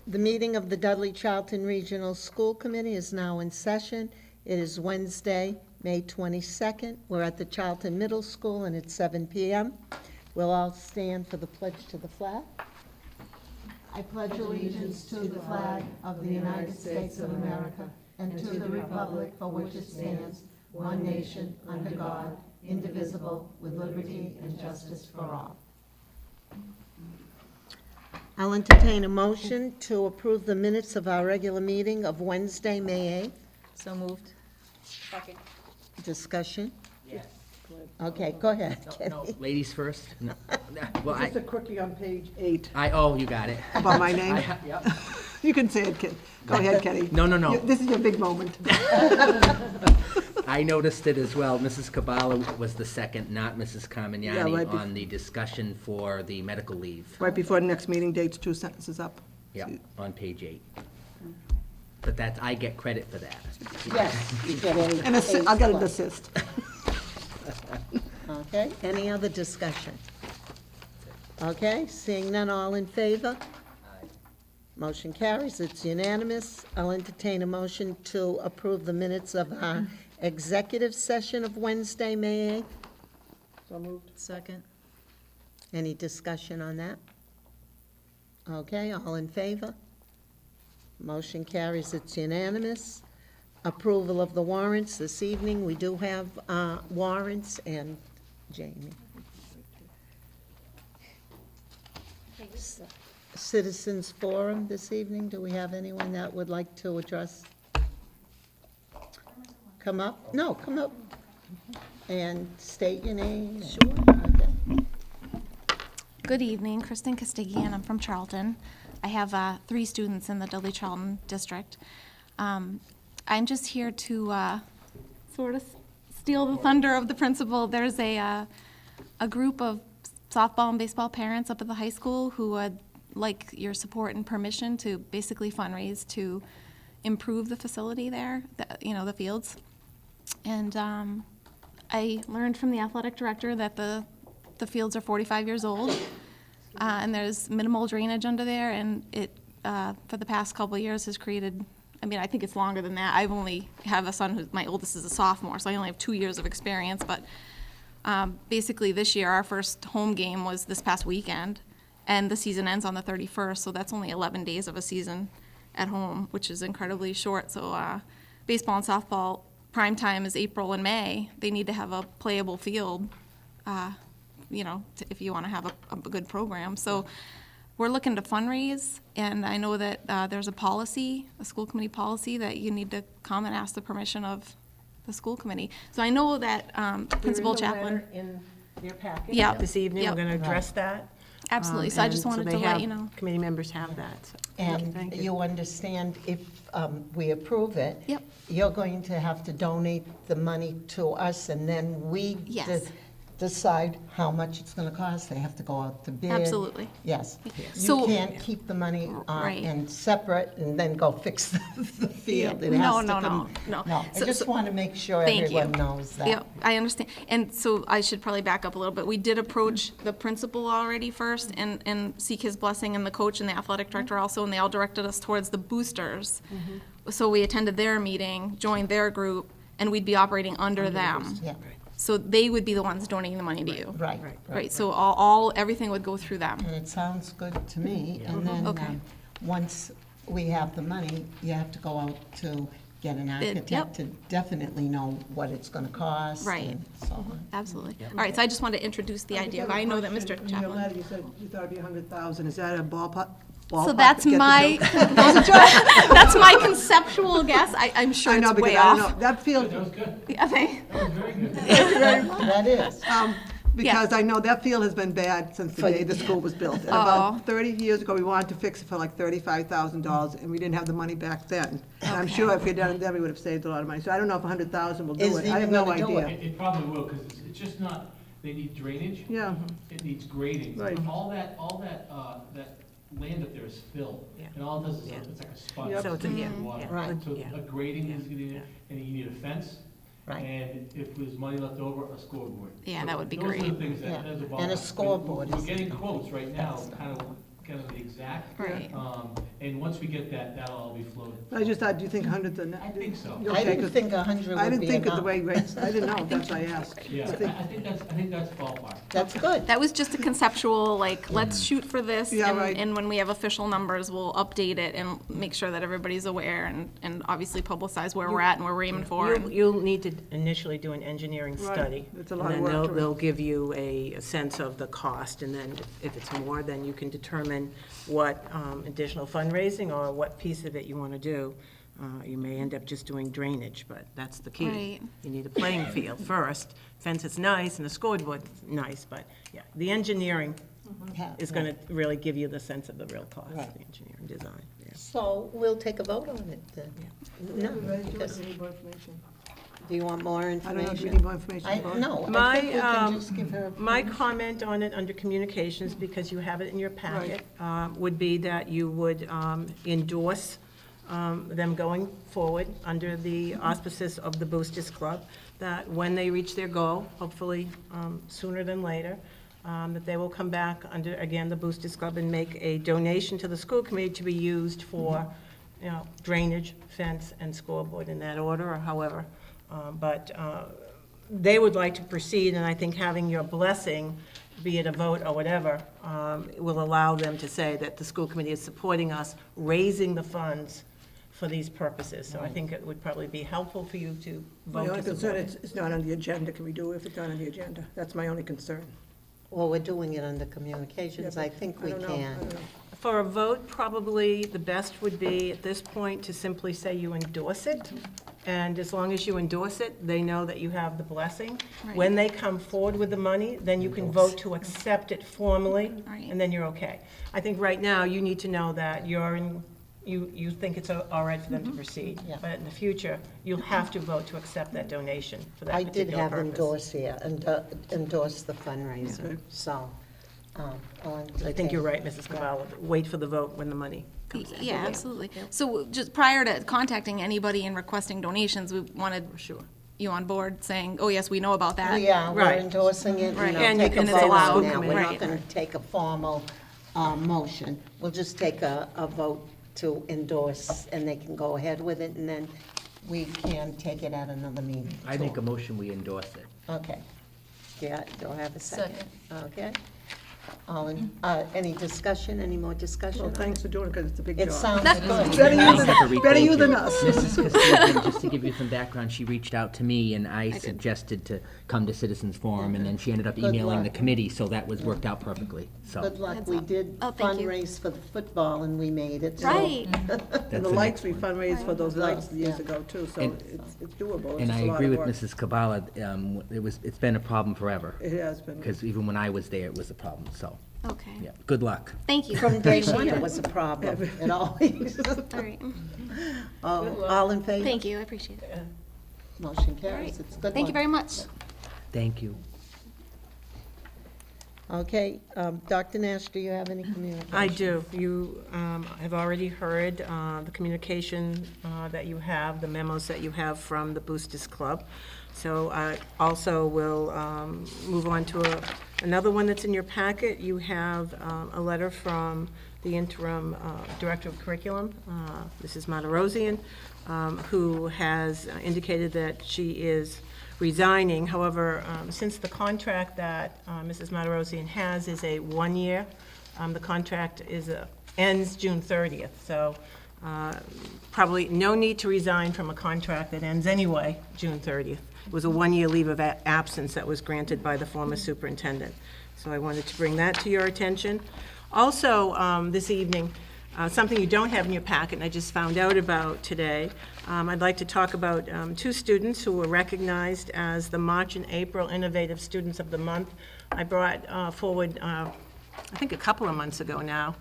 The meeting of the Dudley-Charlton Regional School Committee is now in session. It is Wednesday, May 22nd. We're at the Charlton Middle School, and it's 7 p.m. We'll all stand for the pledge to the flag. I pledge allegiance to the flag of the United States of America and to the republic for which it stands, one nation, under God, indivisible, with liberty and justice for all. I'll entertain a motion to approve the minutes of our regular meeting of Wednesday, May 8th. So moved. Second. Discussion? Yes. Okay, go ahead, No, Kenny. ladies first? No. Well, Just a quickie on page 8 you got it. about my name. Yep. You can say it, Ken. Go ahead, Kenny. No. This is your big moment. I noticed it as well. Mrs. Kabala was the second, not Mrs. Yeah, Carmignani, right on the discussion for the medical leave. Right before the next meeting date's 2 sentences up. Yep, on page 8. But I get credit for that. Yes, you get a. And I'll get an assist. Okay, any other discussion? Okay, seeing none, all in favor? Motion carries, it's unanimous. I'll entertain a motion to approve the minutes of our executive session of Wednesday, May 8th. So moved. Second. Any discussion on that? Okay, all in favor? Motion carries, it's unanimous. Approval of the warrants this evening. We do have warrants, and Jamie. Citizens Forum this evening. Do we have anyone that would like to address? Come up? No, come up and state your name. Sure. Okay. Good evening, Kristen Castigian. I'm from Charlton. I have 3 students in the Dudley-Charlton district. I'm just here to sort of steal the thunder of the principal. There's a group of softball and baseball parents up at the high school who would like your support and permission to basically fundraise to improve the facility there, the fields. And I learned from the athletic director that the fields are 45 years old, and there's minimal drainage under there, and it, for the past couple of years, has created, I think it's longer than that. I've only have a son my oldest is a sophomore, so I only have 2 years of experience, but basically this year, our first home game was this past weekend, and the season ends on the 31st, so that's only 11 days of a season at home, which is incredibly short. So baseball and softball, prime time is April and May. They need to have a playable field, if you want to have a good program. So we're looking to fundraise, and I know that there's a school committee policy, that you need to come and ask the permission of the school committee. So I know that Principal Chaplain. In your packet Yeah. this evening, Yep. we're going to address that. Absolutely, so I just wanted to let you know. Committee members have that. So, And thank you understand, if we approve it, Yep. you're going to have to donate the money to us, and then we Yes. decide how much it's going to cost. They have to go out to bid. Absolutely. Yes. So- You can't keep the money Right. and separate and then go fix the field. It No, has to no, come- no. No, I So- just so- want to make sure Thank you. everyone knows that. Yeah, I understand. And so I should probably back up a little bit. We did approach the principal already first and seek his blessing, and the coach and the athletic director also, and they all directed us towards the boosters. So we attended their meeting, joined their group, and we'd be operating under them. Yeah, So they would be the ones donating the money to you. right. Right, so everything would go through them. And it sounds good to me. And then, Okay. once we have the money, you have to go out to get an Bid, architect yep. to definitely know what it's going to cost. Right. And so on. Absolutely. All right, so I just wanted to introduce the idea. I know that Mr. In your Chaplin. letter, you said you thought it'd be 100,000. Is that a ballpark? So ballpark that's to get the my, joke? that's my conceptual guess. I'm sure I know, it's because way I don't off. know. That field, Yeah, That is. because I know that field has been bad since the day the school was built. And about 30 years ago, we wanted to fix it for like $35,000, and we didn't have the money back then. And I'm sure if we'd done it then, we would have saved a lot of money. So I don't know if 100,000 will do Is it. I have even no gonna do idea. It probably will, because it's just not, they need drainage. Yeah. It needs grading. Right. All that land up there is fill. Yeah. And all it does is, Yeah. it's like a sponge. Yep. So it's a- It's yeah, water. yeah. Right. So Yeah. a grading is getting, Yeah. and you need a fence. Right. And if there's money left over, a scoreboard. Yeah, So that would be Those are great. the things Yeah. that, as a And a ballpark. scoreboard We're is- getting quotes right now, kind of kind of the exact. Right. And once we get that, that'll all be floated. I just thought, do you think 100's enough? I think so. Okay, I didn't 'cause think 100 I would didn't be think of the enough. way rates, I didn't know, that's why I asked. Yeah, I think that's ballpark. That's good. That was just a conceptual, like, let's shoot for this. Yeah, and- right. And when we have official numbers, we'll update it and make sure that everybody's aware and obviously publicize where we're at and where we're aiming for. and- You'll need to initially do an engineering Right. study. It's a lot of And work then to it. they'll give you a sense of the cost, and then if it's more, then you can determine what additional fundraising or what piece of it you want to do. You may end up just doing drainage, but that's the key. Right. You need a playing field first. Fence is nice and the scoreboard's nice, but yeah, the engineering is going to really give you the sense of the real cost, Right. the engineering design. Yeah. So we'll take a vote on it then. No, because- do you want more I information? don't know if you need more information. I, about it. no, I My, think we can just give her. My comment on it under communications, because you have it in your packet, would be that you would endorse them going forward under the auspices of the Boosters Club, that when they reach their goal, hopefully sooner than later, that they will come back under, again, the Boosters Club and make a donation to the school committee to be used for, you know, drainage, fence, and scoreboard in that order, or however. But they would like to proceed, and I think having your blessing, be it a vote or whatever, will allow them to say that the school committee is supporting us, raising the funds for these purposes. So I think it would probably be helpful for you to My vote only to concern, support it. it's not on the agenda, can we do it if it's not on the agenda? That's my only concern. Well, we're doing it under communications. Yeah, I but think we don't know, I can. don't know. For a vote, probably the best would be, at this point, to simply say you endorse it. And as long as you endorse it, they know that you have the blessing. Right. When they come forward with the money, then you can vote to accept it formally, Right. and then you're okay. I think right now, you need to know that you're in, you think it's all right for them to proceed. Yeah. But in the future, you'll have to vote to accept that donation for that I did particular have purpose. endorse here, endorse the fundraiser, Okay. so. I'll I think you're right, Mrs. Cavallo. Wait for the vote when the money comes in. Yeah, absolutely. So just prior to contacting anybody and requesting donations, we wanted Sure. you on board saying, oh, yes, we know about that. Yeah, we're Right. endorsing it, Right. and And I'll you take a can vote say on allowed. that. We're Right. not going to take a formal motion. We'll just take a vote to endorse, and they can go ahead with it, and then we can take it at another meeting. I make a motion, we endorse it. Okay. Yeah, do I have a second? Second. Okay. Any discussion, any more discussion? Well, on thanks it? for doing it, because it's a big job. It sounds Better good. you than us. Mrs. Castigan, just to give you some background, she reached out to me and I suggested to come to Citizens Forum, and then she ended up Good emailing the luck. committee, so that was worked out perfectly, so. Good luck. Heads We up. did Oh, thank you. fundraise for the football, and we made it. so- Right. And that's the the lights, next we one. fundraised for those lights years Yeah. ago, too, so And- it's doable. It's And just I a lot agree of with work. Mrs. Kabala, it's been a problem forever, It has been. because even when I was there, it was a problem, so, Okay. yeah, good luck. Thank you. From day Appreciate one, it it. was a problem. It always. All right. All in favor? Thank you. I appreciate it. Motion All right. carries. It's good. Thank you luck. very much. Thank you. Okay, Dr. Nash, do you have any communication? I do. You have already heard the communication that you have, the memos that you have from the Boosters Club. So I also will move on to another one that's in your packet. You have a letter from the interim Director of Curriculum, Mrs. Matarosian, who has indicated that she is resigning. However, since the contract that Mrs. Matarosian has is a one-year, the contract ends June 30th, so probably no need to resign from a contract that ends anyway, June 30th. It was a one-year leave of absence that was granted by the former superintendent. So I wanted to bring that to your attention. Also, this evening, something you don't have in your packet, and I just found out about today, I'd like to talk about two students who were recognized as the March and April Innovative Students of the Month. I brought forward, I think a couple of months ago now,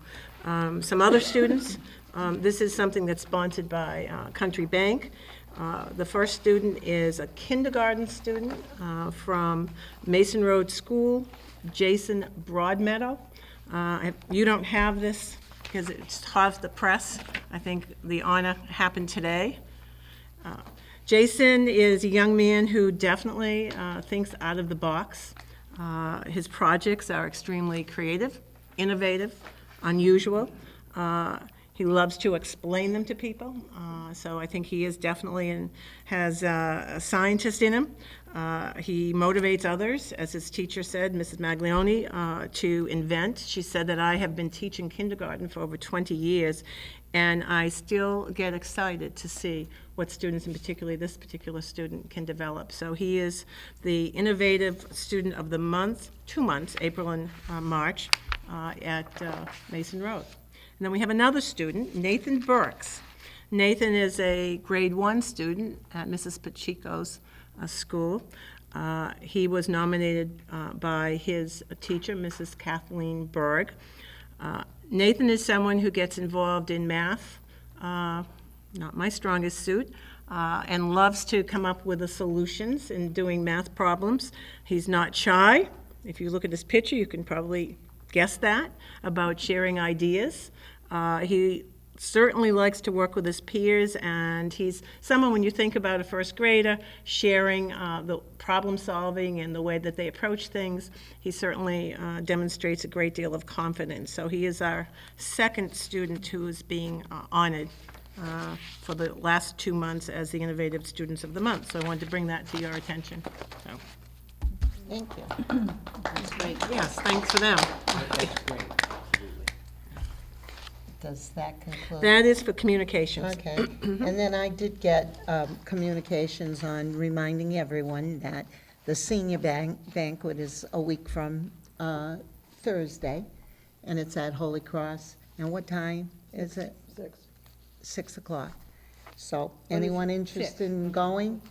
some other students. This is something that's sponsored by Country Bank. The first student is a kindergarten student from Mason Road School, Jason Broadmeadow. You don't have this because it's hot the press. I think the honor happened today. Jason is a young man who definitely thinks out of the box. His projects are extremely creative, innovative, unusual. He loves to explain them to people, so I think he is definitely has a scientist in him. He motivates others, as his teacher said, Mrs. Maglione, to invent. She said that I have been teaching kindergarten for over 20 years, and I still get excited to see what students, and particularly this particular student, can develop. So he is the innovative student of the month, 2 months, April and March, at Mason Road. And then we have another student, Nathan Burks. Nathan is a grade 1 student at Mrs. Pacheco's school. He was nominated by his teacher, Mrs. Kathleen Berg. Nathan is someone who gets involved in math, not my strongest suit, and loves to come up with the solutions in doing math problems. He's not shy. If you look at his picture, you can probably guess that, about sharing ideas. He certainly likes to work with his peers, and he's someone, when you think about a first grader, sharing the problem solving and the way that they approach things, he certainly demonstrates a great deal of confidence. So he is our second student who is being honored for the last 2 months as the Innovative Students of the Month. So I wanted to bring that to your attention. So, Thank you. That's great. yes, thanks for them. That's great. Does that conclude? That is for communications. Okay, and then I did get communications on reminding everyone that the senior banquet is a week from Thursday, and it's at Holy Cross. And what time is it? 6 o'clock. So, anyone interested in going?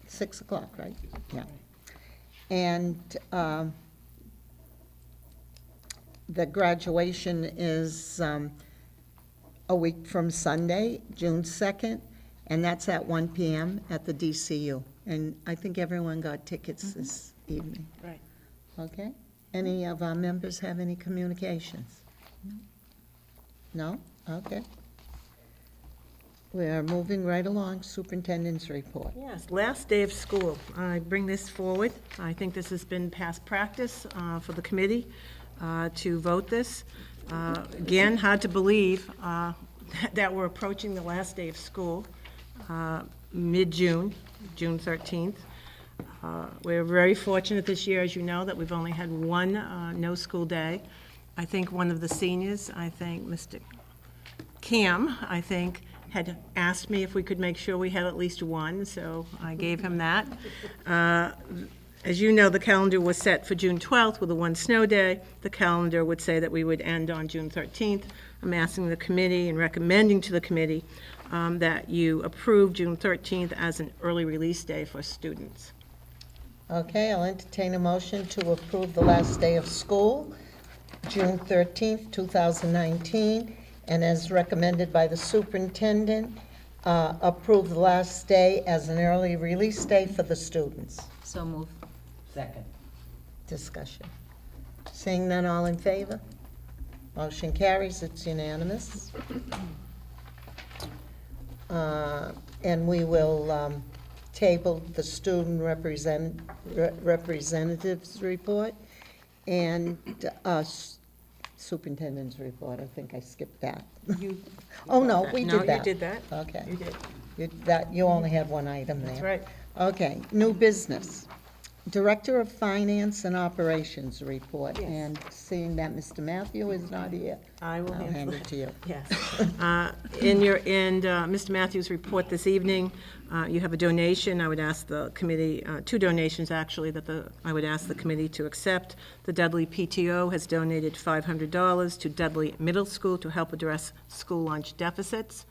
6 o'clock, right? Yeah. And the graduation is a week from Sunday, June 2nd, and that's at 1 p.m. at the DCU. And I think everyone got tickets this evening. Right. Okay? Any of our members have any communications? No? Okay. We're moving right along, Superintendent's Report. Yes, last day of school. I bring this forward. I think this has been past practice for the committee to vote this. Again, hard to believe that we're approaching the last day of school, mid-June, June 13th. We're very fortunate this year, as you know, that we've only had one no-school day. I think one of the seniors, Mr. Cam, had asked me if we could make sure we had at least one, so I gave him that. As you know, the calendar was set for June 12th with a one snow day. The calendar would say that we would end on June 13th. I'm asking the committee and recommending to the committee that you approve June 13th as an early release day for students. Okay, I'll entertain a motion to approve the last day of school, June 13th, 2019, and as recommended by the superintendent, approve the last day as an early release day for the students. So moved. Second. Discussion. Seeing none, all in favor? Motion carries, it's unanimous. And we will table the student representatives report and superintendent's report. I think I skipped that. Oh, no, we did that. No, you did that. Okay. You did. You only had one item there. That's right. Okay, new business. Director of Finance and Operations report. Yes. And seeing that Mr. Matthew is not here, I will I'll hand it to you. Yes. In Mr. Matthews' report this evening, you have a donation. I would ask the committee, two donations actually, I would ask the committee to accept. The Dudley PTO has donated $500 to Dudley Middle School to help address school lunch deficits.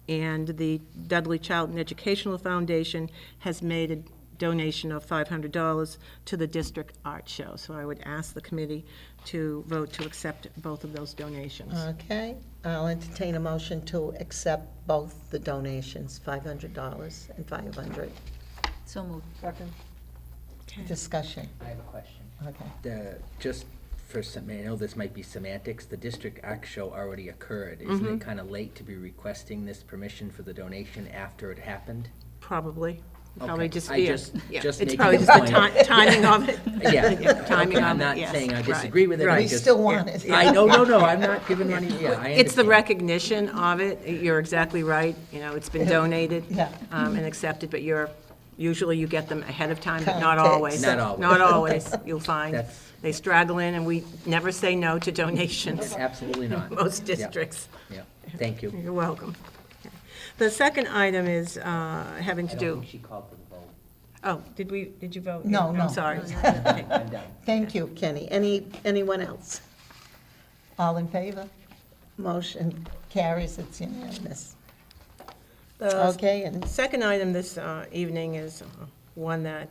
And the Dudley-Charlton Educational Foundation has made a donation of $500 to the district art show. So I would ask the committee to vote to accept both of those donations. Okay, I'll entertain a motion to accept both the donations, $500 and $500. So moved. Second. Discussion. I have a question. Okay. Just for some, I know this might be semantics, the district art show already occurred. Isn't it kind of late to be requesting this permission for the donation after it happened? Probably. Probably Okay. just, I yeah, just- yeah. just It's making probably a just the point. timing of it. Yeah. Timing Okay, I'm of it, not yes, saying I right, disagree with it, I right. We just. still want it. I, no, I'm not giving money, yeah, I It's the understand. recognition of it. You're exactly right. You know, it's been donated Yeah. and accepted, but usually you get them ahead of time, but not Context. always. Not always. Not always, you'll find. That's- They straggle in, and we never say no to donations, Absolutely not. most Yeah, districts. Yeah, thank you. You're welcome. The second item is having to I don't do, think she called for the vote. oh, did you vote? No, no. I'm sorry. I'm done. Thank you, Kenny. Anyone else? All in favor? Motion carries, it's unanimous. Okay, and Second item this evening is one that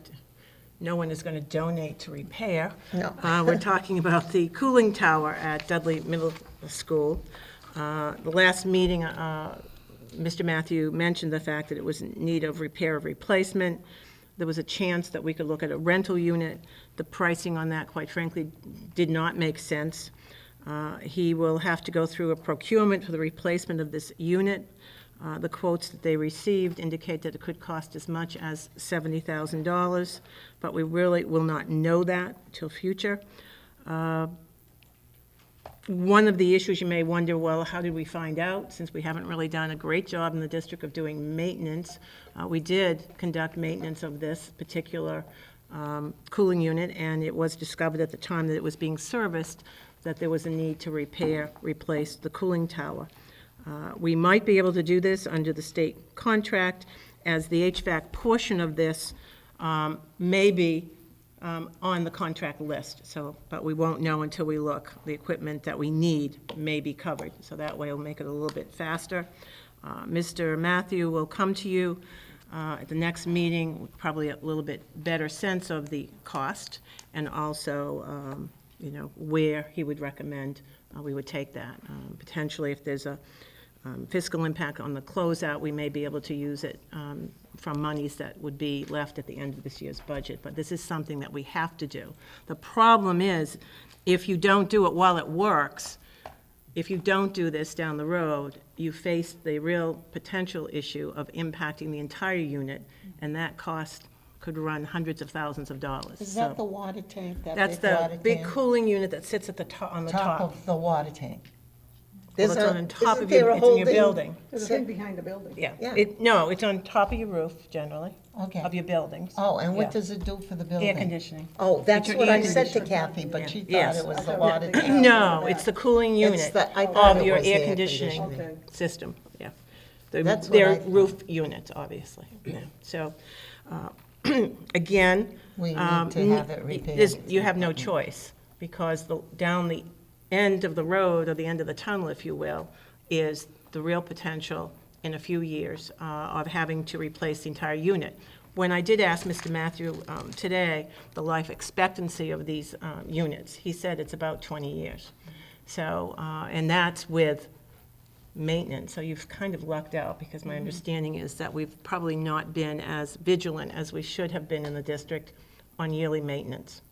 no one is going to donate to repair. No. We're talking about the cooling tower at Dudley Middle School. The last meeting, Mr. Matthew mentioned the fact that it was in need of repair or replacement. There was a chance that we could look at a rental unit. The pricing on that, quite frankly, did not make sense. He will have to go through a procurement for the replacement of this unit. The quotes that they received indicate that it could cost as much as $70,000, but we really will not know that till future. One of the issues you may wonder, well, how did we find out? Since we haven't really done a great job in the district of doing maintenance, we did conduct maintenance of this particular cooling unit, and it was discovered at the time that it was being serviced that there was a need to replace the cooling tower. We might be able to do this under the state contract, as the HVAC portion of this may be on the contract list, but we won't know until we look. The equipment that we need may be covered, so that way it'll make it a little bit faster. Mr. Matthew will come to you at the next meeting with probably a little bit better sense of the cost, and also, where he would recommend we would take that. Potentially, if there's a fiscal impact on the closeout, we may be able to use it from monies that would be left at the end of this year's budget, but this is something that we have to do. The problem is, if you don't do it while it works, if you don't do this down the road, you face the real potential issue of impacting the entire unit, and that cost could run hundreds of thousands of dollars. is that the water tank, that That's big water the big tank? cooling unit that sits at the top, on the Top top. of the water tank. Well, There's it's a- on top isn't of there your, a it's in your holding- building. There's a thing behind the building. Yeah. Yeah. No, it's on top of your roof, generally, Okay. of your buildings. Oh, and what Yeah. does it do for the building? Air conditioning. Oh, that's Your what air I said to conditioning. Kathy, but she thought Yes. it was the water tank. No, it's the cooling unit the- I thought of it your was air air conditioning conditioning. system, yeah. That's what They're I thought. roof units, obviously, yeah. So, again. We need to have it repaired. You have no choice, because down the end of the road, or the end of the tunnel, if you will, is the real potential in a few years of having to replace the entire unit. When I did ask Mr. Matthew today the life expectancy of these units, he said it's about 20 years. So, and that's with maintenance, so you've kind of lucked out, because my understanding is that we've probably not been as vigilant as we should have been in the district on yearly maintenance.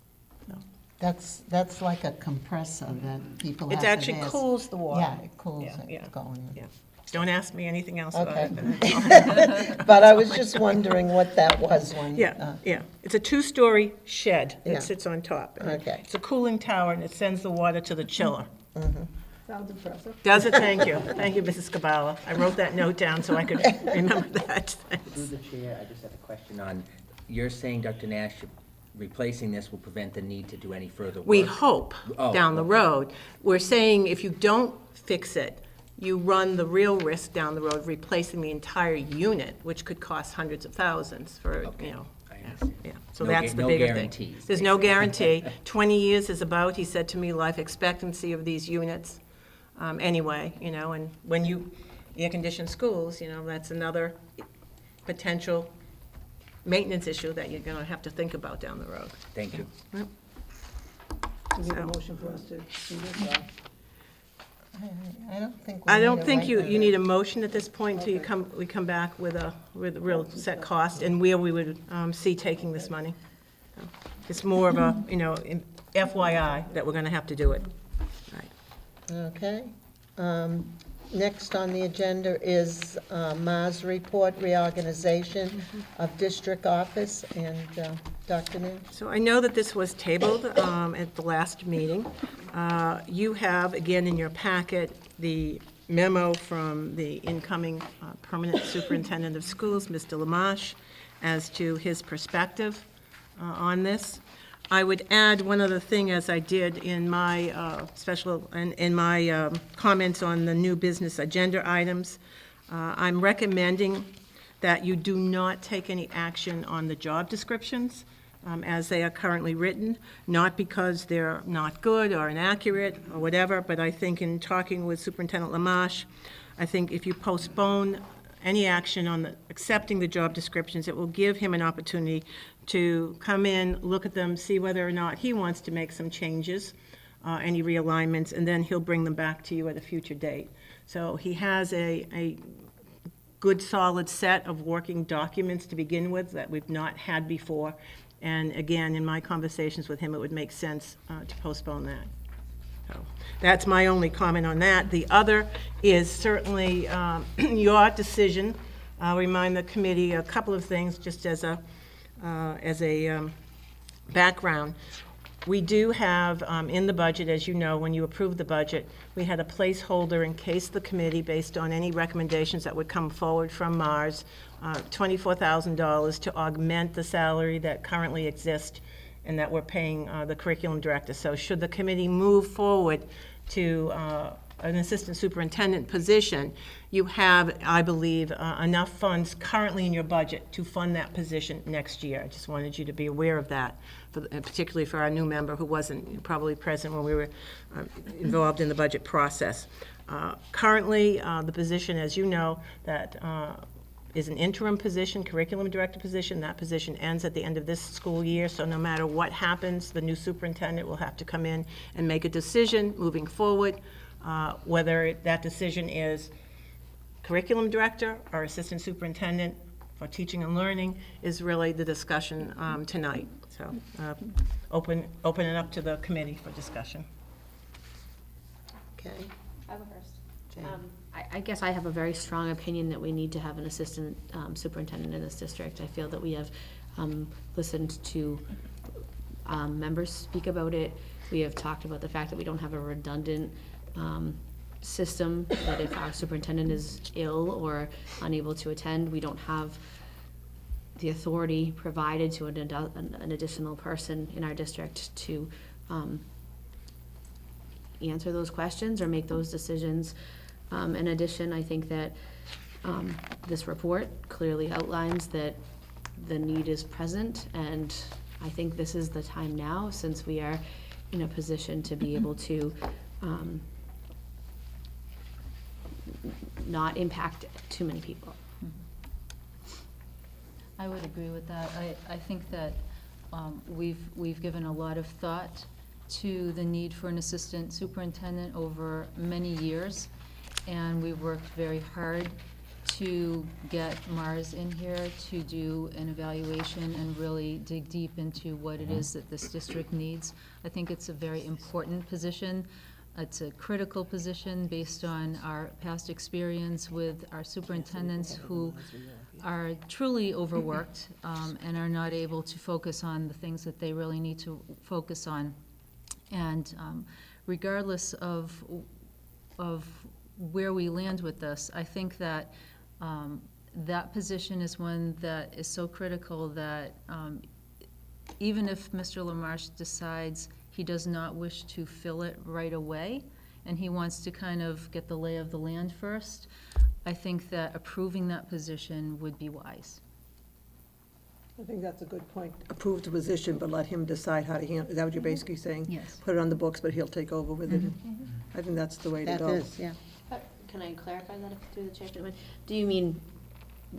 That's like a compressor that people have It to actually ask. cools the water. Yeah, it cools Yeah, it yeah, going in. yeah. Don't ask me anything else about Okay. it. But I was just wondering what that was when. Yeah, yeah. It's a two-story shed Yeah. that sits on top. Okay. It's a cooling tower, and it sends the water to the chiller. Sounds impressive. Does it? Thank you. Thank you, Mrs. Cabala. I wrote that note down so I could remember that. Through the chair, I just have a question on, you're saying, Dr. Nash, replacing this will prevent the need to do any further work? We hope Oh, down the okay. road. We're saying if you don't fix it, you run the real risk down the road of replacing the entire unit, which could cost hundreds of thousands for, Okay, I yeah, understand. yeah. So No that's the no bigger thing. guarantees, There's no guarantee. 20 years is about, he said to me, life expectancy of these units, anyway, and when you air-condition schools, that's another potential maintenance issue that you're gonna have to think about down the road. Thank you. Do you need a motion for us to do this? I don't think. I don't think you need a motion at this point until we come back with a real set cost and where we would see taking this money. It's more of a, FYI that we're gonna have to do it. Right. Okay. Next on the agenda is Mars report, reorganization of district office, and Dr. New? So I know that this was tabled at the last meeting. You have, again, in your packet, the memo from the incoming permanent superintendent of schools, Mr. Lamache, as to his perspective on this. I would add one other thing, as I did in my comments on the new business agenda items. I'm recommending that you do not take any action on the job descriptions as they are currently written, not because they're not good or inaccurate or whatever, but I think in talking with Superintendent Lamache, I think if you postpone any action on accepting the job descriptions, it will give him an opportunity to come in, look at them, see whether or not he wants to make some changes, any realignments, and then he'll bring them back to you at a future date. So he has a good, solid set of working documents to begin with that we've not had before. And again, in my conversations with him, it would make sense to postpone that. So that's my only comment on that. The other is certainly your decision. I'll remind the committee a couple of things just as a background. We do have in the budget, as you know, when you approved the budget, we had a placeholder in case the committee, based on any recommendations that would come forward from Mars, $24,000 to augment the salary that currently exists and that we're paying the curriculum director. So should the committee move forward to an assistant superintendent position, you have, I believe, enough funds currently in your budget to fund that position next year. I just wanted you to be aware of that, particularly for our new member who wasn't probably present when we were involved in the budget process. Currently, the position, as you know, that is an interim position, curriculum director position. That position ends at the end of this school year, so no matter what happens, the new superintendent will have to come in and make a decision moving forward. Whether that decision is curriculum director or assistant superintendent for teaching and learning is really the discussion tonight. So open it up to the committee for discussion. Okay. I'll go first. Jane. I guess I have a very strong opinion that we need to have an assistant superintendent in this district. I feel that we have listened to members speak about it. We have talked about the fact that we don't have a redundant system, that if our superintendent is ill or unable to attend, we don't have the authority provided to an additional person in our district to answer those questions or make those decisions. In addition, I think that this report clearly outlines that the need is present, and I think this is the time now, since we are in a position to be able to not impact too many people. I would agree with that. I think that we've given a lot of thought to the need for an assistant superintendent over many years, and we worked very hard to get Mars in here to do an evaluation and really dig deep into what it is that this district needs. I think it's a very important position. It's a critical position based on our past experience with our superintendents who are truly overworked and are not able to focus on the things that they really need to focus on. And regardless of where we land with this, I think that that position is one that is so critical that even if Mr. Lamarche decides he does not wish to fill it right away, and he wants to kind of get the lay of the land first, I think that approving that position would be wise. I think that's a good point. Approve the position, but let him decide how to handle. Is that what you're basically saying? Yes. Put it on the books, but he'll take over with it. I think that's the way to That go. is, yeah. Can I clarify that through the chair? Do you mean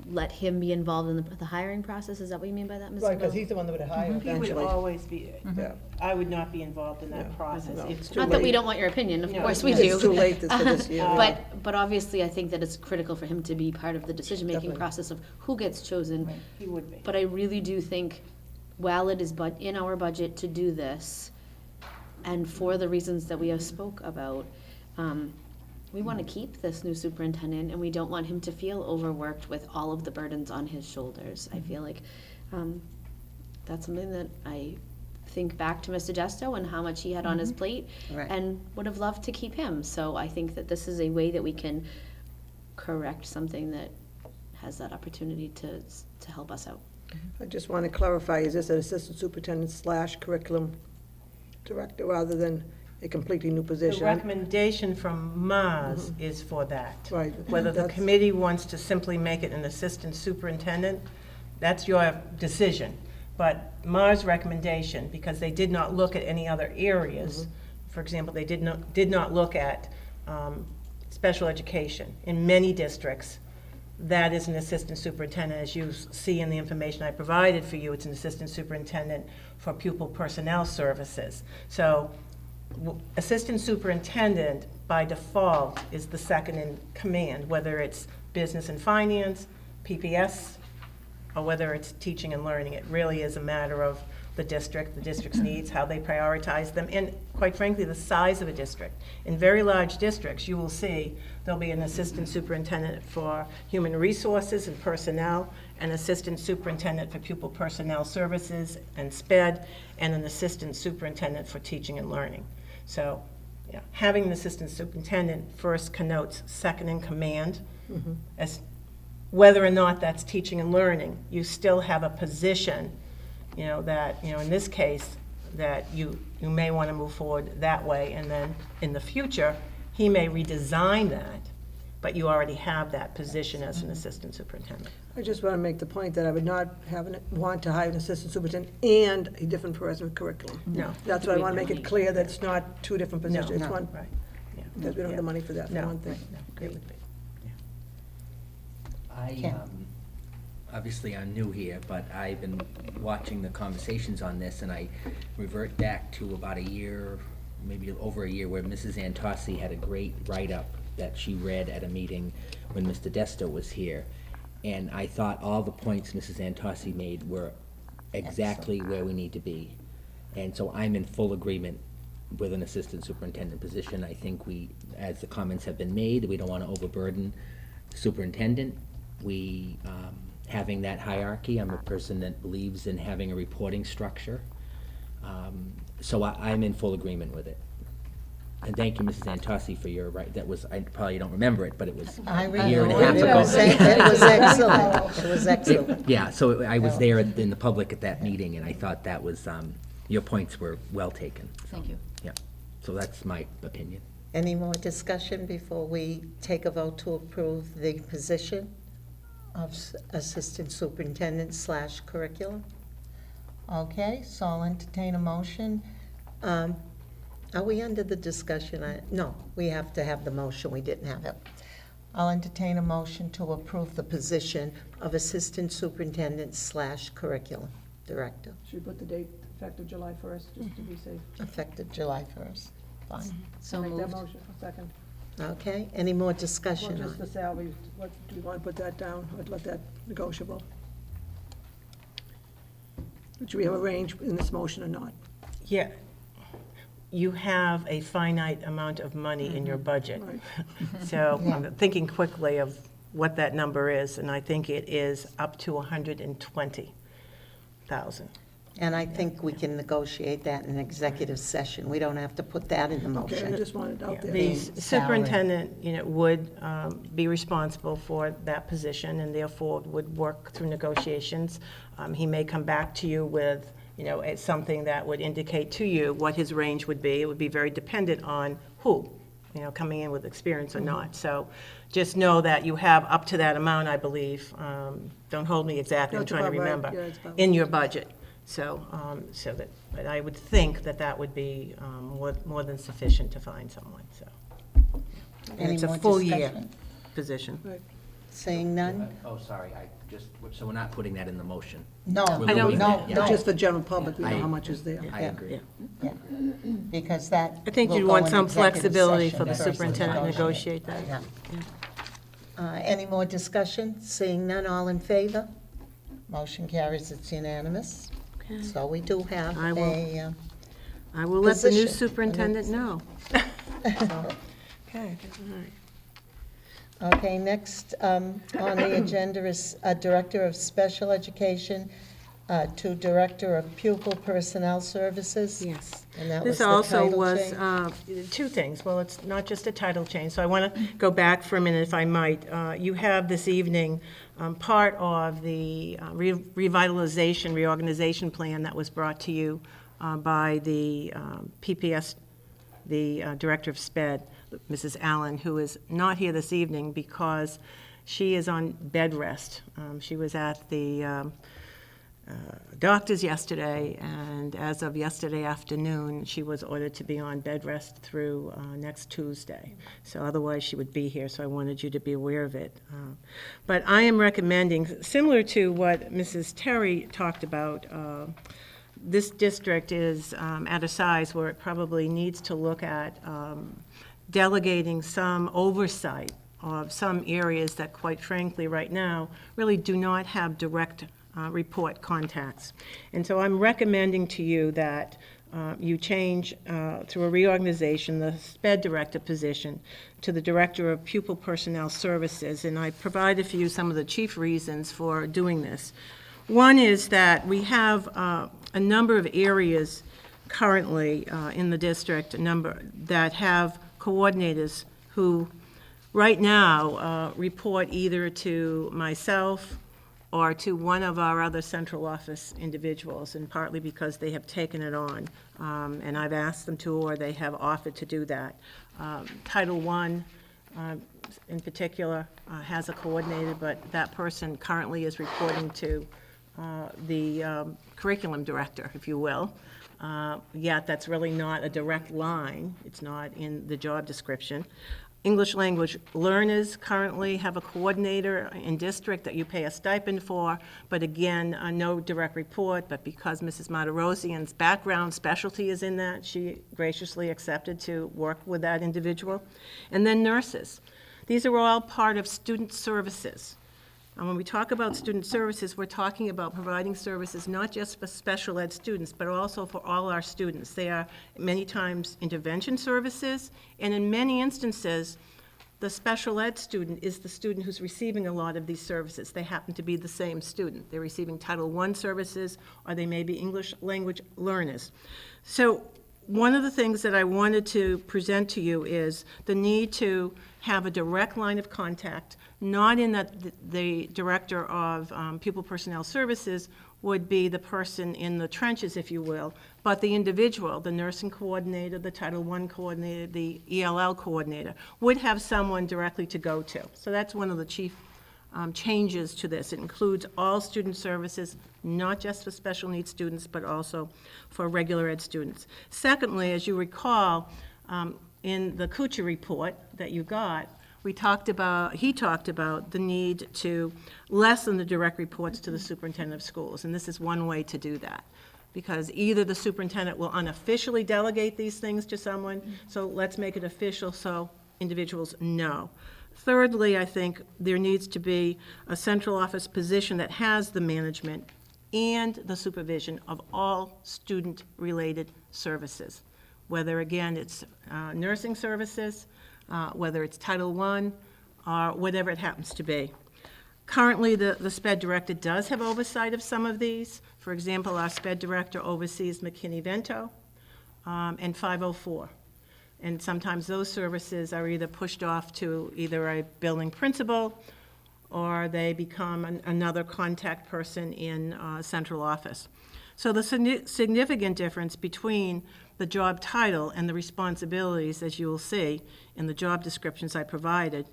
let him be involved in the hiring process? Is that what you mean by that, Ms. Right, because Bell? he's the one that would hire He would eventually. always be, Yeah. I would not be involved in that Yeah. process. No, If- it's too Not that we late. don't want your opinion, of No, course we yeah, do. It's too late for this year. yeah. But obviously, I think that it's critical for him to be part of the decision-making Definitely. process of who gets chosen. He would be. But I really do think, while it is in our budget to do this, and for the reasons that we have spoke about, we want to keep this new superintendent, and we don't want him to feel overworked with all of the burdens on his shoulders. I feel like that's something that I think back to Mr. Desto and how much he had on his plate, Right. and would have loved to keep him. So I think that this is a way that we can correct something that has that opportunity to help us out. I just want to clarify, is this an assistant superintendent / curriculum director rather than a completely new The position? recommendation from Mars is for that. Right. Whether the That's- committee wants to simply make it an assistant superintendent, that's your decision. But Mars' recommendation, because they did not look at any other areas, for example, they did not look at special education. In many districts, that is an assistant superintendent. As you see in the information I provided for you, it's an assistant superintendent for pupil personnel services. So assistant superintendent, by default, is the second in command, whether it's business and finance, PPS, or whether it's teaching and learning. It really is a matter of the district's needs, how they prioritize them, and quite frankly, the size of a district. In very large districts, you will see there'll be an assistant superintendent for human resources and personnel, an assistant superintendent for pupil personnel services and SPED, and an assistant superintendent for teaching and learning. So, having an assistant superintendent first connotes second in command, as whether or not that's teaching and learning, you still have a position, that, in this case, that you may want to move forward that way, and then in the future, he may redesign that, but you already have that position as an assistant superintendent. I just want to make the point that I would not want to hire an assistant superintendent and a different person with curriculum. No. That's why I want to make it clear that it's not two different positions. It's one, Right. Yeah. because we don't have the money for that, for No, one thing. no, agree with me. I, obviously I'm new here, but I've been watching the conversations on this, and I revert back to about a year, maybe over a year, where Mrs. Antossi had a great write-up that she read at a meeting when Mr. Desto was here. And I thought all the points Mrs. Antossi made were exactly where we need to be. And so I'm in full agreement with an assistant superintendent position. I think we, as the comments have been made, we don't want to overburden the superintendent. We, having that hierarchy, I'm a person that believes in having a reporting structure. So I'm in full agreement with it. And thank you, Mrs. Antossi, for your right, that was, I probably don't remember it, but it was I a year and a remember half it. ago. It was excellent. It was excellent. Yeah, so I was there in the public at that meeting, and I thought that was, your points were well taken. Thank you. Yeah, so that's my opinion. Any more discussion before we take a vote to approve the position of assistant superintendent / curriculum? Okay, so I'll entertain a motion. Are we under the discussion? No, we have to have the motion. We didn't have it. I'll entertain a motion to approve the position of assistant superintendent / curriculum director, Should we put the date effective July 1st, just to be safe? effective July 1st. Fine. So Make that moved. motion, second. Okay, any more Well, discussion just on the it? salary, what, do you want to put that down, or let that negotiable? Should we have a range in this motion or not? Yeah, you have a finite amount of money in your budget. Right. So I'm thinking quickly of what that number is, and I think it is up to 120,000. And I think we can negotiate that in executive session. We don't have to put that in the Okay, I motion. just wanted it out there. The Salary. superintendent, would be responsible for that position, and therefore would work through negotiations. He may come back to you with, it's something that would indicate to you what his range would be. It would be very dependent on who, coming in with experience or not. So just know that you have up to that amount, I believe. Don't hold me exactly, No, I'm it's trying to about right. remember. Yeah, it's about In your budget. So, but I would think that would be more than sufficient to find someone, so. And Any it's a more full year discussion? position. Right. Seeing none? Oh, sorry, so we're not putting that in the motion? No, I don't- no, Yeah. no. Just for general public, we know I- how much is there. I agree. Yeah, because that. I think will you'd go want in some executive flexibility session for the first and superintendent to negotiate that. Yeah. Any more discussion? Seeing none, all in favor? Motion carries, it's unanimous. Okay. So we do have I will- a, I will let the new Position. superintendent know. Okay, all right. Okay, next on the agenda is Director of Special Education to Director of Pupil Personnel Services. Yes. And that was This the also title was change. two things. Well, it's not just a title change, so I want to go back for a minute, if I might. You have this evening part of the revitalization, reorganization plan that was brought to you by the PPS, the Director of SPED, Mrs. Allen, who is not here this evening because she is on bed rest. She was at the doctor's yesterday, and as of yesterday afternoon, she was ordered to be on bed rest through next Tuesday. So otherwise, she would be here, so I wanted you to be aware of it. But I am recommending, similar to what Mrs. Terry talked about, this district is at a size where it probably needs to look at delegating some oversight of some areas that, quite frankly, right now, really do not have direct report contacts. And so I'm recommending to you that you change, through a reorganization, the SPED director position to the Director of Pupil Personnel Services. And I provided for you some of the chief reasons for doing this. One is that we have a number of areas currently in the district, a number that have coordinators who right now report either to myself or to one of our other central office individuals, and partly because they have taken it on, and I've asked them to, or they have offered to do that. Title I, in particular, has a coordinator, but that person currently is reporting to the curriculum director, if you will. Yet that's really not a direct line. It's not in the job description. English language learners currently have a coordinator in district that you pay a stipend for, but again, no direct report, but because Mrs. Martirosian's background specialty is in that, she graciously accepted to work with that individual. And then nurses. These are all part of student services. And when we talk about student services, we're talking about providing services not just for special ed students, but also for all our students. They are many times intervention services, and in many instances, the special ed student is the student who's receiving a lot of these services. They happen to be the same student. They're receiving Title I services, or they may be English language learners. So one of the things that I wanted to present to you is the need to have a direct line of contact, not in that the Director of Pupil Personnel Services would be the person in the trenches, if you will, but the individual, the nursing coordinator, the Title I coordinator, the ELL coordinator, would have someone directly to go to. So that's one of the chief changes to this. It includes all student services, not just for special needs students, but also for regular ed students. Secondly, as you recall, in the Kuchar report that you got, he talked about the need to lessen the direct reports to the superintendent of schools, and this is one way to do that. Because either the superintendent will unofficially delegate these things to someone, so let's make it official so individuals know. Thirdly, I think there needs to be a central office position that has the management and the supervision of all student-related services, whether, again, it's nursing services, whether it's Title I, or whatever it happens to be. Currently, the SPED director does have oversight of some of these. For example, our SPED director oversees McKinney-Vento and 504. And sometimes those services are either pushed off to either a building principal or they become another contact person in central office. So the significant difference between the job title and the responsibilities, as you will see in the job descriptions I provided,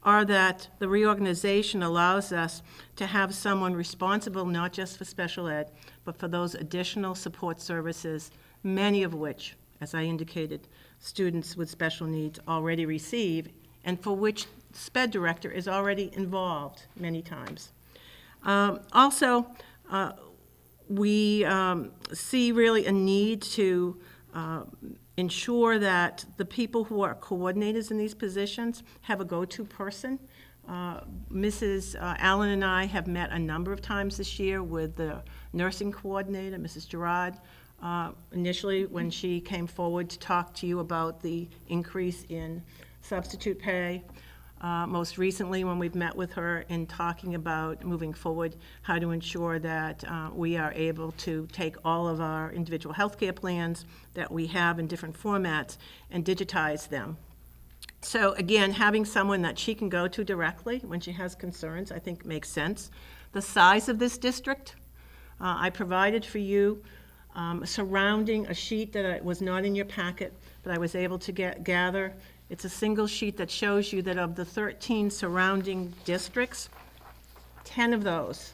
are that the reorganization allows us to have someone responsible not just for special ed, but for those additional support services, many of which, as I indicated, students with special needs already receive, and for which SPED director is already involved many times. Also, we see really a need to ensure that the people who are coordinators in these positions have a go-to person. Mrs. Allen and I have met a number of times this year with the nursing coordinator, Mrs. Gerard, initially when she came forward to talk to you about the increase in substitute pay. most recently when we've met with her in talking about moving forward, how to ensure that we are able to take all of our individual healthcare plans that we have in different formats and digitize them. So again, having someone that she can go to directly when she has concerns, I think makes sense. The size of this district, I provided for you surrounding a sheet that was not in your packet, but I was able to gather. It's a single sheet that shows you that of the 13 surrounding districts, 10 of those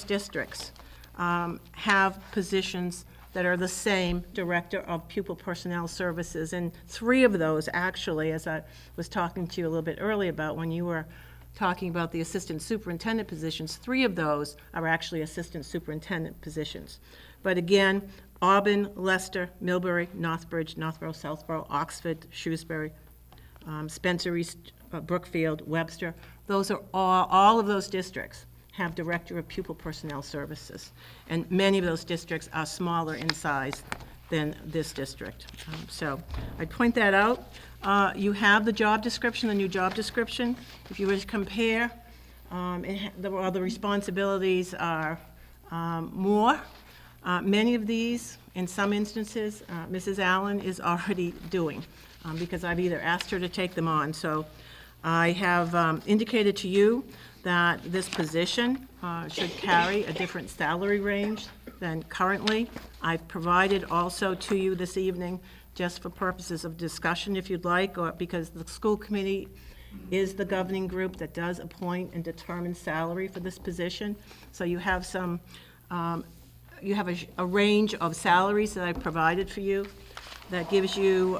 districts have positions that are the same Director of Pupil Personnel Services. And 3 of those, actually, as I was talking to you a little bit earlier about when you were talking about the assistant superintendent positions, 3 of those are actually assistant superintendent positions. But again, Auburn, Leicester, Millbury, Northbridge, Northborough, Southborough, Oxford, Shrewsbury, Spencer East, Brookfield, Webster, those are all of those districts have Director of Pupil Personnel Services. And many of those districts are smaller in size than this district. So I'd point that out. You have the job description, the new job description. If you were to compare, the responsibilities are more. Many of these, in some instances, Mrs. Allen is already doing, because I've either asked her to take them on. So I have indicated to you that this position should carry a different salary range than currently. I've provided also to you this evening, just for purposes of discussion if you'd like, or because the school committee is the governing group that does appoint and determine salary for this position. So you have some, you have a range of salaries that I've provided for you that gives you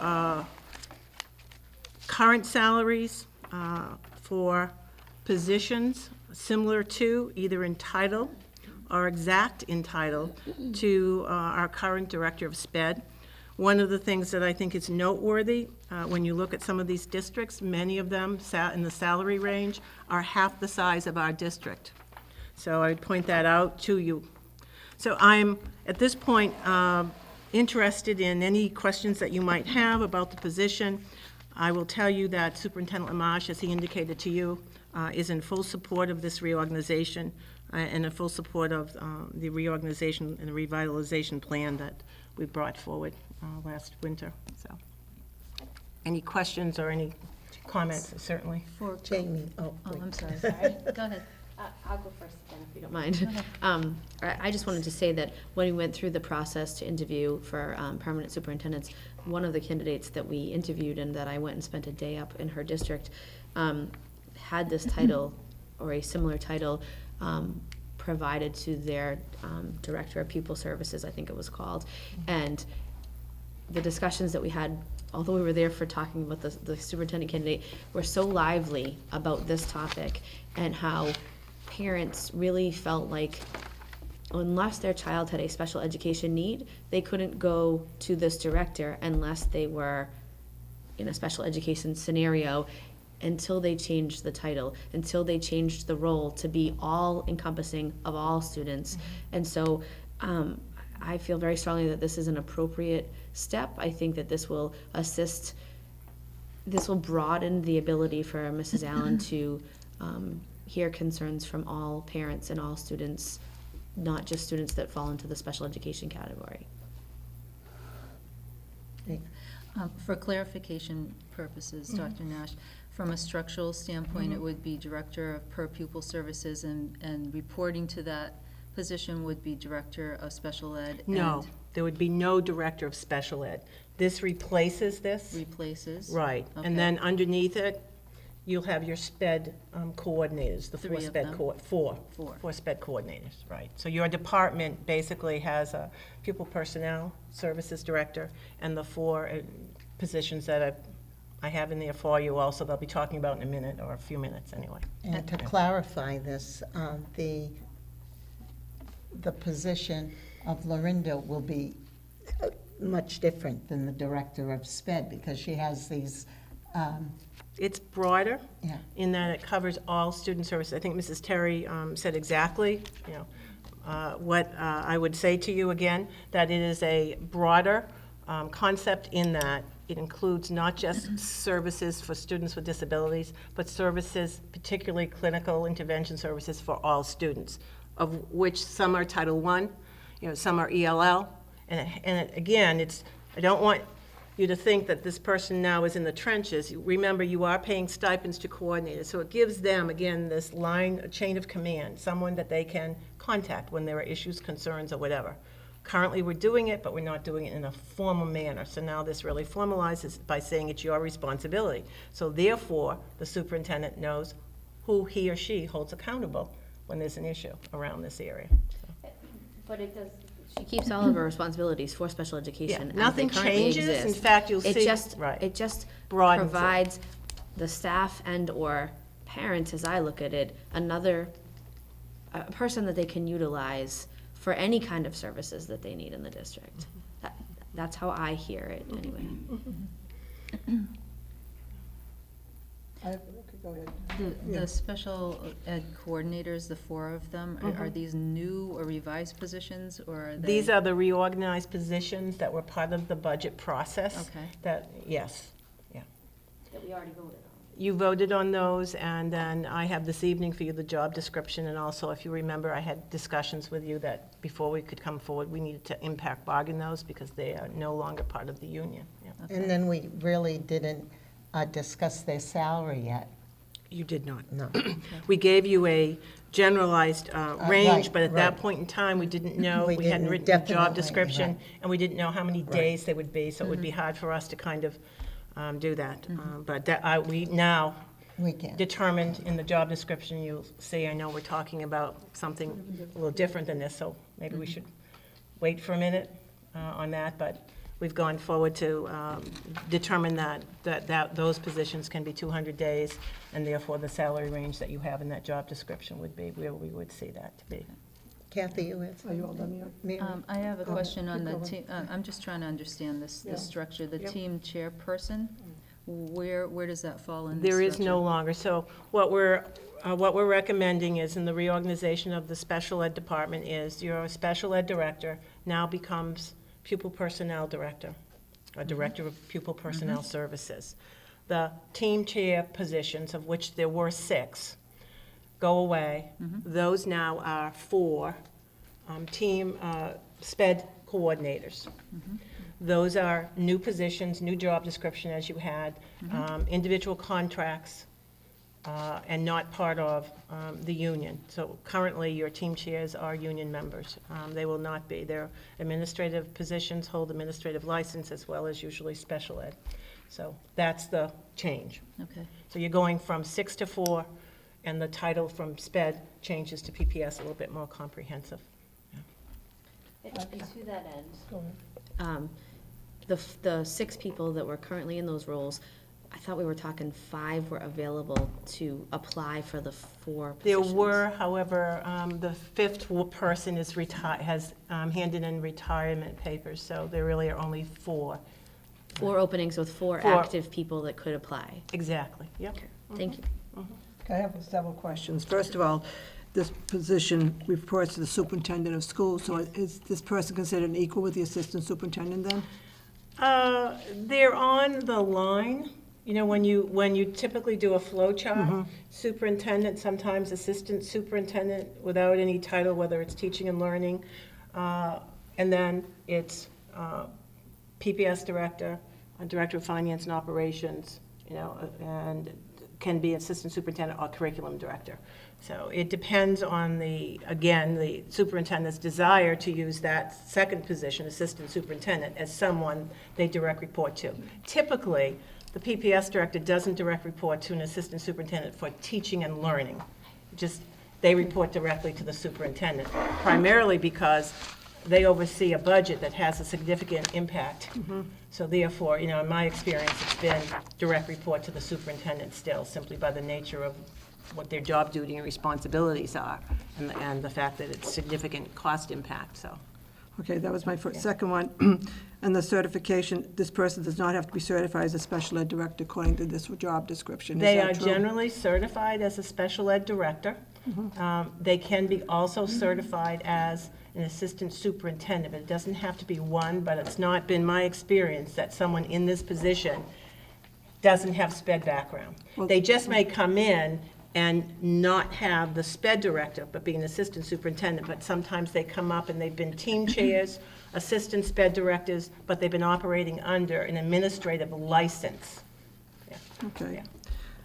current salaries for positions similar to, either in title or exact in title, to our current Director of SPED. One of the things that I think is noteworthy, when you look at some of these districts, many of them in the salary range are half the size of our district. So I would point that out to you. So I'm, at this point, interested in any questions that you might have about the position. I will tell you that Superintendent Lamache, as he indicated to you, is in full support of this reorganization and in full support of the reorganization and the revitalization plan that we brought forward last winter. So, any questions or any comments, certainly? For Jamie, Oh, I'm sorry. Go ahead. I'll go first then, if you don't mind. I just wanted to say that when we went through the process to interview for permanent superintendents, one of the candidates that we interviewed and that I went and spent a day up in her district had this title or a similar title provided to their Director of Pupil Services, I think it was called. And the discussions that we had, although we were there for talking about the superintendent candidate, were so lively about this topic and how parents really felt like unless their child had a special education need, they couldn't go to this director unless they were in a special education scenario, until they changed the title, until they changed the role to be all encompassing of all students. And so I feel very strongly that this is an appropriate step. I think that this will assist, this will broaden the ability for Mrs. Allen to hear concerns from all parents and all students, not just students that fall into the special education category. For clarification purposes, Dr. Nash, from a structural standpoint, it would be Director of Per Pupil Services, and reporting to that position would be Director of Special Ed. No, there would be no Director of Special Ed. This replaces this. Replaces. Right, Okay. and then underneath it, you'll have your SPED coordinators, the Three four of SPED, them? four Four. SPED coordinators, right. So your department basically has a Pupil Personnel Services Director and the 4 positions that I have in there for you also, they'll be talking about in a minute, or a few minutes anyway. And to clarify this, the position of Lorinda will be much different than the Director of SPED, because she has these, It's broader yeah. in that it covers all student services. I think Mrs. Terry said exactly, what I would say to you again, that it is a broader concept in that It includes not just services for students with disabilities, but services, particularly clinical intervention services for all students, of which some are Title I, some are ELL. And again, I don't want you to think that this person now is in the trenches. Remember, you are paying stipends to coordinators, so it gives them, again, this line, a chain of command, someone that they can contact when there are issues, concerns, or whatever. Currently, we're doing it, but we're not doing it in a formal manner. So now this really formalizes by saying it's your responsibility. So therefore, the superintendent knows who he or she holds accountable when there's an issue around this area. But it does, she keeps all of her responsibilities for special education as they Nothing currently changes. In exist. fact, you'll see. It just broadens it. provides the staff and/or parents, as I look at it, another person that they can utilize for any kind of services that they need in the district. That's how I hear it, anyway. Go ahead. The special ed coordinators, the 4 of them, are these new or revised positions, or are they? These are the reorganized positions that were part of the budget process. Okay. Yes, yeah. That we already voted on. You voted on those, and then I have this evening for you the job description, and also, if you remember, I had discussions with you that before we could come forward, we needed to impact bargain those because they are no longer part of the union. Yeah. And then we really didn't discuss their salary yet. You did not. No. We gave you a generalized range, right, but at that right. point in time, we didn't know, We we hadn't didn't written the job definitely, description, right. and we didn't know how many days they would be, so it would be hard for us to kind of do that. But that, we now We can. determined in the job description, you'll see, I know we're talking about something a little different than this, so maybe we should wait for a minute on that, but we've gone forward to determine that those positions can be 200 days, and therefore the salary range that you have in that job description would be where we would see that to be. Kathy, you have? Are you all done yet? Mary? I have a Go ahead. question on Keep the going. team, I'm just trying to understand this Yeah. structure, the Yep. team chairperson, where does that fall in the There is structure? no longer, so what we're recommending is, in the reorganization of the special ed department, is your special ed director now becomes pupil personnel director, or director of pupil personnel services. The team chair positions, of which there were 6, go away. Those now are 4 team SPED coordinators. Those are new positions, new job description, as you had, individual contracts, and not part of the union. So currently, your team chairs are union members. They will not be. Their administrative positions hold administrative license as well as usually special ed. So that's the change. Okay. So you're going from 6 to 4, and the title from SPED changes to PPS, a little bit more comprehensive. And to that end, the 6 people that were currently in those roles, I thought we were talking 5 were available to apply for the 4 There positions. were, however, the 5th person has handed in retirement papers, so there really are only 4. 4 openings with 4 4. active people that could apply. Exactly, yep. Thank you. I have several questions. First of all, this position reports to the superintendent of schools, so is this person considered an equal with the assistant superintendent then? They're on the line. You know, when you typically do a flow chart, superintendent, sometimes assistant superintendent, without any title, whether it's teaching and learning, and then it's PPS director, director of finance and operations, and can be assistant superintendent or curriculum director. So it depends on the superintendent's desire to use that second position, assistant superintendent, as someone they direct report to. Typically, the PPS director doesn't direct report to an assistant superintendent for teaching and learning. They report directly to the superintendent, primarily because they oversee a budget that has a significant impact. So therefore, in my experience, it's been direct report to the superintendent still, simply by the nature of what their job duty and responsibilities are, and the fact that it's significant cost impact, so. Okay, that was my first. Second one, and the certification, this person does not have to be certified as a special ed director according to this job description. Is They that are true? generally certified as a special ed director. They can be also certified as an an assistant superintendent, but it doesn't have to be one, but it's not been my experience that someone in this position doesn't have sped background. They just may come in and not have the sped director, but be an assistant superintendent, but sometimes they come up and they've been team chairs, assistant sped directors, but they've been operating under an administrative license. Yeah. Okay. Yeah.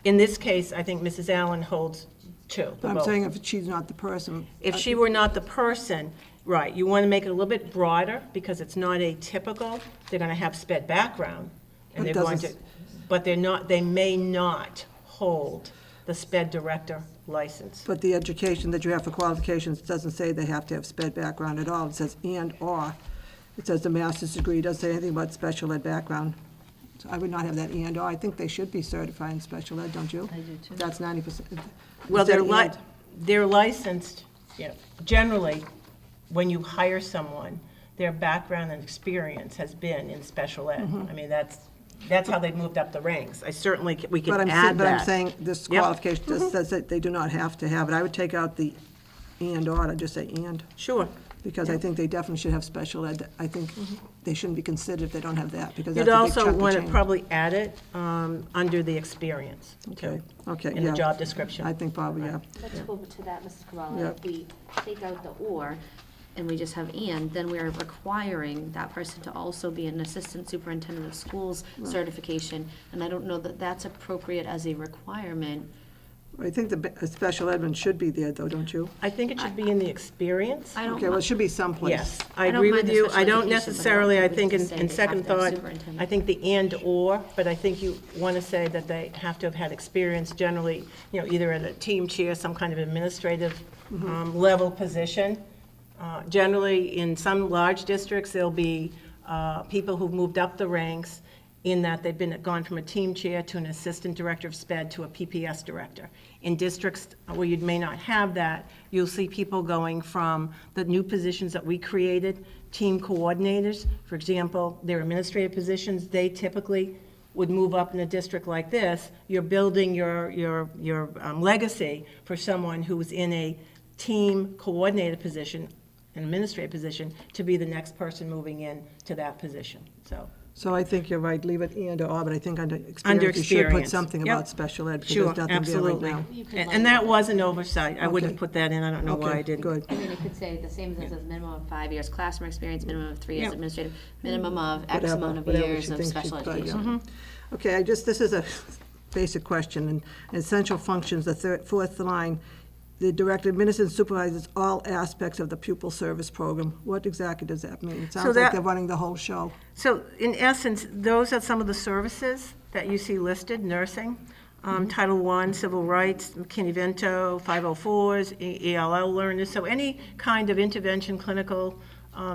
In this case, I think Mrs. Allen holds two. I'm both. saying if she's not the person. If she were not the person, right, you want to make it a little bit broader, because it's not atypical. They're going to have sped background, and But it they're going to, doesn't- but they're not, they may not hold the sped director license. But the education that you have for qualifications doesn't say they have to have sped background at all. It says and/or. It says the master's degree, doesn't say anything about special ed background. So I would not have that and/or. I think they should be certified in special ed, don't you? I do too. That's 90%. Well, Instead they're of licensed, you know, generally, when you hire someone, their background and experience has been in special ed. Mm-hmm. I mean, that's how they've moved up the ranks. I certainly, we can But I'm add saying, that. this Yep. qualification just says that they do not have to have it. I would take out the and/or, I'd just say and, Sure. because I think they definitely should have special ed. I think they shouldn't be considered if they don't have that, because that's You'd a big also chunk of want to change. probably add it under the experience, Okay, too, okay, in the yeah. job description. I think probably, yeah. Let's go to that, Mrs. Corrala. Yeah. If we take out the or, and we just have and, then we're requiring that person to also be an assistant superintendent of schools certification, and I don't know that that's appropriate as a requirement. I think a special ed one should be there, though, don't you? I think it should be in the experience. I don't. Okay, well, it should be someplace. Yes, I I don't agree mind with the you. special I don't education, but I necessarily, I don't think think we can in say they have second to have thought, superintendent. I think the and/or, but I think you want to say that they have to have had experience generally, you know, either at a team chair, some kind of administrative level position. Generally, in some large districts, there'll be people who've moved up the ranks in that they've gone from a team chair to an assistant director of SPED to a PPS director. In districts where you may not have that, you'll see people going from the new positions that we created, team coordinators, for example, their administrative positions, they typically would move up in a district like this. You're building your legacy for someone who's in a team coordinator position, an administrative position, to be the next person moving in to that position, so. So I think you're right, leave it and/or, but I think under Under experience, you should put experience. something Yep. about special ed, because Sure, there's nothing there right absolutely. now. And that was an oversight. I wouldn't Okay. put that in, I don't know why I Okay, didn't. good. I mean, it could say the same as it says minimum of 5 years classroom experience, minimum of 3 years Yep. administrative, minimum of X Whatever- amount of whatever years she of thinks she special put, yeah. education. Okay, this is a basic question, and essential functions, the fourth line, the director administers and supervises all aspects of the pupil service program. What exactly does that mean? It sounds like that- they're running the whole show. So in essence, those are some of the services that you see listed, nursing, Title I, civil rights, McKinney-Vento, 504s, ELL learners, so any kind of intervention clinical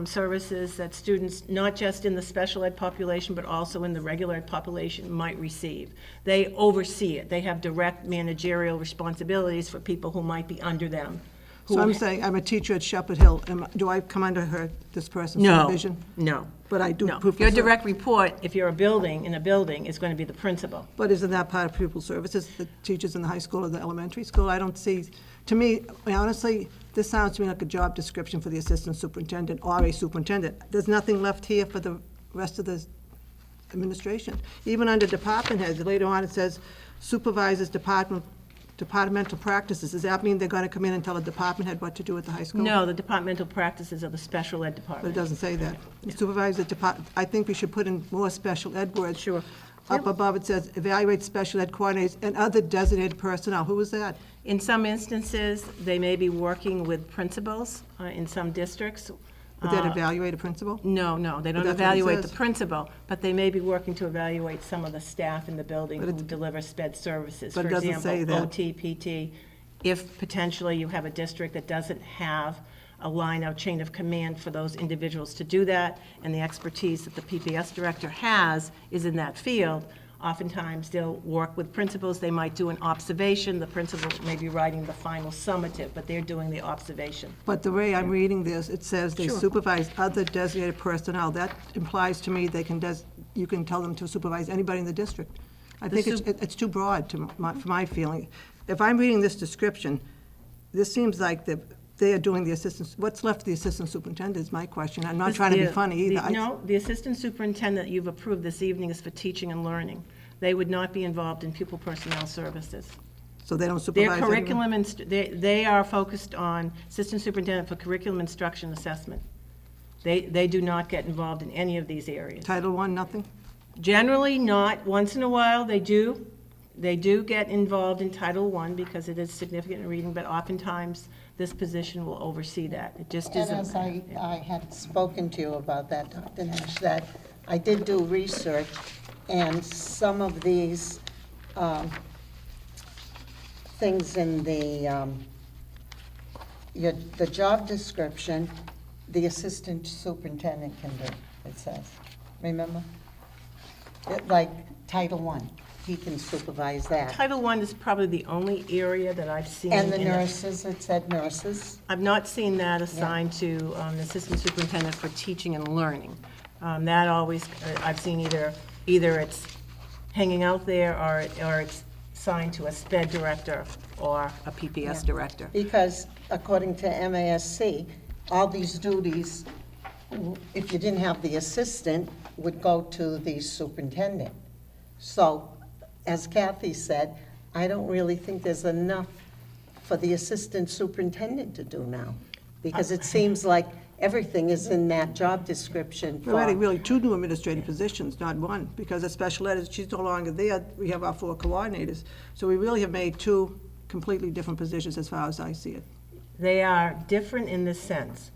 services that students, not just in the special ed population, but also in the regular ed population, might receive. They oversee it. They have direct managerial responsibilities for people who might be under them. So I'm saying, I'm a teacher at Shepherd Hill. Do I come under this person's No, supervision? no. But I do No. pupil Your ser- direct report, if you're in a building, is going to be the principal. But isn't that part of pupil services, the teachers in the high school or the elementary school? I don't see, to me, honestly, this sounds to me like a job description for the assistant superintendent or a superintendent. There's nothing left here for the rest of the administration. Even under department heads, later on it says supervises departmental practices. Does that mean they're going to come in and tell a department head what to do at the high school? No, the departmental practices of the special ed But it department. doesn't say that. Supervise the I think we should put in more special ed words. Sure. Up above, it says, evaluate special ed coordinators and other designated personnel. Who is that? In some instances, they may be working with principals in some districts. Would that evaluate a principal? No, they don't that's what it evaluate the says. principal, but they may be working to evaluate some of the staff in the building But who it- deliver sped services. but it doesn't say that. For example, OT, PT. If potentially you have a district that doesn't have a line-out chain of command for those individuals to do that, and the expertise that the PPS director has is in that field, oftentimes they'll work with principals, they might do an observation, the principal may be writing the final summative, but they're doing the observation. But the way I'm reading this, it says they Sure. supervise other designated personnel. That implies to me you can tell them to supervise anybody in the district. I think it's too broad for my feeling. If I'm reading this description, this seems like they are doing the assistants, what's left of the assistant superintendent is my question. I'm not trying to be funny either. No, the assistant superintendent you've approved this evening is for teaching and learning. They would not be involved in pupil personnel services. So they don't Their supervise anyone? curriculum, they are focused on assistant superintendent for curriculum instruction assessment. They do not get involved in any of these areas. Title I, nothing? Generally not. Once in a while, they do. They do get involved in Title I because it is significant in reading, but oftentimes this position will oversee that. It just And isn't. as I had spoken to you about that, Dr. Nash, that I did do research, and some of these things in the job description, the assistant superintendent can do, it says. Remember? Like Title I, he can supervise that. Title I is probably the only area that I've seen. And the in it. nurses, it said nurses. I've not seen that assigned to the assistant superintendent for teaching and learning. That always, I've seen either it's hanging out there or it's assigned to a SPED director or a PPS director. Because according to MASC, all these duties, if you didn't have the assistant, would go to the superintendent. So, as Kathy said, I don't really think there's enough for the assistant superintendent to do now. Because it seems like everything is in that job description We're adding for, really 2 new administrative positions, not 1, because the special ed, she's no longer there. We have our 4 coordinators. So we really have made 2 completely different positions as far as I see it. They are different in this sense.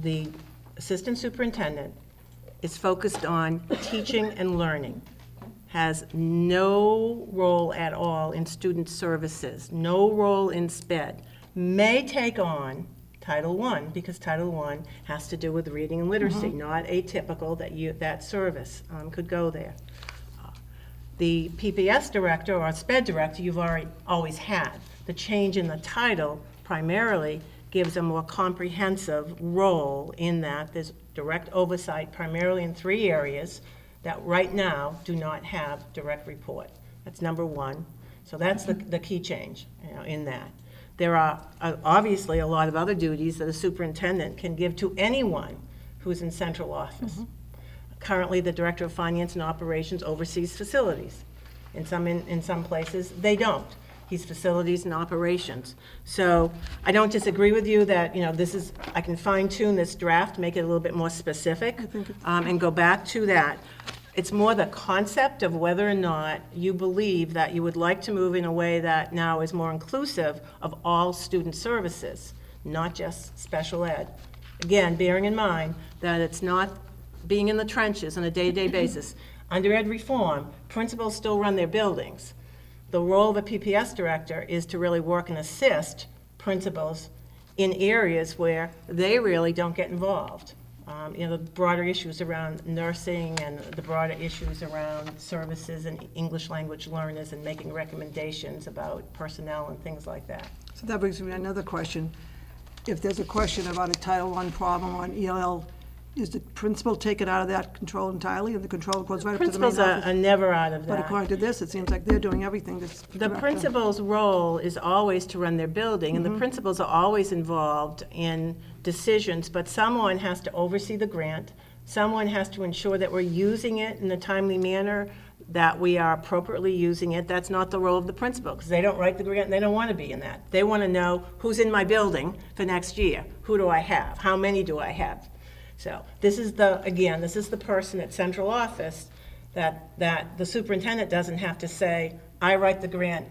The assistant superintendent is focused on teaching and learning, has no role at all in student services, no role in SPED, may take on Title I, because Title I has to do with reading and literacy, not atypical that service could go there. The PPS director or SPED director you've always had. The change in the title primarily gives a more comprehensive role in that. There's direct oversight primarily in 3 areas that right now do not have direct report. That's number 1. So that's the key change, in that. There are obviously a lot of other duties that a superintendent can give to anyone who's in central office. Currently, the Director of Finance and Operations oversees facilities. In some places, they don't. He's facilities and operations. So I don't disagree with you that, I can fine-tune this draft, make it a little bit more specific, and go back to that. It's more the concept of whether or not you believe that you would like to move in a way that now is more inclusive of all student services, not just special ed. Again, bearing in mind that it's not being in the trenches on a day-to-day basis. Under ed reform, principals still run their buildings. The role of a PPS director is to really work and assist principals in areas where they really don't get involved. The broader issues around nursing and the broader issues around services and English language learners and making recommendations about personnel and things like that. So that brings me to another question. If there's a question about a Title I problem on ELL, is the principal taken out of that control entirely, and the control goes right up to the main Principals office? are never out of But that. according to this, it seems like they're doing everything. The principal's role is always to run their building, and the principals are always involved in decisions, but someone has to oversee the grant, someone has to ensure that we're using it in a timely manner, that we are appropriately using it. That's not the role of the principal, because they don't write the grant, and they don't want to be in that. They want to know who's in my building for next year. Who do I have? How many do I have? So this is the person at central office that the superintendent doesn't have to say, I write the grant.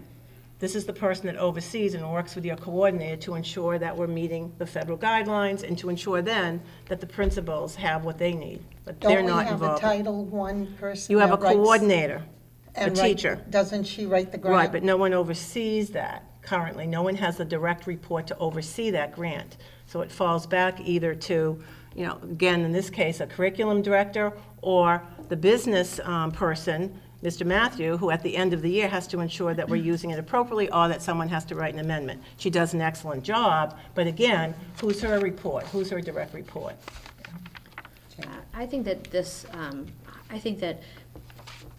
This is the person that oversees and works with your coordinator to ensure that we're meeting the federal guidelines and to ensure then that the principals have what they need, but they're not Don't we have a involved. Title I person? You have a that writes- coordinator, a and teacher. Doesn't she write the grant? Right, but no one oversees that currently. No one has the direct report to oversee that grant. So it falls back either to, again, in this case, a curriculum director or the business person, Mr. Matthew, who at the end of the year has to ensure that we're using it appropriately or that someone has to write an amendment. She does an excellent job, but again, who's her report? Who's her direct report? I think that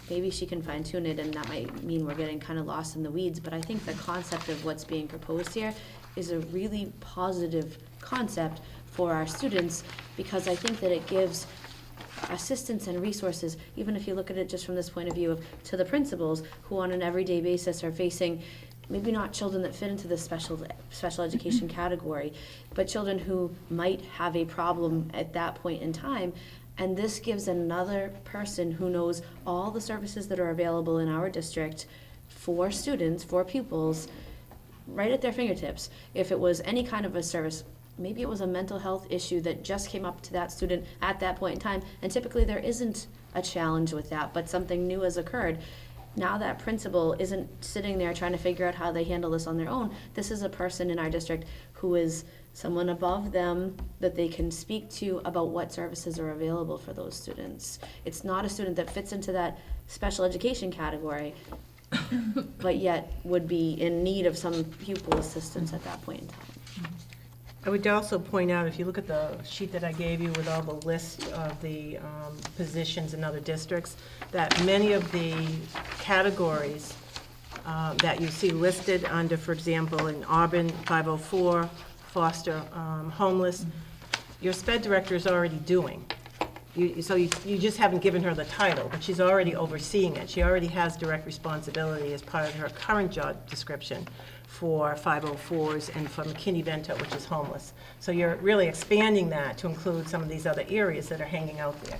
maybe she can fine tune it, and that might mean we're getting kind of lost in the weeds, but I think the concept of what's being proposed here is a really positive concept for our students, because I think that it gives assistance and resources, even if you look at it just from this point of view of, to the principals who on an everyday basis are facing maybe not children that fit into the special education category, but children who might have a problem at that point in time. And this gives another person who knows all the services that are available in our district for students, for pupils, right at their fingertips. If it was any kind of a service, maybe it was a mental health issue that just came up to that student at that point in time, and typically there isn't a challenge with that, but something new has occurred. Now that principal isn't sitting there trying to figure out how they handle this on their own. This is a person in our district who is someone above them that they can speak to about what services are available for those students. It's not a student that fits into that special education category, but yet would be in need of some pupil assistance at that point in time. I would also point out, if you look at the sheet that I gave you with all the list of the positions in other districts, that many of the categories that you see listed under, for example, in Auburn, 504, foster homeless, your SPED director is already doing. So you just haven't given her the title, but she's already overseeing it. She already has direct responsibility as part of her current job description for 504s and for McKinney-Vento, which is homeless. So you're really expanding that to include some of these other areas that are hanging out there.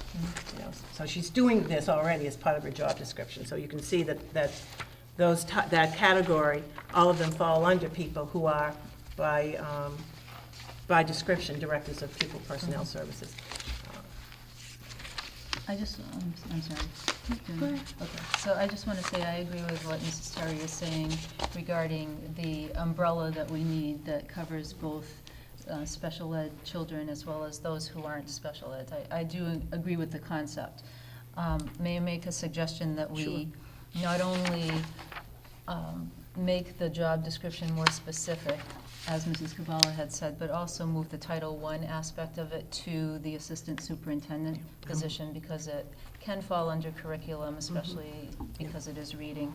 You know, so she's doing this already as part of her job description. So you can see that that category, all of them fall under people who are by description directors of pupil personnel services. I'm sorry. Okay, so I just want to say I agree with what Mrs. Terry is saying regarding the umbrella that we need that covers both special ed children as well as those who aren't special ed. I do agree with the concept. May I make a suggestion that we not only make the job description more specific, as Mrs. Kabbalah had said, but also move the Title I aspect of it to the assistant superintendent position, because it can fall under curriculum, especially because it is reading.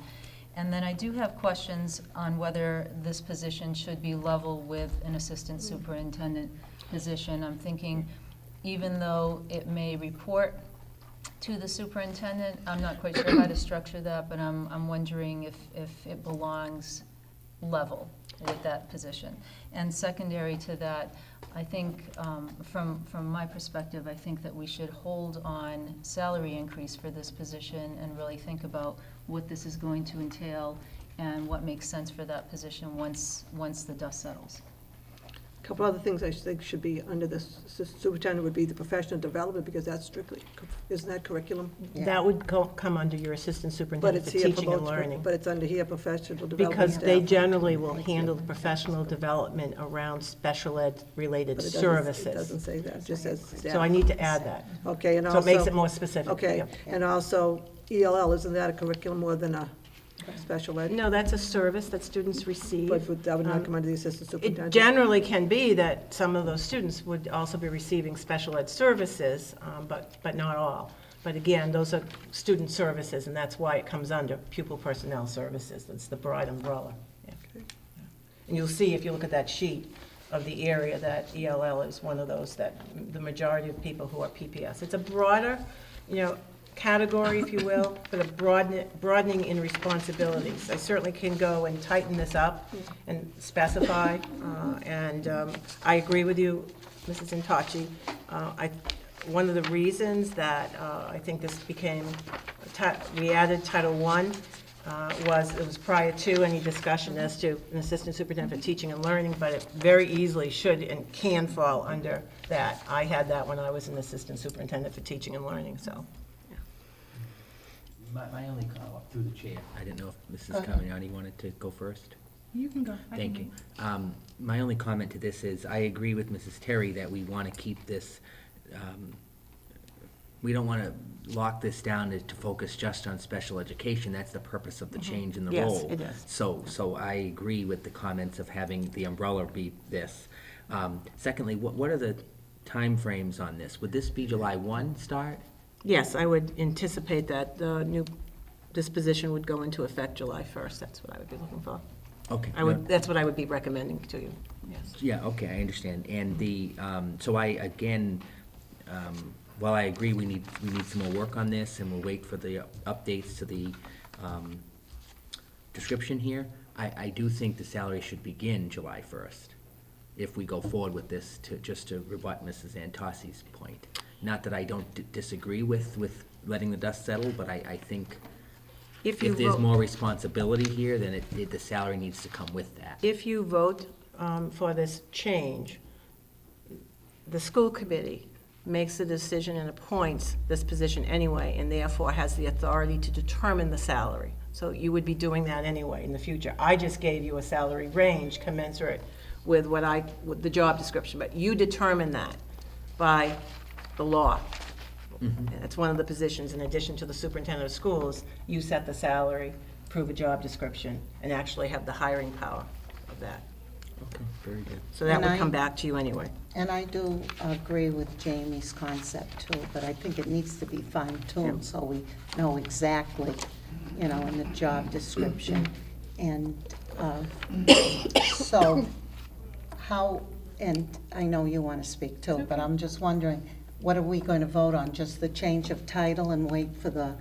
And then I do have questions on whether this position should be level with an assistant superintendent position. I'm thinking, even though it may report to the superintendent, I'm not quite sure how to structure that, but I'm wondering if it belongs level with that position. And secondary to that, I think from my perspective, I think that we should hold on salary increase for this position and really think about what this is going to entail and what makes sense for that position once the dust settles. A couple other things I think should be under this superintendent would be the professional development, because that's strictly, isn't that curriculum? That would come under your assistant But superintendent it's for here teaching and promotes, learning. but it's under here professional development. Because they staff. generally will handle the professional development around special ed related But it doesn't- services. It doesn't say that, it just says staff. So I need to add that. Okay, and So also. it makes it more specific. Okay, Yep. and also ELL, isn't that a curriculum more than a special ed? No, that's a service that students receive. But that would not come under the assistant It superintendent? generally can be that some of those students would also be receiving special ed services, but not all. But again, those are student services, and that's why it comes under pupil personnel services. That's the broad umbrella. Yeah. And you'll see, if you look at that sheet of the area, that ELL is one of those that the majority of people who are PPS. It's a broader, category, if you will, but a broadening in responsibilities. I certainly can go and tighten this up and specify, and I agree with you, Mrs. Intachi. One of the reasons that I think this became, we added Title I was, it was prior to any discussion as to an assistant superintendent for teaching and learning, but it very easily should and can fall under that. I had that when I was an assistant superintendent for teaching and learning, so. My only comment, through the chair, I didn't know if Mrs. Carmignani wanted to go first. You can go. Thank you. My only comment to this is, I agree with Mrs. Terry that we want to keep this, we don't want to lock this down to focus just on special education. That's the purpose of the change in the Yes, role. it is. So I agree with the comments of having the umbrella be this. Secondly, what are the timeframes on this? Would this be July 1 start? Yes, I would anticipate that the new this position would go into effect July 1st. That's what I would be looking for. Okay. That's what I would be recommending to you, yes. Yeah, okay, I understand. And so I, again, while I agree we need some more work on this, and we'll wait for the updates to the description here, I do think the salary should begin July 1st, if we go forward with this, just to rebut Mrs. Antosi's point. Not that I don't disagree with letting the dust settle, but I think if there's more responsibility here, then the salary needs to come with that. If you vote for this change, the school committee makes the decision and appoints this position anyway, and therefore has the authority to determine the salary. So you would be doing that anyway in the future. I just gave you a salary range commensurate with with the job description, but you determine that by the law. And it's one of the positions, in addition to the superintendent of schools, you set the salary, approve a job description, and actually have the hiring power of that. Okay, very good. So that And would come back to you anyway. And I do agree with Jamie's concept too, but I think it needs to be fine-tuned so we know exactly, in the job description. And so how, and I know you want to speak too, but I'm just wondering, what are we going to vote on? Just the change of title and wait for the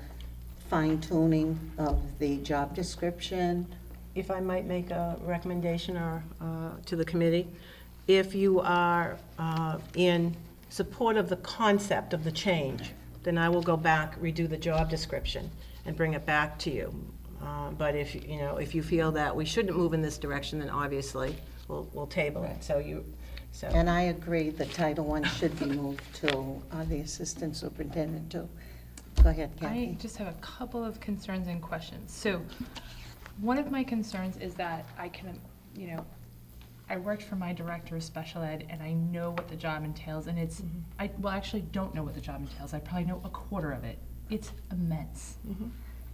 fine-tuning of the job description? If I might make a recommendation to the committee, if you are in support of the concept of the change, then I will go back, redo the job description, and bring it back to you. But if you feel that we shouldn't move in this direction, then obviously we'll table it. So And I agree that Title I should be moved to the Assistant Superintendent too. Go ahead, Kathy. I just have a couple of concerns and questions. So one of my concerns is that I worked for my director of special ed, and I know what the job entails, and I actually don't know what the job entails. I probably know a quarter of it. It's immense.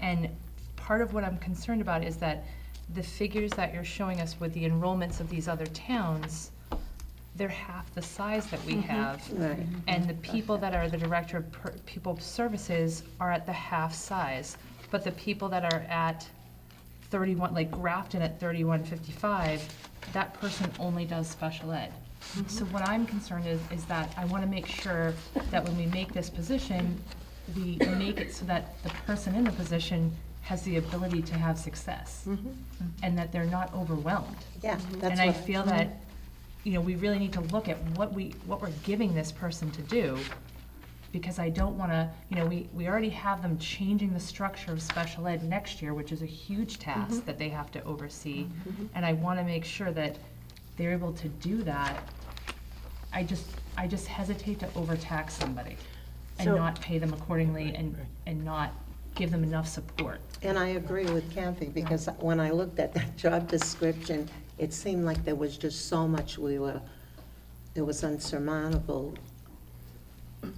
And part of what I'm concerned about is that the figures that you're showing us with the enrollments of these other towns, they're half the size that we have. Right. And the people that are the director of pupil services are at the half size. But the people that are at 31, like Grafton at 3155, that person only does special ed. So what I'm concerned is that I want to make sure that when we make this position, we make it so that the person in the position has the ability to have success, and that they're not overwhelmed. Yeah, that's And I what. feel that, we really need to look at what we're giving this person to do, because I don't want to, we already have them changing the structure of special ed next year, which is a huge task that they have to oversee, and I want to make sure that they're able to do that. I just hesitate to overtax somebody and So- not pay them accordingly and not give them enough support. And I agree with Kathy, because when I looked at that job description, it seemed like there was just so much it was unsurmountable. Go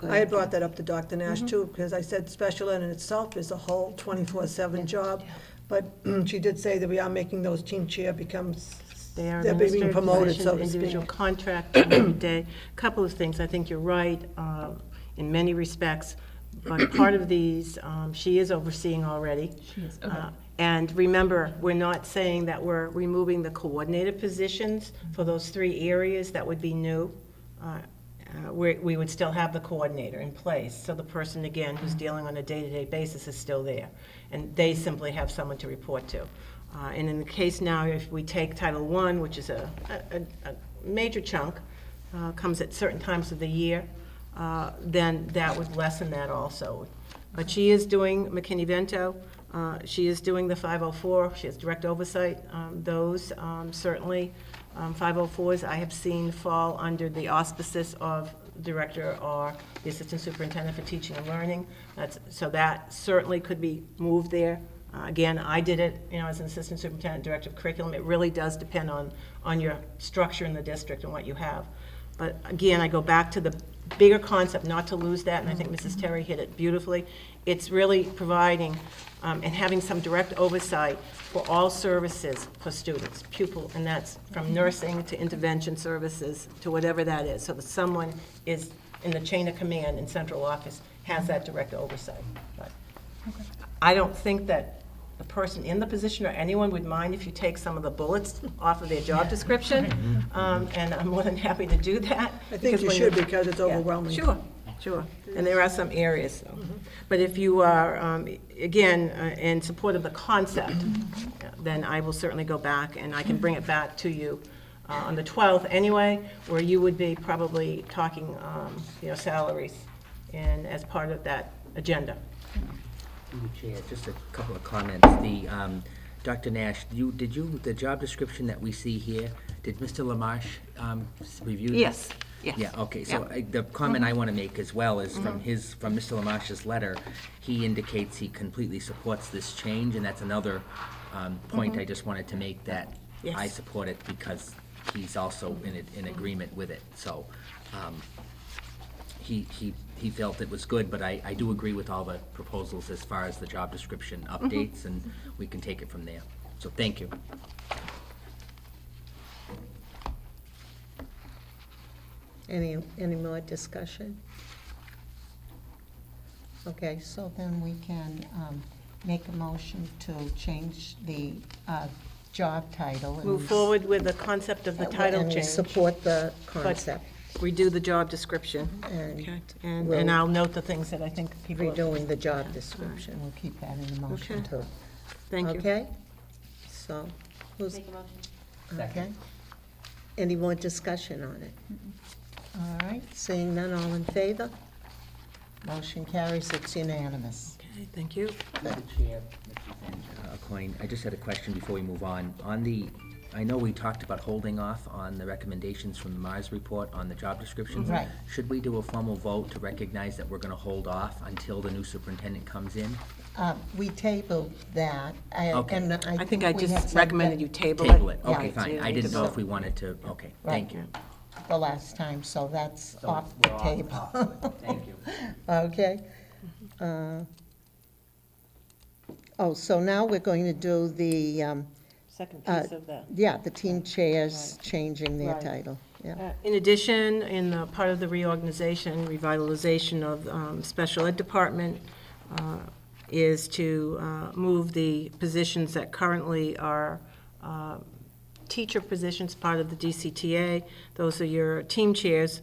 I had ahead. brought that up to Dr. Nash too, because I said special ed in itself is a whole 24/7 job. But she did say that we are making those team chair becomes, they are they're being administrative promoted, so to positions, individual speak. contract every day. Couple of things, I think you're right in many respects, but part of these, she is overseeing already. She is, okay. And remember, we're not saying that we're removing the coordinator positions for those 3 areas that would be new. We would still have the coordinator in place, so the person, again, who's dealing on a day-to-day basis is still there, and they simply have someone to report to. And in the case now, if we take Title I, which is a major chunk, comes at certain times of the year, then that would lessen that also. But she is doing McKinney-Vento, she is doing the 504, she has direct oversight. Those certainly, 504s I have seen fall under the auspices of the director or the assistant superintendent for teaching and learning. So that certainly could be moved there. Again, I did it, as an assistant superintendent, director of curriculum. It really does depend on your structure in the district and what you have. But again, I go back to the bigger concept, not to lose that, and I think Mrs. Terry hit it beautifully. It's really providing and having some direct oversight for all services for students, pupil, and that's from nursing to intervention services to whatever that is, so that someone is in the chain of command in central office has that direct oversight. But I don't think that the person in the position or anyone would mind if you take some of the bullets off of their job description, and I'm more than happy to do that. I think because you when should because it's Yeah, overwhelming. Sure, and there are some areas, so. But if you are, again, in support of the concept, then I will certainly go back, and I can bring it back to you on the 12th anyway, where you would be probably talking, salaries, and as part of that agenda. Through the chair, just a couple of comments. Dr. Nash, the job description that we see here, did Mr. Lamarche review this? Yes. Yeah, okay, so the comment I want to make as well is from Mr. Lamarche's letter, he indicates he completely supports this change, and that's another point I just wanted to make, that I Yes. support it because he's also in agreement with it. So he felt it was good, but I do agree with all the proposals as far as the job description updates, and we can take it from there. So thank you. Any more discussion? Okay, so then we can make a motion to change the job title. and Move forward with the concept of the title and change. support the concept, Redo the job description. and Okay, and we'll- I'll note the things that I think people. redoing the job description. We'll keep that in the motion Okay. too. Thank you. Okay? So, who's? Okay. Any more discussion on it? All right, seeing none, all in favor? Motion carries, it's unanimous. Okay, thank you. Through the chair, Mrs. Coyne, I just had a question before we move on. I know we talked about holding off on the recommendations from the Mars report on the job descriptions. Right. Should we do a formal vote to recognize that we're going to hold off until the new superintendent comes in? We tabled that, Okay. and I think I we had just said recommended that you table it. Table it, Yeah. okay, fine. I didn't know if we wanted to, okay, thank you. the last time, so that's So off the we're off. table. Thank you. Okay. So now we're going to do the, Second Uh, piece of that. the team chairs changing their Right. title, yeah. In addition, in the part of the reorganization, revitalization of special ed department is to move the positions that currently are teacher positions, part of the DCTA. Those are your team chairs,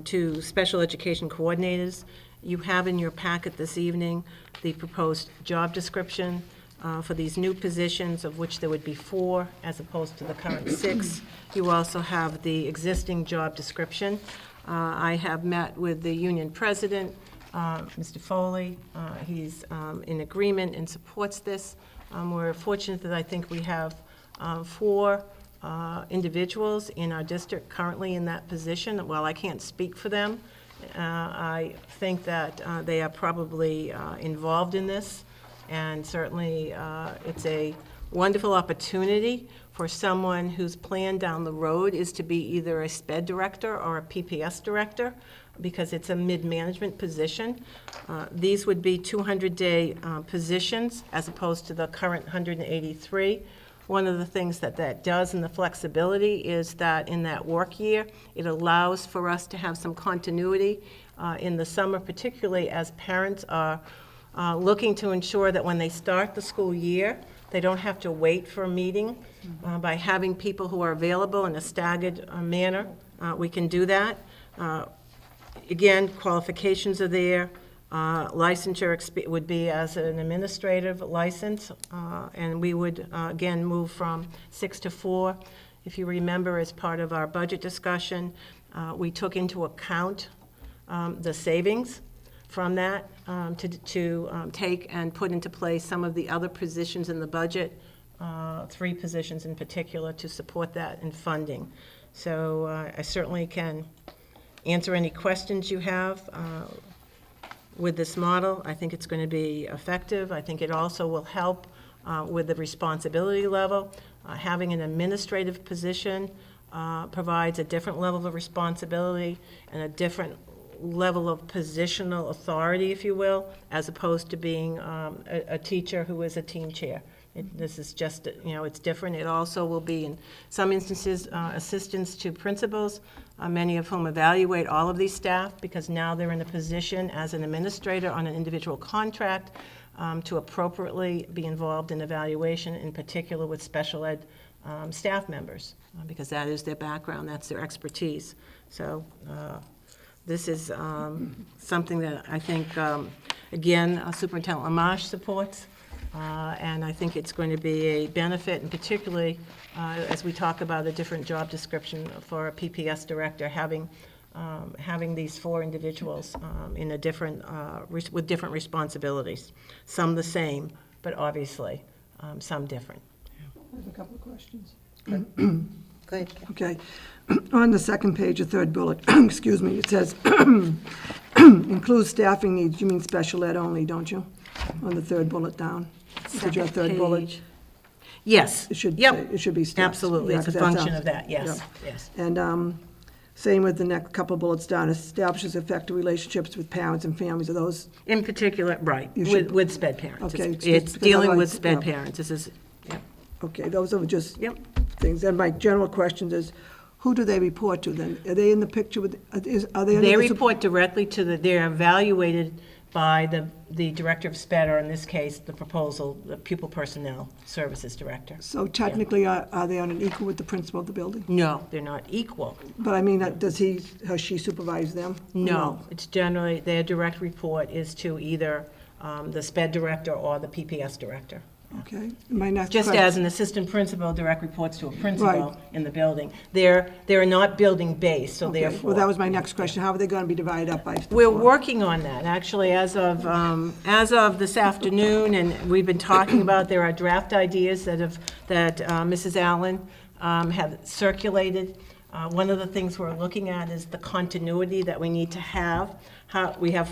to special education coordinators. You have in your packet this evening the proposed job description for these new positions, of which there would be 4 as opposed to the current 6. You also have the existing job description. I have met with the union president, Mr. Foley. He's in agreement and supports this. We're fortunate that I think we have 4 individuals in our district currently in that position. While I can't speak for them, I think that they are probably involved in this. And certainly, it's a wonderful opportunity for someone whose plan down the road is to be either a SPED director or a PPS director, because it's a mid-management position. These would be 200-day positions as opposed to the current 183. One of the things that does in the flexibility is that in that work year, it allows for us to have some continuity in the summer, particularly as parents are looking to ensure that when they start the school year, they don't have to wait for a meeting. By having people who are available in a staggered manner, we can do that. Again, qualifications are there. Licensure would be as an administrative license, and we would, again, move from 6 to 4. If you remember, as part of our budget discussion, we took into account the savings from that to take and put into place some of the other positions in the budget, 3 positions in particular, to support that in funding. So I certainly can answer any questions you have with this model. I think it's going to be effective. I think it also will help with the responsibility level. Having an administrative position provides a different level of responsibility and a different level of positional authority, if you will, as opposed to being a teacher who is a team chair. This is just, it's different. It also will be, in some instances, assistants to principals, many of whom evaluate all of these staff, because now they're in a position as an administrator on an individual contract to appropriately be involved in evaluation, in particular with special ed staff members, because that is their background, that's their expertise. So this is something that I think, again, Superintendent Lamache supports, and I think it's going to be a benefit, and particularly as we talk about a different job description for a PPS director, having these 4 individuals in a different, with different responsibilities. Some the same, but obviously some different. I have a couple of questions. Go ahead, Ken. Okay. On the second page, the third bullet, excuse me, it says, includes staffing needs. You mean special ed only, don't you? On the third bullet down. Is it your Second third bullet? page. Yes. It should Yep. say, it should be staff. Absolutely, Yeah, it's a 'cause that function sounds- of that, yes, yeah. yes. And same with the next couple of bullets down, establishes effective relationships with parents and families. Are those, In particular, right, You should- with sped parents. Okay, It's because dealing with otherwise, sped yeah. parents, this is, yep, okay, those are just yep. things. And my general question is, who do they report to then? Are they in the picture with, are they? under They the sup- report directly to they're evaluated by the director of sped, or in this case, the pupil personnel services director. So technically, are they on an equal with the principal of the building? No, they're not equal. But I mean, does he or she supervise them? No, it's generally, their direct report is to either the sped director or the PPS director. Okay. My next Just question- as an assistant principal direct reports to a principal Right. in the building. They're not building-based, so Okay, therefore. well, that was my next question. How are they going to be divided up by? We're working on that, actually, as of this afternoon, and we've been talking about, there are draft ideas that Mrs. Allen had circulated. One of the things we're looking at is the continuity that we need to have. We have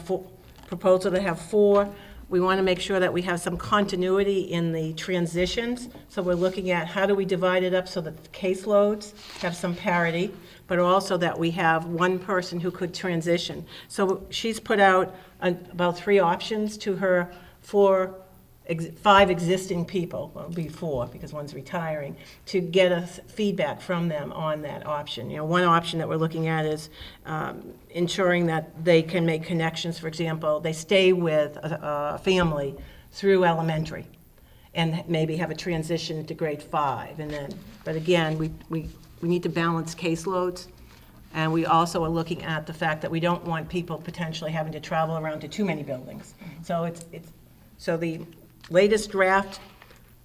proposal to have 4. We want to make sure that we have some continuity in the transitions. So we're looking at how do we divide it up so that the caseloads have some parity, but also that we have one person who could transition. So she's put out about 3 options to her 5 existing people, well, it'll be 4 because one's retiring, to get us feedback from them on that option. You know, one option that we're looking at is ensuring that they can make connections. For example, they stay with a family through elementary and maybe have a transition into grade 5. And then, but again, we need to balance caseloads. And we also are looking at the fact that we don't want people potentially having to travel around to too many buildings. So so the latest draft,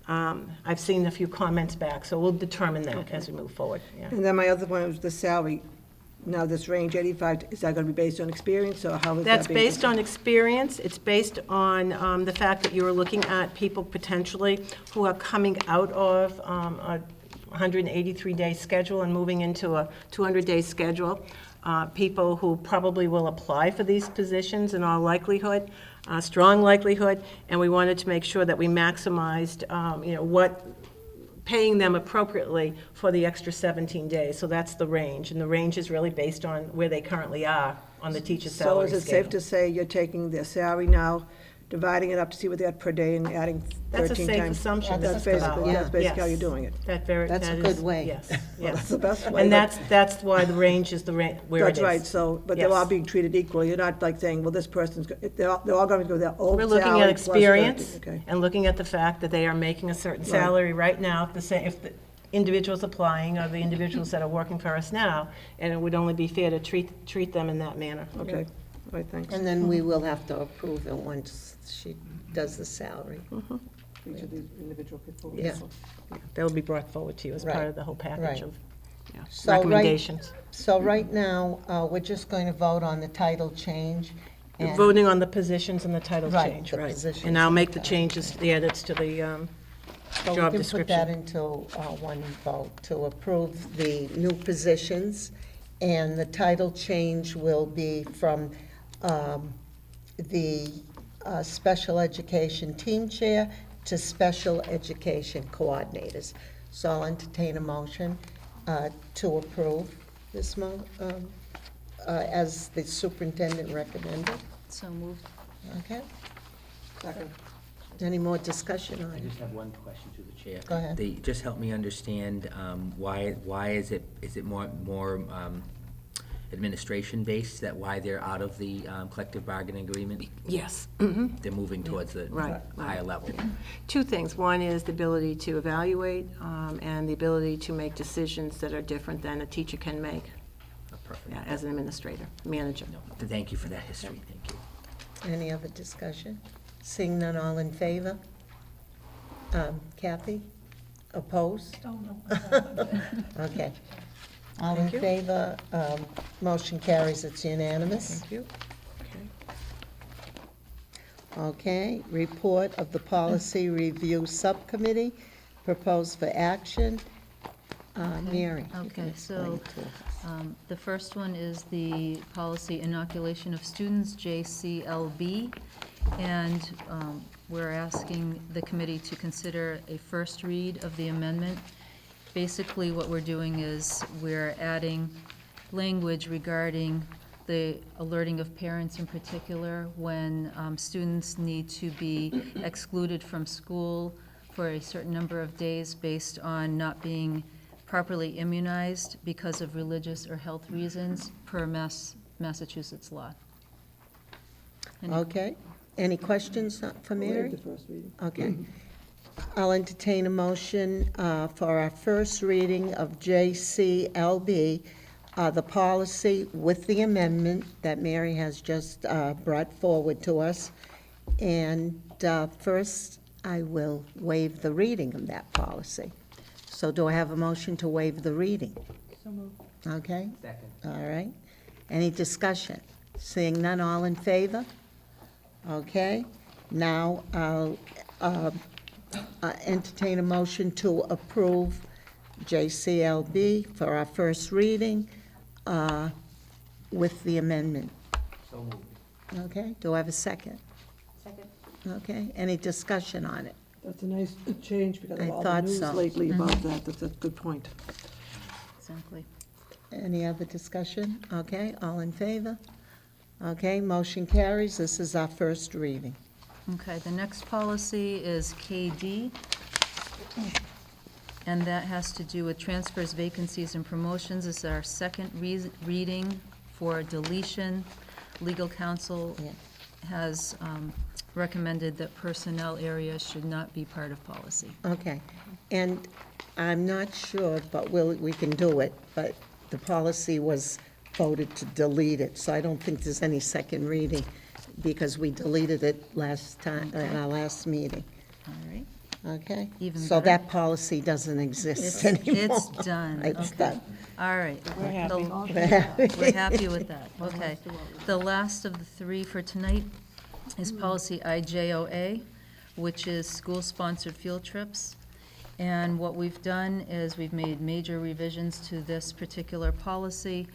I've seen a few comments back, so we'll determine that as we move forward. Yeah. And then my other one was the salary. Now, this range, 85, is that going to be based on experience, or how is that That's being based on determined? experience. It's based on the fact that you are looking at people potentially who are coming out of a 183-day schedule and moving into a 200-day schedule. People who probably will apply for these positions in all likelihood, strong likelihood, and we wanted to make sure that we maximized, paying them appropriately for the extra 17 days. So that's the range, and the range is really based on where they currently are on the teacher's So salary is it scale. safe to say you're taking their salary now, dividing it up to see what they had per day and adding 13 times? That's a safe assumption. That's basically Yes. how you're doing it. That's That's a is- good way. Yes, Well, yes. that's the best way. And but- that's why the range is where it is. That's right, so, but they're all Yes. being treated equally. You're not like saying, well, this person's, they're all going to go their old We're salary looking at plus 13. experience Okay. and looking at the fact that they are making a certain Right. salary right now, if the individuals applying are the individuals that are working for us now, and it would only be fair to treat them in that manner. Okay, all right, thanks. And then we will have to approve it once she does the salary. Each of these individual people. Yeah. They'll be brought forward to you as part Right. of the whole package Right. of So right- recommendations. So right now, we're just going to vote on the title change. and- Voting on the positions and the title Right, change, the right. positions And I'll and make the the title changes, the edits to the So job we can put that description. into one vote to approve the new positions, and the title change will be from the special education team chair to special education coordinators. So I'll entertain a motion to approve this as the superintendent recommended. So moved. Okay? Second. Any more discussion on I it? just have one question to the chair. Go ahead. Just help me understand why is it more administration-based, that why they're out of the collective bargaining agreement? Yes. They're moving towards the Right, higher level. Two things. One is the ability to evaluate and the ability to make decisions that are different than a teacher can make Perfect. as an administrator, manager. No, thank you for that history, thank you. Any other discussion? Seeing none, all in favor? Kathy? Opposed? Oh, no. Okay. All in favor, motion carries, it's unanimous. Thank you. Okay, report of the Policy Review Subcommittee, proposed for action. Mary? you can Okay, explain so, to us. The first one is the policy inoculation of students, JCLB, and we're asking the committee to consider a first read of the amendment. Basically, what we're doing is we're adding language regarding the alerting of parents in particular when students need to be excluded from school for a certain number of days based on not being properly immunized because of religious or health reasons per Massachusetts law. Okay, any questions for Mary? The first reading. Okay. I'll entertain a motion for our first reading of JCLB, the policy with the amendment that Mary has just brought forward to us. And first, I will waive the reading of that policy. So do I have a motion to waive the reading? So moved. Okay, Second. all right. Any discussion? Seeing none, all in favor? Okay, now I'll entertain a motion to approve JCLB for our first reading with the amendment. So moved. Okay, do I have a second? Second. Okay, any discussion on it? That's a nice change because I of all thought the news so. lately about that. That's a good point. Exactly. Any other discussion? Okay, all in favor? Okay, motion carries. This is our first reading. Okay, the next policy is KD, and that has to do with transfers, vacancies, and promotions. This is our second reading for deletion. Legal counsel Yeah. has recommended that personnel areas should not be part of policy. Okay, and I'm not sure, but we can do it, but the policy was voted to delete it, so I don't think there's any second reading, because we deleted it last time, in our last meeting, All right? okay? Even So better. that policy doesn't exist anymore. It's done. It's Okay. done. All right. We're happy. We're happy with that, okay. The last of the three for tonight is policy IJOA, which is school-sponsored field trips. And what we've done is we've made major revisions to this particular policy,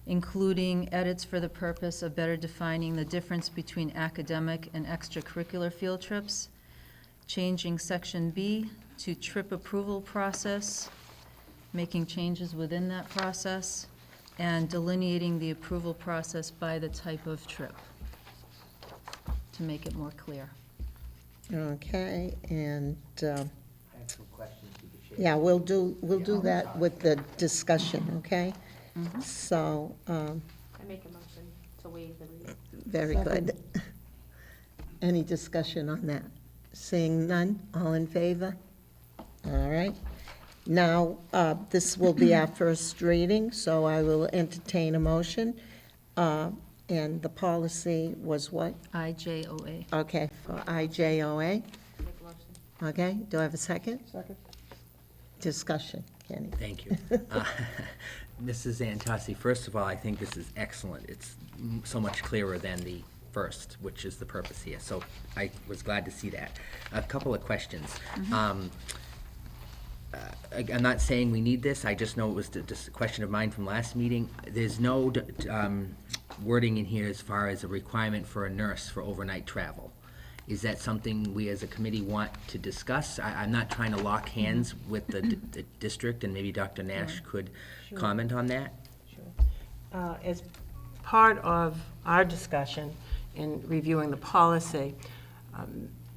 including edits for the purpose of better defining the difference between academic and extracurricular field trips, changing section B to trip approval process, making changes within that process, and delineating the approval process by the type of trip to make it more clear. Okay, and, I have some questions you could share. yeah, we'll do that with the discussion, okay? So, I make a motion to waive the reading. very good. Any discussion on that? Seeing none, all in favor? All right. Now, this will be our first reading, so I will entertain a motion. And the policy was what? IJOA. Okay, for IJOA. Make a motion. Okay, do I have a second? Second. Discussion, Kenny. Thank you. Mrs. Antossi, first of all, I think this is excellent. It's so much clearer than the first, which is the purpose here. So I was glad to see that. A couple of questions. I'm not saying we need this, I just know it was just a question of mine from last meeting. There's no wording in here as far as a requirement for a nurse for overnight travel. Is that something we as a committee want to discuss? I'm not trying to lock hands with the district, and maybe Dr. Nash could comment on that? As part of our discussion in reviewing the policy,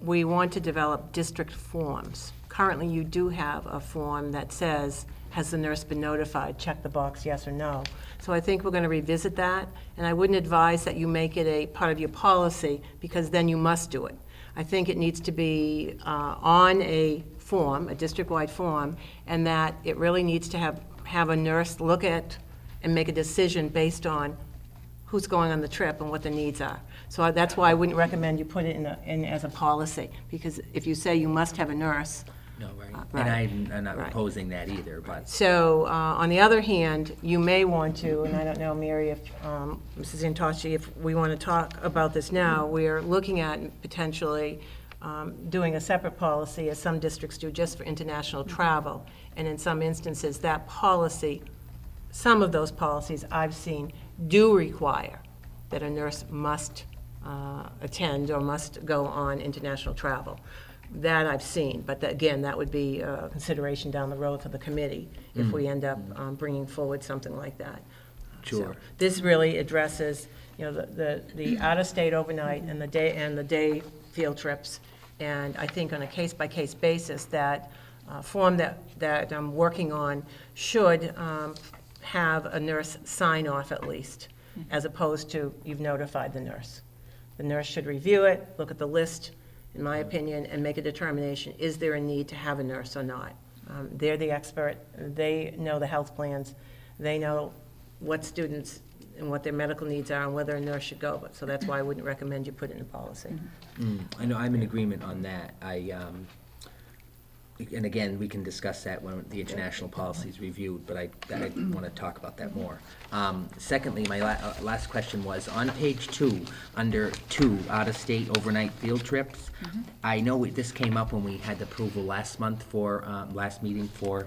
we want to develop district forms currently you do have a form that says, has the nurse been notified? Check the box, yes or no. So I think we're going to revisit that, and I wouldn't advise that you make it a part of your policy, because then you must do it. I think it needs to be on a form, a district-wide form, and that it really needs to have a nurse look at and make a decision based on who's going on the trip and what the needs are. So that's why I wouldn't recommend you put it in as a policy, because if you say you must have a nurse. No, right. Right. And I'm not Right. opposing that either, but. So, on the other hand, you may want to, and I don't know, Mary, if, Mrs. Antoshi, if we want to talk about this now, we're looking at potentially doing a separate policy, as some districts do, just for international travel. And in some instances, that policy, some of those policies I've seen do require that a nurse must attend or must go on international travel. That I've seen, but again, that would be a consideration down the road for the committee if we end up bringing forward something like that. Sure. So this really addresses, you know, the out-of-state overnight and the day field trips. And I think on a case-by-case basis, that form that I'm working on should have a nurse sign off at least, as opposed to you've notified the nurse. The nurse should review it, look at the list, in my opinion, and make a determination, is there a need to have a nurse or not? They're the expert, they know the health plans, they know what students and what their medical needs are and whether a nurse should go, but, so that's why I wouldn't recommend you put it in policy. I know, I'm in agreement on that. And again, we can discuss that when the international policy is reviewed, but I want to talk about that more. Secondly, my last question was, on page 2, under 2, out-of-state overnight field trips, I know this came up when we had the approval last month for, last meeting for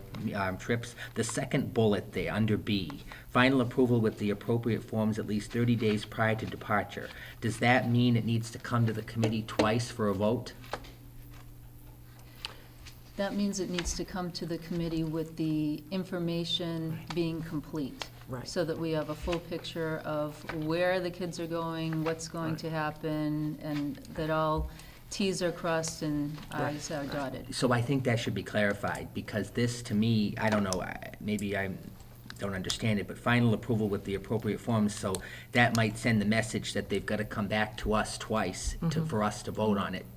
trips. The second bullet there, under B, final approval with the appropriate forms at least 30 days prior to departure. Does that mean it needs to come to the committee twice for a vote? That means it needs to come to the committee with the information being complete. Right. So that we have a full picture of where the kids are going, what's going to happen, and that all Ts are crossed and Is are dotted. So I think that should be clarified, because this, to me, I don't know, maybe I don't understand it, but final approval with the appropriate forms, so that might send the message that they've got to come back to us twice for us to vote on it.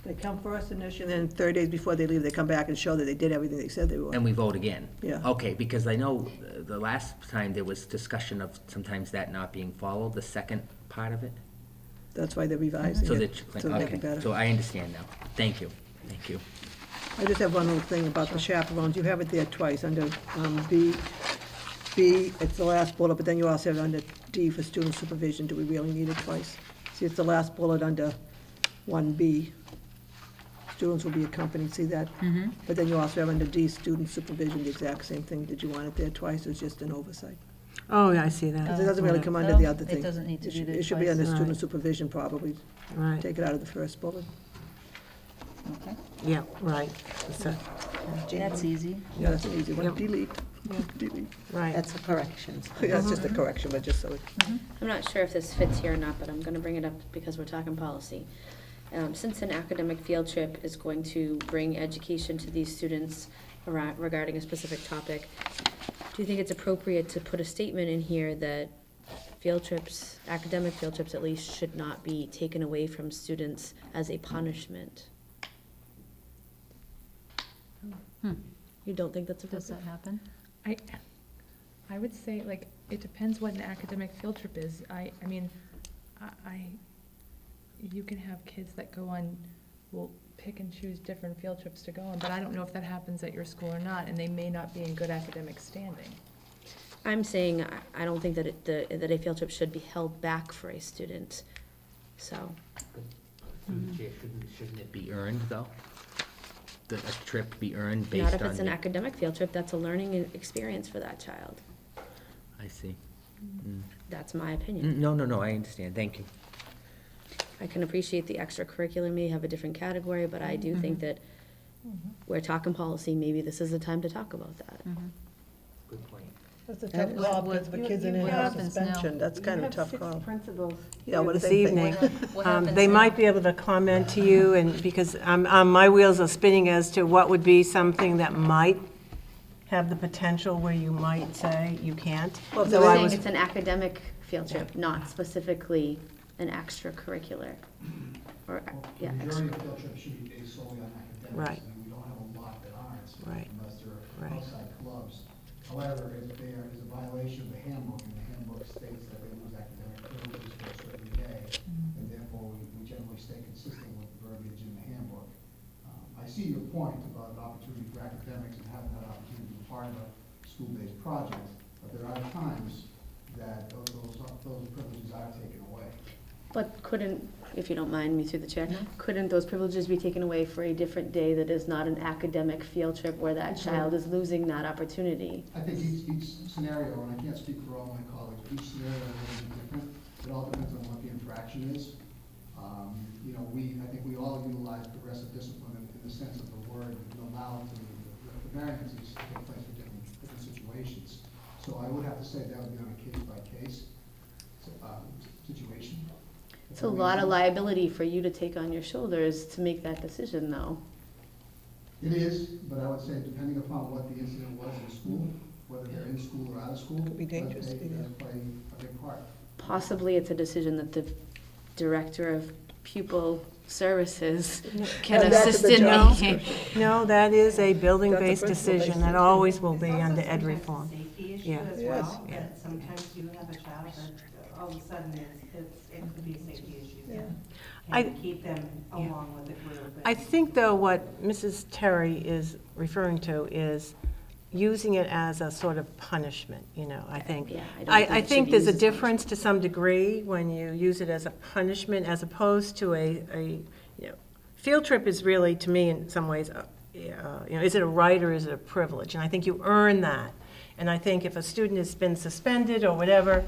They come first initially, and then 30 days before they leave, they come back and show that they did everything they said they would. And we vote again? Yeah. Okay, because I know the last time there was discussion of sometimes that not being followed, the second part of it? That's why they're revising So it, that, so they make okay, it better. so I understand now. Thank you, thank you. I just have one little thing about the chaperones. You have it there twice, under B, it's the last bullet, but then you also have it under D for student supervision. Do we really need it twice? See, it's the last bullet under 1B. Students will be accompanied, see that? But then you also have under D, student supervision, the exact same thing. Did you want it there twice, or it's just an oversight? Oh, yeah, I see that. Because it doesn't really come under No, the other it thing. doesn't need to be there It should be under twice. student Right. supervision, probably. Right, Take it out of the first bullet. Okay, yeah, right, so, that's easy. Yeah, that's an easy one. Yep. Delete. Delete. right. That's a correction. Yeah, it's just a correction, but just so it, I'm not sure if this fits here or not, but I'm gonna bring it up because we're talking policy. Since an academic field trip is going to bring education to these students regarding a specific topic, do you think it's appropriate to put a statement in here that field trips, academic field trips at least, should not be taken away from students as a punishment? You don't think that's Does appropriate? that happen? I would say, like, it depends what an academic field trip is. You can have kids that go on, will pick and choose different field trips to go on, but I don't know if that happens at your school or not, and they may not be in good academic standing. I'm saying I don't think that that a field trip should be held back for a student, so. Shouldn't it be earned, though? A trip be earned based on? Not if it's an academic field trip, that's a learning experience for that child. I see. That's my opinion. No, I understand, thank you. I can appreciate the extracurricular may have a different category, but I do think that we're talking policy, maybe this is the time to talk about that. Good point. That's a That tough is call, what- because the kids in what there have happens now? suspension, that's kind of a tough call. principals. Yeah, what This do they think? evening. What happens They now? might be able to comment to you, and because my wheels are spinning as to what would be something that might have the potential where you might say you can't. Well, if So there I is- was- It's an academic field trip, not specifically an extracurricular. Or, yeah, The majority of field trips should be based solely on academics. Right. I mean, we don't have a lot that aren't. Right. Unless they're Right. outside clubs. However, if there is a violation of the handbook, and the handbook states that they lose academic privileges for a certain day, and therefore we generally stay consistent with the verbiage in the handbook. I see your point about opportunity for academics and having that opportunity to be part of a school-based project, but there are times that those privileges are taken away. but couldn't, if you don't mind me through the chair, couldn't those privileges be taken away for a different day that is not an academic field trip where that child is losing that opportunity? I think each scenario, and I can't speak for all my colleagues, each scenario is different. It all depends on what the infraction is. You know, I think we all utilize progressive discipline in the sense of the word, and allow the variances to take place for different situations. So I would have to say that would be on a case-by-case situation. It's a lot of liability for you to take on your shoulders to make that decision, though. It is, but I would say depending upon what the incident was in school, whether they're in school or out of school. Could be dangerous to be It there. does play a big part. Possibly it's a decision that the director of pupil services can And that's assist the in job making. No, that is a building-based That's a principal-based decision, that always will be under ed reform. Safety issue Yeah. as Yes. well, Yeah. that sometimes you have a child that all of a sudden it could be a safety issue. I- And keep them along with the group. I think, though, what Mrs. Terry is referring to is using it as a sort of punishment, you know, I think. Yeah, I don't I think it should think be there's a used as difference to some degree when you use it as a punishment as opposed to you know, field trip is really, to me, in some ways, you know, is it a right or is it a privilege? And I think you earn that. And I think if a student has been suspended or whatever,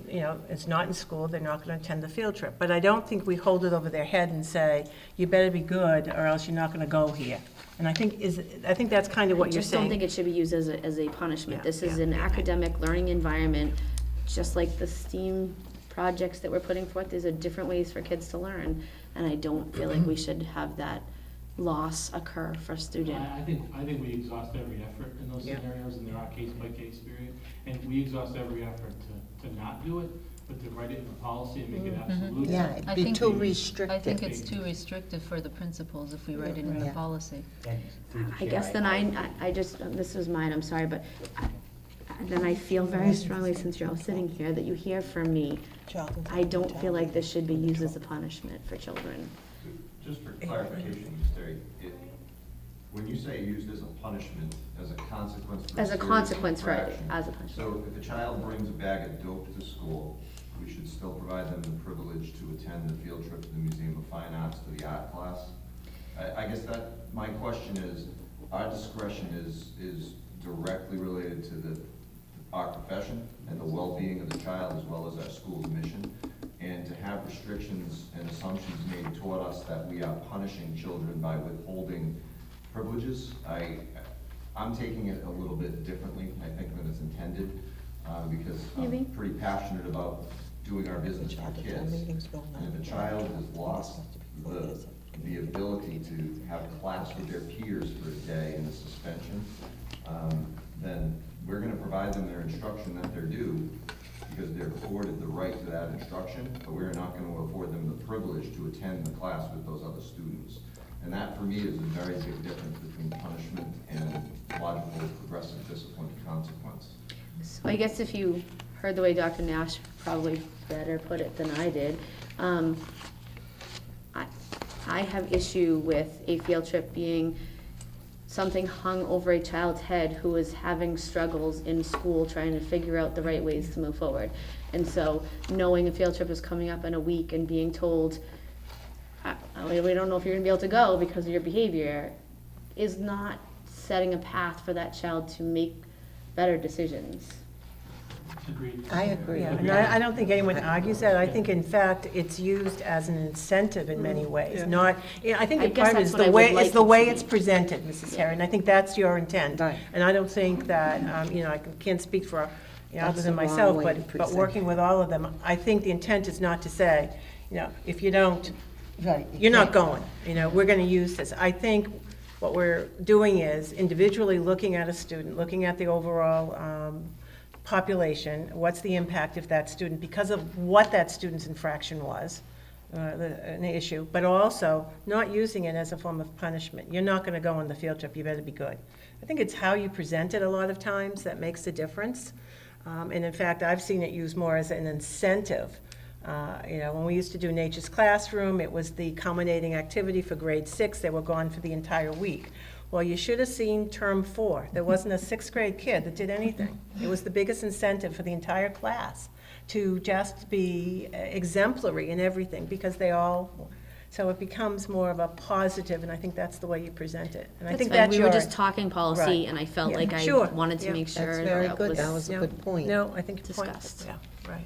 you know, it's not in school, they're not going to attend the field trip. But I don't think we hold it over their head and say, you better be good or else you're not going to go here. And I think that's kind of what I you're just don't saying. think it should be used as a punishment. Yeah, This is yeah. an academic learning environment, just like the STEAM projects that we're putting forth. These are different ways for kids to learn, and I don't feel like we should have that loss occur for a student. I think we exhaust every effort in those Yeah. scenarios, and there are case-by-case period. And we exhaust every effort to not do it, but to write it in the policy and make it absolute. Yeah, I it'd be think- too I restrictive. think it's too restrictive for the principals if we write it in the Yeah. policy. I guess then I just, this was mine, I'm sorry, but then I feel very strongly, since you're all sitting here, that you hear from me. I don't feel like this should be used as a punishment for children. Just for clarification, Ms. Terry, when you say used as a punishment, as a consequence for a As a serious consequence for it, infraction, as a punishment. So if a child brings a bag of dope to school, we should still provide them the privilege to attend the field trip to the Museum of Fine Arts, to the art class? I guess my question is, our discretion is directly related to our profession and the well-being of the child as well as our school's mission. And to have restrictions and assumptions made toward us that we are punishing children by withholding privileges, I'm taking it a little bit differently, I think, than it's intended, because Maybe. I'm pretty passionate about doing our business for kids. And if a child has lost the ability to have class with their peers for a day in a suspension, then we're gonna provide them their instruction that they're due, because they're afforded the right to that instruction, but we're not gonna afford them the privilege to attend the class with those other students. And that, for me, is a very big difference between punishment and logical, progressive discipline and consequence. So I guess if you heard the way Dr. Nash probably better put it than I did, I have issue with a field trip being something hung over a child's head who is having struggles in school trying to figure out the right ways to move forward. And so knowing a field trip is coming up in a week and being told, we don't know if you're gonna be able to go because of your behavior, is not setting a path for that child to make better decisions. I agree. Yeah, and I don't think anyone argues that. I think, in fact, it's used as an incentive in many ways, not, I think I the guess part that's is what I the would way, like it's the it way to it's be. presented, Mrs. Terry, and I think that's your intent. Right. And I don't think that, I can't speak for, other That's than the wrong myself, way to but present working with all of them, I think the intent is not to say, if you don't, Right. you're not going, we're gonna use this. I think what we're doing is individually looking at a student, looking at the overall population, what's the impact of that student, because of what that student's infraction was, an issue, but also not using it as a form of punishment. You're not gonna go on the field trip, you better be good. I think it's how you present it a lot of times that makes a difference. And in fact, I've seen it used more as an incentive. When we used to do Nature's Classroom, it was the culminating activity for grade 6. They were gone for the entire week. Well, you should have seen term 4. There wasn't a 6th grade kid that did anything. It was the biggest incentive for the entire class to just be exemplary in everything, because so it becomes more of a positive, and I think that's the way you present it. And I think fine. that's We your. were just talking policy, Right. and I felt Yeah. like I Sure. wanted to Yeah. make sure That's very that good. That was a Yeah. good point. No, I think your point, discussed. yeah, right.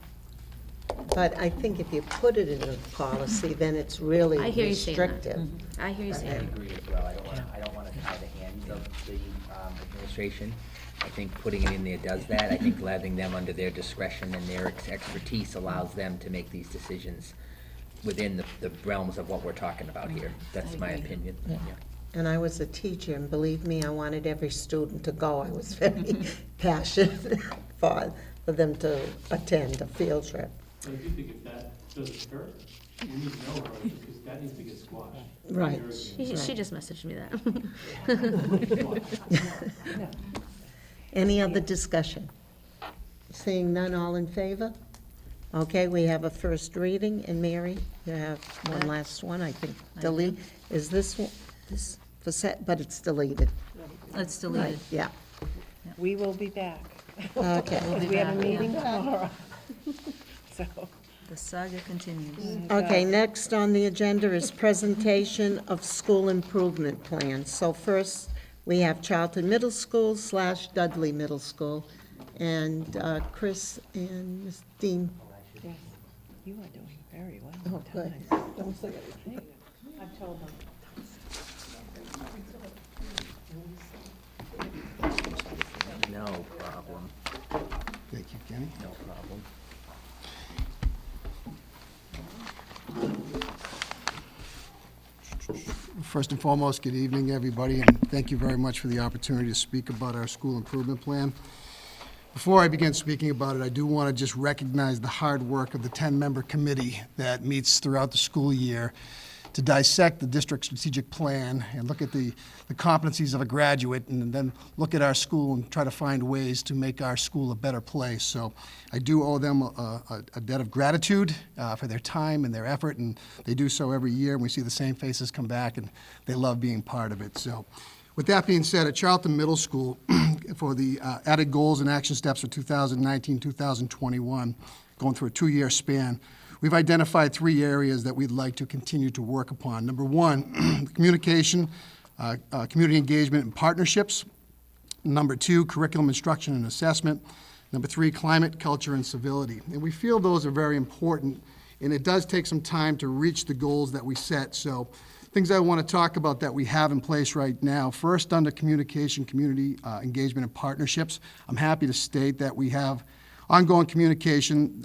But I think if you put it in a policy, then it's really I hear you saying that. restrictive. I hear you I saying that. agree as well. I don't want to tie the hands of the administration. I think putting it in there does that. I think letting them under their discretion and their expertise allows them to make these decisions within the realms of what we're talking about here. That's my opinion. Yeah. And I was a teacher, and believe me, I wanted every student to go. I was very passionate for them to attend a field trip. But I do think if that does occur, we need to know about it, because that needs to get squashed. Right. She just messaged me that. Any other discussion? Seeing none, all in favor? Okay, we have a first reading, and Mary, you have one last one, I think, delete. Is this one, this, for set, but it's deleted. It's deleted. Yeah, We will be back. okay. We'll be We have a back, yeah. meeting tomorrow. So, The saga continues. Okay, next on the agenda is presentation of school improvement plans. So first, we have Charlton Middle School / Dudley Middle School. And Chris and Ms. Dean. yes, you are doing very well. Oh, good. I've told them. No problem. Thank you, Kenny. No problem. First and foremost, good evening, everybody, and thank you very much for the opportunity to speak about our school improvement plan. Before I begin speaking about it, I do want to just recognize the hard work of the 10-member committee that meets throughout the school year to dissect the district strategic plan and look at the competencies of a graduate, and then look at our school and try to find ways to make our school a better place. So I do owe them a debt of gratitude for their time and their effort, and they do so every year, and we see the same faces come back, and they love being part of it. So with that being said, at Charlton Middle School, for the added goals and action steps for 2019-2021, going through a 2-year span, we've identified 3 areas that we'd like to continue to work upon. Number 1, communication, community engagement and partnerships. Number 2, curriculum instruction and assessment. Number 3, climate, culture, and civility. And we feel those are very important, and it does take some time to reach the goals that we set. So things I want to talk about that we have in place right now. First, under communication, community engagement, and partnerships, I'm happy to state that we have ongoing communication,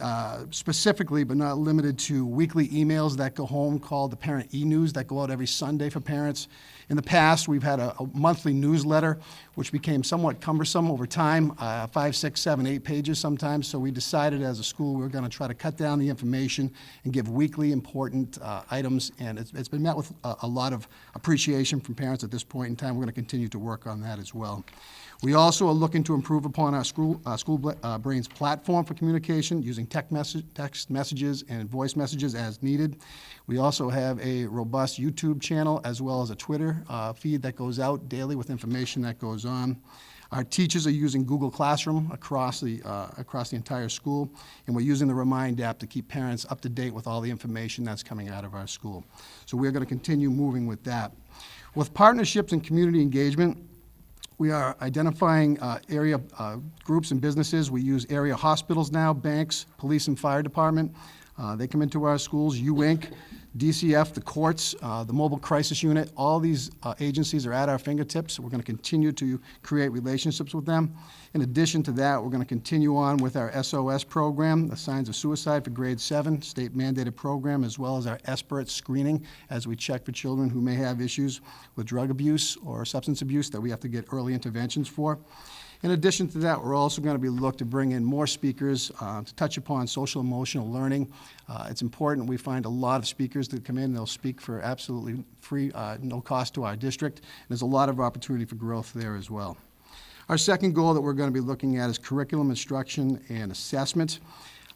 specifically but not limited to weekly emails that go home called the Parent E-News that go out every Sunday for parents. In the past, we've had a monthly newsletter, which became somewhat cumbersome over time, 5, 6, 7, 8 pages sometimes. So we decided as a school we were going to try to cut down the information and give weekly important items. And it's been met with a lot of appreciation from parents at this point in time. We're going to continue to work on that as well. We also are looking to improve upon our School Brains platform for communication using text messages and voice messages as needed. We also have a robust YouTube channel as well as a Twitter feed that goes out daily with information that goes on. Our teachers are using Google Classroom across the entire school, and we're using the Remind app to keep parents up to date with all the information that's coming out of our school. So we're going to continue moving with that. With partnerships and community engagement, We are identifying area groups and businesses. We use area hospitals now, banks, police and fire department. They come into our schools, UInc, DCF, the courts, the mobile crisis unit. All these agencies are at our fingertips. We're going to continue to create relationships with them. In addition to that, we're going to continue on with our SOS program, the Signs of Suicide for grade 7, state mandated program, as well as our SBIRT screening as we check for children who may have issues with drug abuse or substance abuse that we have to get early interventions for. In addition to that, we're also going to be looking to bring in more speakers to touch upon social emotional learning. It's important. We find a lot of speakers that come in. They'll speak for absolutely free, no cost to our district. And there's a lot of opportunity for growth there as well. Our second goal that we're going to be looking at is curriculum instruction and assessment.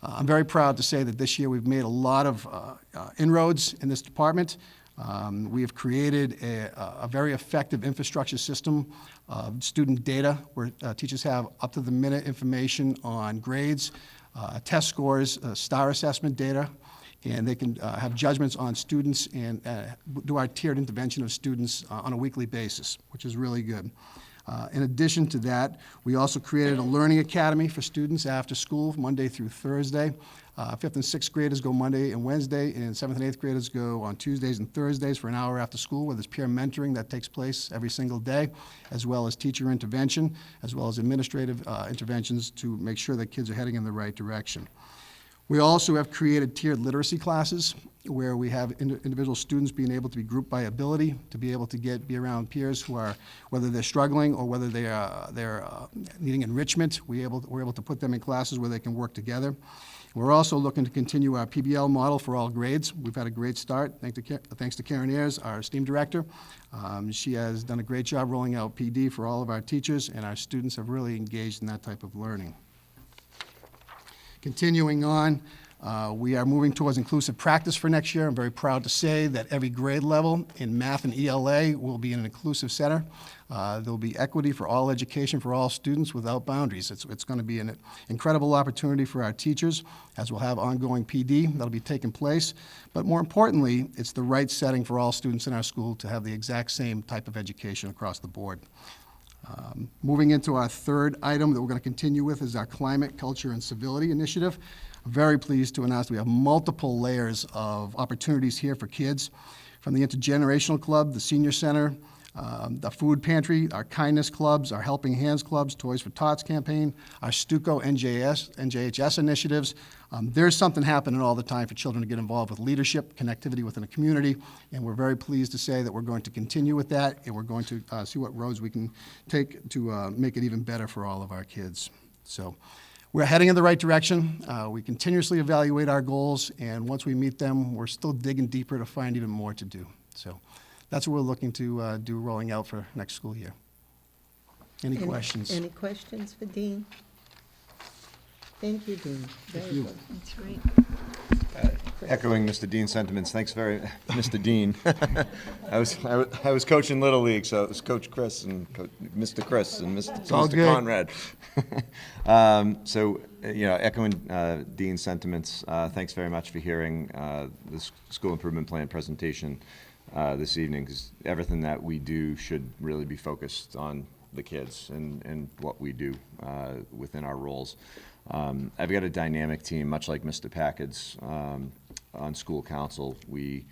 I'm very proud to say that this year we've made a lot of inroads in this department. We have created a very effective infrastructure system of student data where teachers have up-to-the-minute information on grades, test scores, STAR assessment data, and they can have judgments on students and do our tiered intervention of students on a weekly basis, which is really good. In addition to that, we also created a learning academy for students after school, Monday through Thursday. 5th and 6th graders go Monday and Wednesday, and 7th and 8th graders go on Tuesdays and Thursdays for an hour after school, where there's peer mentoring that takes place every single day, as well as teacher intervention, as well as administrative interventions to make sure that kids are heading in the right direction. We also have created tiered literacy classes where we have individual students being able to be grouped by ability, to be able to be around peers who are, whether they're struggling or whether they're needing enrichment, we're able to put them in classes where they can work together. We're also looking to continue our PBL model for all grades. We've had a great start, thanks to Karen Ayers, our STEAM director. She has done a great job rolling out PD for all of our teachers, and our students have really engaged in that type of learning. Continuing on, we are moving towards inclusive practice for next year. I'm very proud to say that every grade level in math and ELA will be in an inclusive center. There will be equity for all education for all students without boundaries. It's going to be an incredible opportunity for our teachers, as we'll have ongoing PD that'll be taking place. But more importantly, it's the right setting for all students in our school to have the exact same type of education across the board. Moving into our third item that we're going to continue with is our Climate, Culture, and Civility initiative. I'm very pleased to announce we have multiple layers of opportunities here for kids, from the Intergenerational Club, the Senior Center, the Food Pantry, our Kindness Clubs, our Helping Hands Clubs, Toys for Tots campaign, our Stuco NJHS initiatives. There's something happening all the time for children to get involved with leadership, connectivity within a community, and we're very pleased to say that we're going to continue with that, and we're going to see what roads we can take to make it even better for all of our kids. So we're heading in the right direction. We continuously evaluate our goals, and once we meet them, we're still digging deeper to find even more to do. So that's what we're looking to do rolling out for next school year. Any questions? Any questions for Dean? Thank you, Dean. Very good. That's great. Echoing Mr. Dean's sentiments, thanks very, Mr. Dean. I was coaching Little League, so it was Coach Chris and Mr. Chris and Mr. Conrad. Echoing Dean's sentiments, thanks very much for hearing the school improvement plan presentation this evening, because everything that we do should really be focused on the kids and what we do within our roles. I've got a dynamic team, much like Mr. Packard's on school council. We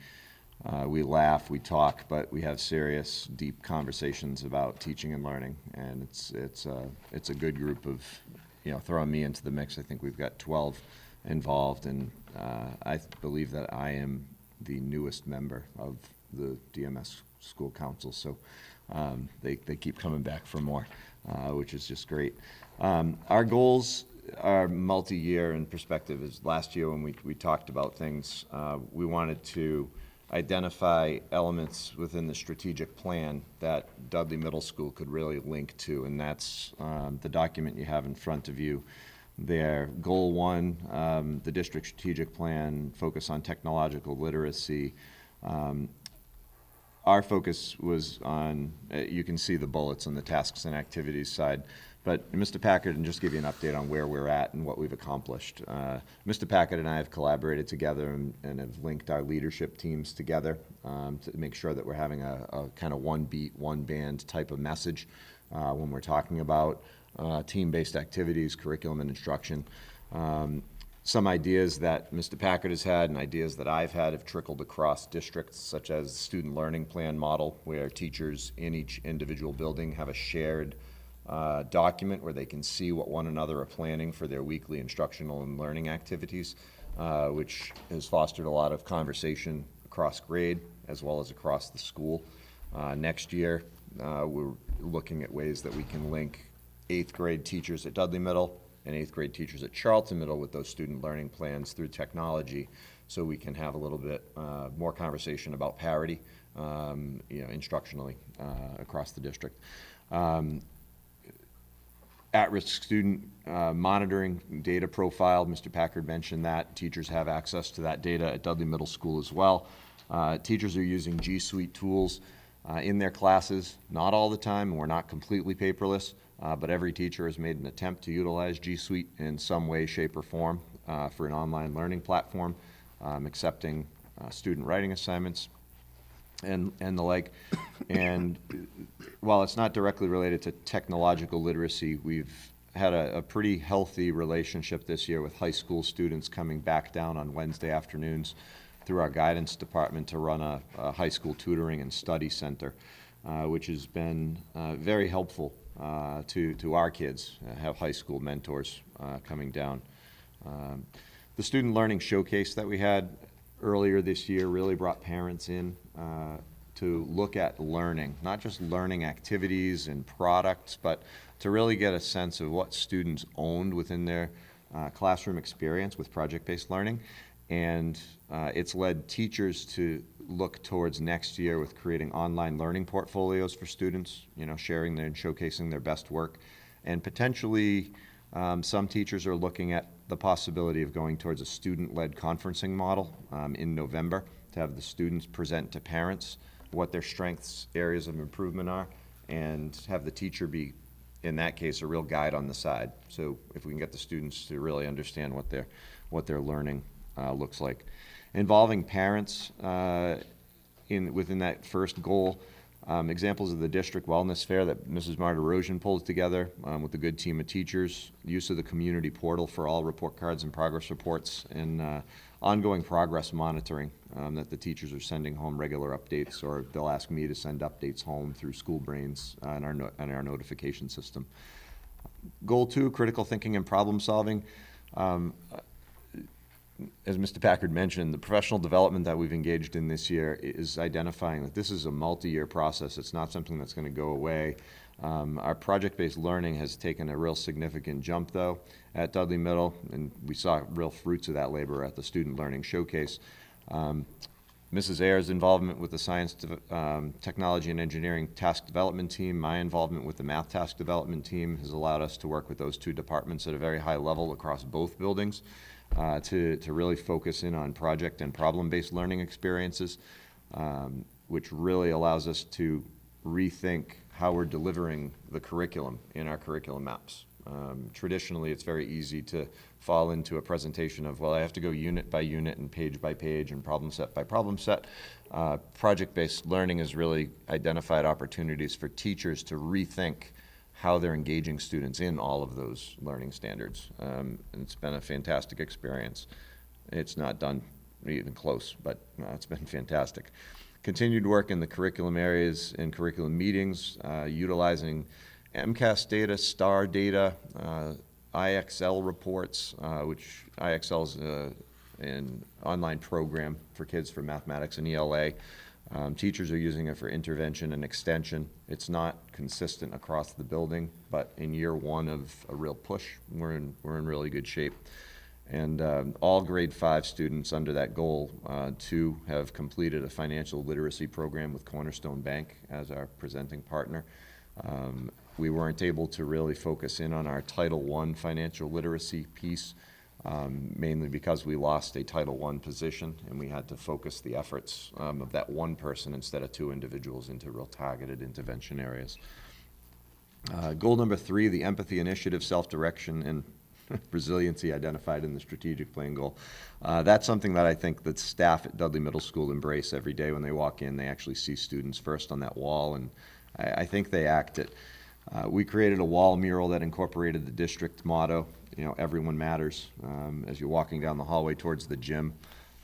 laugh, we talk, but we have serious, deep conversations about teaching and learning, and it's a good group of, throwing me into the mix, I think we've got 12 involved, and I believe that I am the newest member of the DMS school council, so they keep coming back for more, which is just great. Our goals are multi-year in perspective. As last year when we talked about things, we wanted to identify elements within the strategic plan that Dudley Middle School could really link to, and that's the document you have in front of you there. Goal 1, the district strategic plan, focus on technological literacy. Our focus was on, you can see the bullets on the tasks and activities side, but Mr. Packard, and just give you an update on where we're at and what we've accomplished. Mr. Packard and I have collaborated together and have linked our leadership teams together to make sure that we're having a kind of one beat, one band type of message when we're talking about team-based activities, curriculum, and instruction. Some ideas that Mr. Packard has had and ideas that I've had have trickled across districts, such as the student learning plan model, where teachers in each individual building have a shared document where they can see what one another are planning for their weekly instructional and learning activities, which has fostered a lot of conversation across grade as well as across the school. Next year, we're looking at ways that we can link 8th grade teachers at Dudley Middle and 8th grade teachers at Charlton Middle with those student learning plans through technology, so we can have a little bit more conversation about parity, instructionally across the district. At-risk student monitoring data profile, Mr. Packard mentioned that. Teachers have access to that data at Dudley Middle School as well. Teachers are using G Suite tools in their classes, not all the time, and we're not completely paperless, but every teacher has made an attempt to utilize G Suite in some way, shape, or form for an online learning platform, accepting student writing assignments and the like. And while it's not directly related to technological literacy, we've had a pretty healthy relationship this year with high school students coming back down on Wednesday afternoons through our guidance department to run a high school tutoring and study center, which has been very helpful to our kids, have high school mentors coming down. The student learning showcase that we had earlier this year really brought parents in to look at learning, not just learning activities and products, but to really get a sense of what students owned within their classroom experience with project-based learning. And it's led teachers to look towards next year with creating online learning portfolios for students, sharing and showcasing their best work. And potentially, some teachers are looking at the possibility of going towards a student-led conferencing model in November to have the students present to parents what their strengths, areas of improvement are, and have the teacher be, in that case, a real guide on the side. So if we can get the students to really understand what their learning looks like. Involving parents within that first goal, examples of the district wellness fair that Mrs. Marta Rosen pulled together with a good team of teachers, use of the community portal for all report cards and progress reports, and ongoing progress monitoring that the teachers are sending home regular updates, or they'll ask me to send updates home through School Brains and our notification system. Goal 2, critical thinking and problem solving. As Mr. Packard mentioned, the professional development that we've engaged in this year is identifying that this is a multi-year process. It's not something that's going to go away. Our project-based learning has taken a real significant jump, though, at Dudley Middle, and we saw real fruits of that labor at the Student Learning Showcase. Mrs. Ayer's involvement with the Science, Technology, and Engineering Task Development Team, my involvement with the Math Task Development Team has allowed us to work with those two departments at a very high level across both buildings. To really focus in on project and problem-based learning experiences, which really allows us to rethink how we're delivering the curriculum in our curriculum maps. Traditionally, it's very easy to fall into a presentation of, well, I have to go unit by unit and page by page and problem set by problem set. Project-based learning has really identified opportunities for teachers to rethink how they're engaging students in all of those learning standards. And it's been a fantastic experience. It's not done even close, but it's been fantastic. Continued work in the curriculum areas and curriculum meetings, utilizing MCAS data, STAR data, IXL reports, which IXL is an online program for kids for mathematics and ELA. Teachers are using it for intervention and extension. It's not consistent across the building, but in year 1 of a real push, we're in really good shape. And all grade 5 students under that goal 2 have completed a financial literacy program with Cornerstone Bank as our presenting partner. We weren't able to really focus in on our Title I financial literacy piece, mainly because we lost a Title I position, and we had to focus the efforts of that one person instead of 2 individuals into real targeted intervention areas. Goal number 3, the empathy initiative, self-direction, and resiliency identified in the strategic plan goal. That's something that I think that staff at Dudley Middle School embrace every day when they walk in. They actually see students first on that wall, and I think they act it. We created a wall mural that incorporated the district motto, you know, everyone matters. As you're walking down the hallway towards the gym,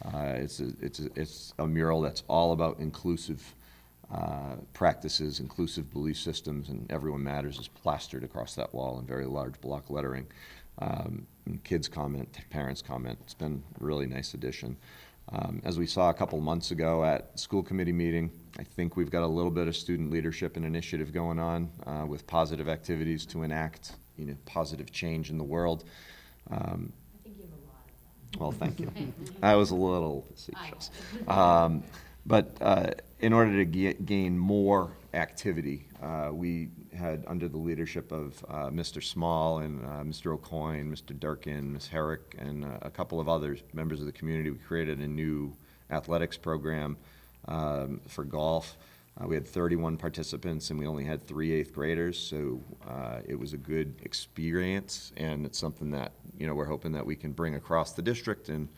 it's a mural that's all about inclusive practices, inclusive belief systems, and everyone matters is plastered across that wall in very large block lettering. And kids comment, parents comment. It's been a really nice addition. As we saw a couple months ago at school committee meeting, I think we've got a little bit of student leadership and initiative going on with positive activities to enact, you know, positive change in the world. Well, thank you. I was a little facetious. But in order to gain more activity, we had, under the leadership of Mr. Small and Mr. O'Coin, Mr. Durkin, Ms. Herrick, and a couple of others, members of the community, we created a new athletics program for golf. We had 31 participants, and we only had 3 8th graders, so it was a good experience, and it's something that, you know, we're hoping that we can bring across the district. And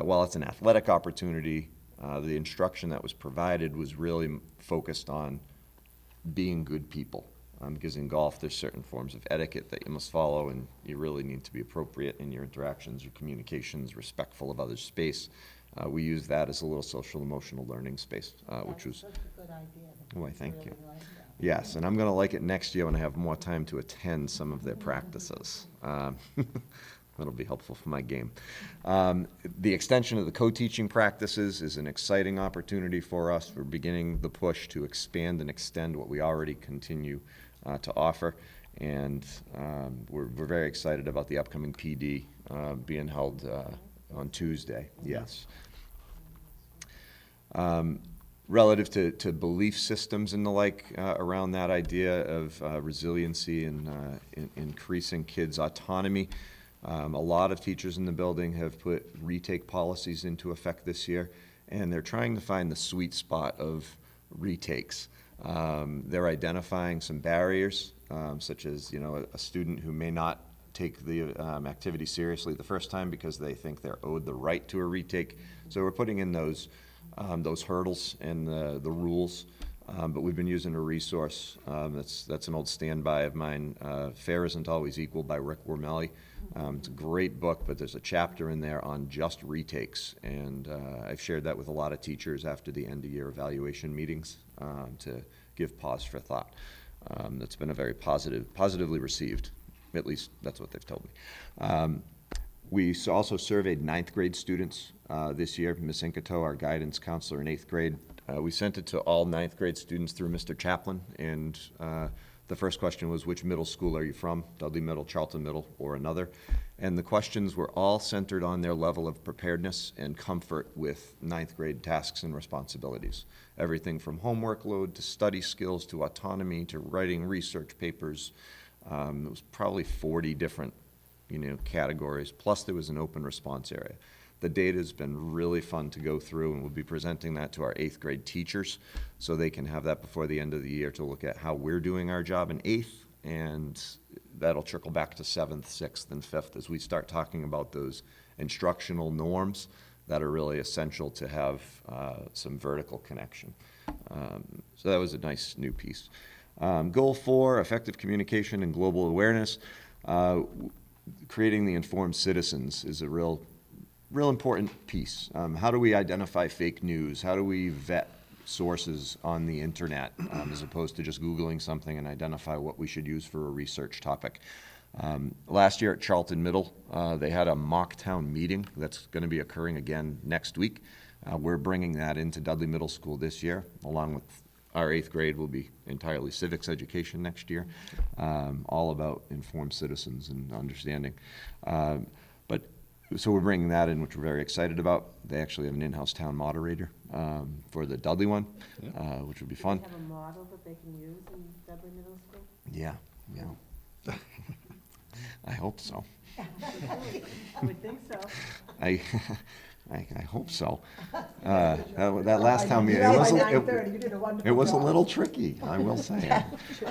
while it's an athletic opportunity, the instruction that was provided was really focused on being good people. Because in golf, there's certain forms of etiquette that you must follow, and you really need to be appropriate in your interactions, your communications, respectful of others' space. We use that as a little social emotional learning space, which was. That's a good idea. Why, thank you. Really like that. Yes, and I'm going to like it next year when I have more time to attend some of their practices. That'll be helpful for my game. The extension of the co-teaching practices is an exciting opportunity for us. We're beginning the push to expand and extend what we already continue to offer, and we're very excited about the upcoming PD being held on Tuesday. Yes. Relative to belief systems and the like around that idea of resiliency and increasing kids' autonomy, a lot of teachers in the building have put retake policies into effect this year, and they're trying to find the sweet spot of retakes. They're identifying some barriers, such as, you know, a student who may not take the activity seriously the first time because they think they're owed the right to a retake. So we're putting in those hurdles and the rules. But we've been using a resource that's an old standby of mine, Fair Isn't Always Equal by Rick Wormelli. It's a great book, but there's a chapter in there on just retakes, and I've shared that with a lot of teachers after the end-of-year evaluation meetings to give pause for thought. That's been a very positively received, at least that's what they've told me. We also surveyed 9th grade students this year. Ms. Incato, our guidance counselor in 8th grade, we sent it to all 9th grade students through Mr. Chaplin, and the first question was, which middle school are you from? Dudley Middle, Charlton Middle, or another? And the questions were all centered on their level of preparedness and comfort with 9th grade tasks and responsibilities. Everything from homework load to study skills to autonomy to writing research papers. It was probably 40 different, you know, categories, plus there was an open response area. The data has been really fun to go through, and we'll be presenting that to our 8th grade teachers so they can have that before the end of the year to look at how we're doing our job in 8th, and that'll trickle back to 7th, 6th, and 5th as we start talking about those instructional norms that are really essential to have some vertical connection. So that was a nice new piece. Goal 4, effective communication and global awareness. Creating the informed citizens is a real important piece. How do we identify fake news? How do we vet sources on the internet as opposed to just Googling something and identify what we should use for a research topic? Last year at Charlton Middle, they had a mock town meeting that's going to be occurring again next week. We're bringing that into Dudley Middle School this year, along with our 8th grade will be entirely civics education next year, all about informed citizens and understanding. So we're bringing that in, which we're very excited about. They actually have an in-house town moderator for the Dudley one, which would be fun. Do they have a model that they can use in Dudley Middle School? Yeah. I hope so. I would think so. I hope so. That last time, it was a little tricky, I will say.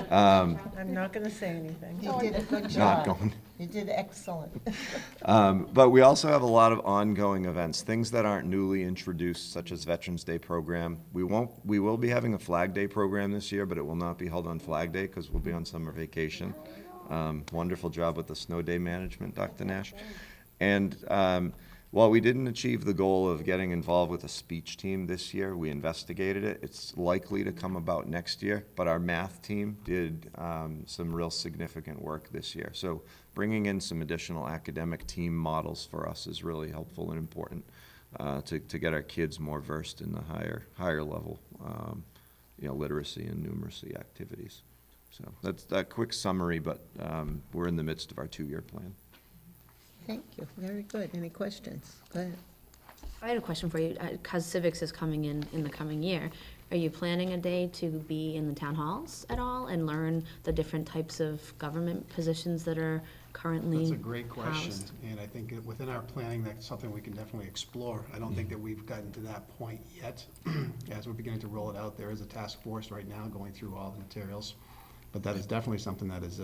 I'm not going to say anything. You did a good Not job. going. You did excellent. But we also have a lot of ongoing events, things that aren't newly introduced, such as Veterans Day program. We will be having a Flag Day program this year, but it will not be held on Flag Day because we'll be on summer vacation. Wonderful job with the snow day management, Dr. Nash. And while we didn't achieve the goal of getting involved with a speech team this year, we investigated it. It's likely to come about next year, but our math team did some real significant work this year. So bringing in some additional academic team models for us is really helpful and important to get our kids more versed in the higher level literacy and numeracy activities. So that's that quick summary, but we're in the midst of our 2-year plan. Thank you, very good. Any questions? Go ahead. I had a question for you, because civics is coming in the coming year. Are you planning a day to be in the town halls at all and learn the different types of government positions that are currently That's a great question, housed? and I think that within our planning, that's something we can definitely explore. I don't think that we've gotten to that point yet. As we're beginning to roll it out, there is a task force right now going through all the materials. But that is definitely something that is,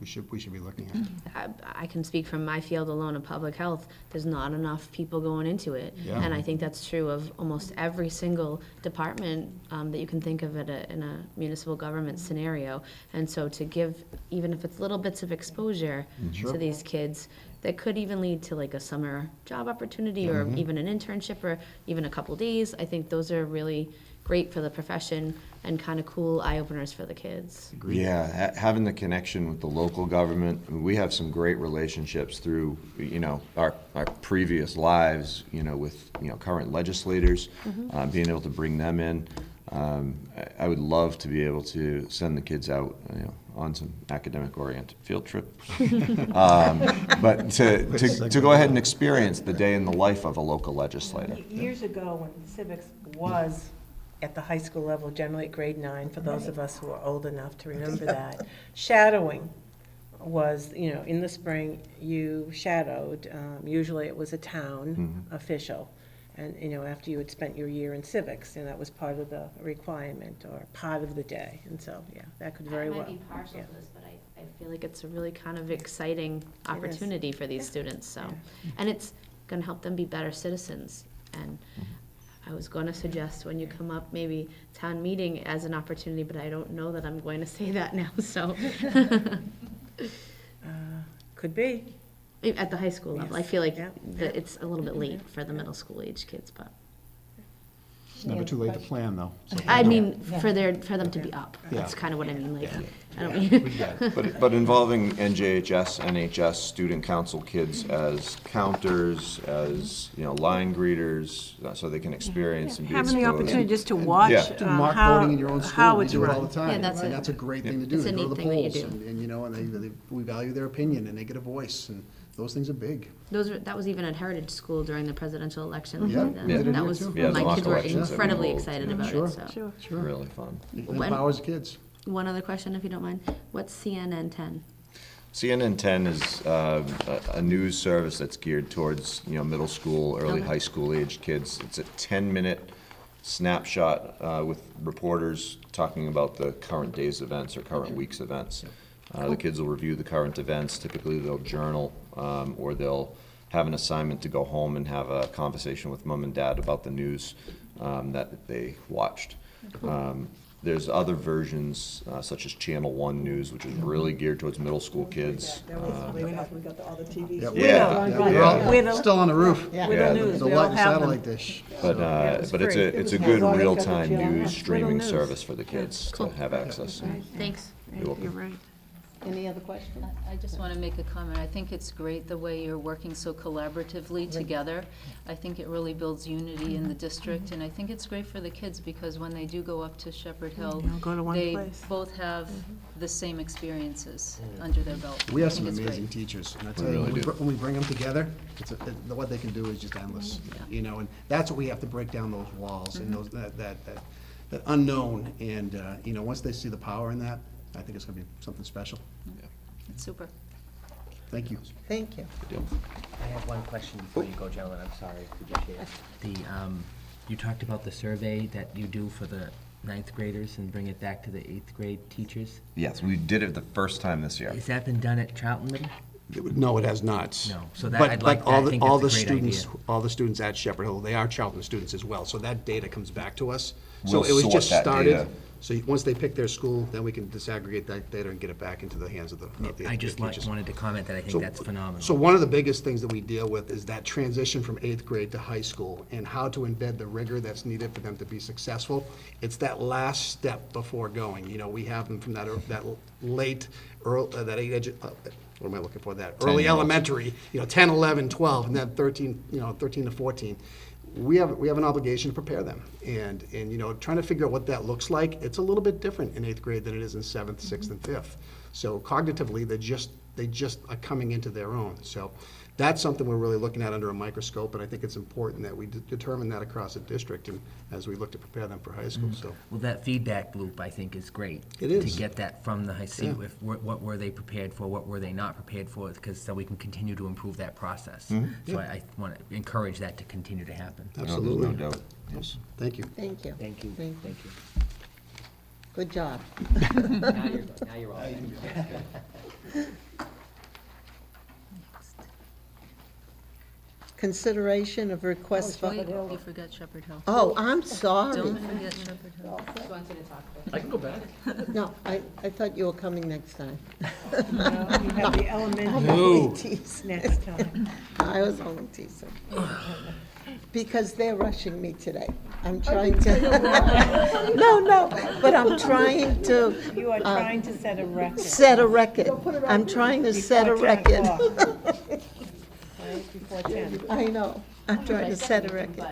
we should be looking at. I can speak from my field alone of public health. There's not enough people going into it. Yeah. And I think that's true of almost every single department that you can think of in a municipal government scenario. And so to give, even if it's little bits of exposure to these kids, that could even lead to like a summer job opportunity or even an internship or even a couple days. I think those are really great for the profession and kind of cool eye-openers for the kids. Yeah, having the connection with the local government, we have some great relationships through, our previous lives, with, current legislators, being able to bring them in. I would love to be able to send the kids out, on some academic-oriented field trips. But to go ahead and experience the day in the life of a local legislator. Years ago, when civics was at the high school level, generally at grade 9, for those of us who are old enough to remember that, shadowing was, in the spring, you shadowed, usually it was a town official, and, after you had spent your year in civics, and that was part of the requirement or part of the day, and so, yeah, that could very well. I might be partial to this, but I feel like it's a really kind of exciting opportunity for these students, so. And it's gonna help them be better citizens, and I was going to suggest when you come up, maybe town meeting as an opportunity, but I don't know that I'm going to say that now, so. Could be. At the high school level, I Yes. feel like Yeah. that it's a little bit late for the middle school age kids, but. It's never too late to plan, though. So- I mean, for them to be up, that's Yeah. kind of what I mean, like, I don't We mean. get it. But involving NJHS, NHS, student council kids as counters, as, line greeters, so they can experience and be exposed. Having the opportunity just to watch Yeah. Do mock how voting in your own school, we it's do it all run. the time. Yeah, that's and it. that's a great thing to do. It's They a go to neat the thing that you polls, do. and we value their opinion, and they get a voice, and those things are big. That was even at Heritage School during the presidential election. Yeah, That- we did it That here, was, too. Yeah, the my mock kids were elections that we incredibly hold. excited about Sure. it, so. Sure. Really fun. It When- empowers kids. One other question, if you don't mind. What's CNN 10? CNN 10 is a news service that's geared towards, middle school, early Okay. high school aged kids. It's a 10-minute snapshot with reporters talking about the current day's events or current week's events. The kids will review the current events. Typically, they'll journal or they'll have an assignment to go home and have a conversation with mom and dad about the news that they watched. There's other versions, such as Channel 1 News, which is really geared towards middle school kids. We got all the TVs. Yep. Yeah, They're all Widow. still on the roof. Yeah. Widow Yeah, News, The we all light have them. satellite dish. But was but it's free. a was good free. real-time Yeah. news streaming News. service for the kids to Cool. have access to. Thanks. You're welcome. You're right. Any other questions? I just want to make a comment. I think it's great the way you're working so collaboratively together. I think it really builds unity in the district, and I think it's great for the kids because when they do go up to Shepherd Hill, They'll go to one they place. both have the same experiences under their belt. We have I some think it's great. amazing teachers, and I tell you, really when we do. when we bring them together, what they can do is just endless, and that's what we have to break down those walls and those, that unknown, and, once they see the power in that, I think it's gonna be something special. It's super. Thank you. Thank you. I have one question before you go, gentlemen, I'm sorry, could you share? You talked about the survey that you do for the ninth graders and bring it back to the eighth grade teachers. Yes, we did it the first time this year. Has that been done at Charlton Middle? No, it has not. No, so that, But- I'd like but all that, I the- think all that's the a great idea. students, all the students at Shepherd Hill, they are Charlton students as well, so that data comes back to us. So We'll it was sort just that started, data. so once they pick their school, then we can disaggregate that data and get it back into the hands of the I just teachers. wanted to comment that I So- think that's phenomenal. So one of the biggest things that we deal with is that transition from eighth grade to high school and how to embed the rigor that's needed for them to be successful. It's that last step before going. You know, we have them from that late, that what am I looking for, that 10 early year olds. elementary, 10, 11, 12, and then 13, 13 to 14. We have an obligation to prepare them. And trying to figure out what that looks like, it's a little bit different in eighth grade than it is in seventh, sixth, and fifth. So cognitively, they just are coming into their own. So that's something we're really looking at under a microscope, and I think it's important that we determine that across the district and as we look to prepare them for high school, so. Well, that feedback loop, I think, is great. It is. To get that from the high, see Yeah. what were they prepared for, what were they not prepared for, because so we can continue to improve that process. Mm-hmm. So I want to encourage that to continue to happen. No, Absolutely. there's no doubt. Yes. Thank you. Thank you. Thank you, Thank thank you. Good job. Now you're all. Consideration of request for, Wait, you forgot Shepherd Hill. oh, I'm sorry. Don't forget Shepherd Hill. I can go back. No, I thought you were coming next time. No, you have the I'm elementary only teasing. next time. I was only teasing. Because they're rushing me today. I'm trying to. No, but I'm trying to You are trying to set a record. set a record. I'm trying to set a Before 10 record. o'clock. Right, before 10. I know, I'm trying to set a record.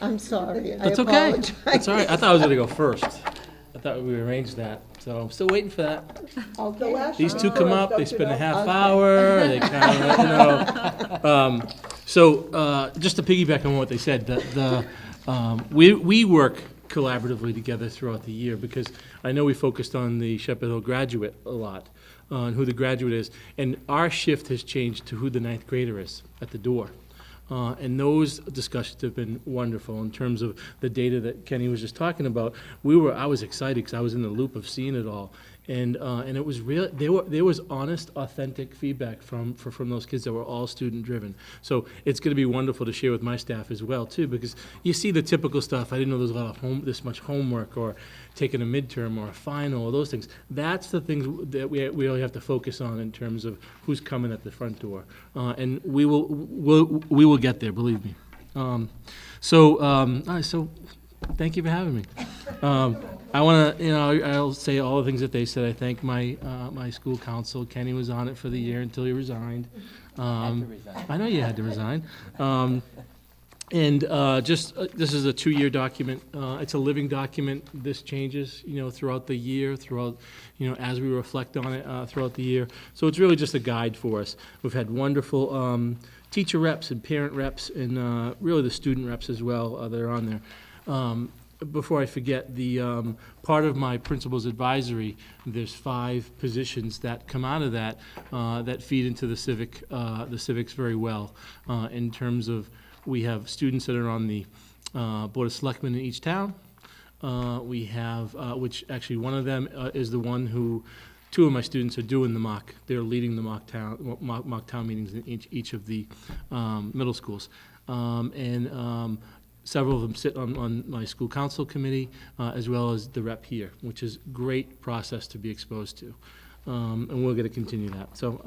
I'm sorry, I That's okay. apologize. That's all right. I thought I was gonna go first. I thought we arranged that, so I'm still waiting for that. Okay. These two come up, they spend a half hour, they kind of, So, just to piggyback on what they said, we work collaboratively together throughout the year, because I know we focused on the Shepherd Hill graduate a lot, on who the graduate is, and our shift has changed to who the ninth grader is at the door. And those discussions have been wonderful in terms of the data that Kenny was just talking about. I was excited because I was in the loop of seeing it all. And it was real, there was honest, authentic feedback from those kids that were all student-driven. So it's gonna be wonderful to share with my staff as well, too, because you see the typical stuff. I didn't know there was a lot of this much homework, or taking a midterm, or a final, or those things. That's the things that we really have to focus on in terms of who's coming at the front door. And we will get there, believe me. So thank you for having me. I want to, I'll say all the things that they said. I thank my school council. Kenny was on it for the year until he resigned. I know you had to resign. This is a 2-year document. It's a living document. This changes, throughout the year, as we reflect on it throughout the year. So it's really just a guide for us. We've had wonderful teacher reps and parent reps, and really the student reps as well that are on there. Before I forget, the part of my principal's advisory, there's 5 positions that come out of that that feed into the civics very well. In terms of, we have students that are on the Board of Selectmen in each town. We have, which actually one of them is the one who, 2 of my students are doing the mock. They're leading the mock town meetings in each of the middle schools. Several of them sit on my school council committee, as well as the rep here, which is great process to be exposed to. And we're gonna continue that. So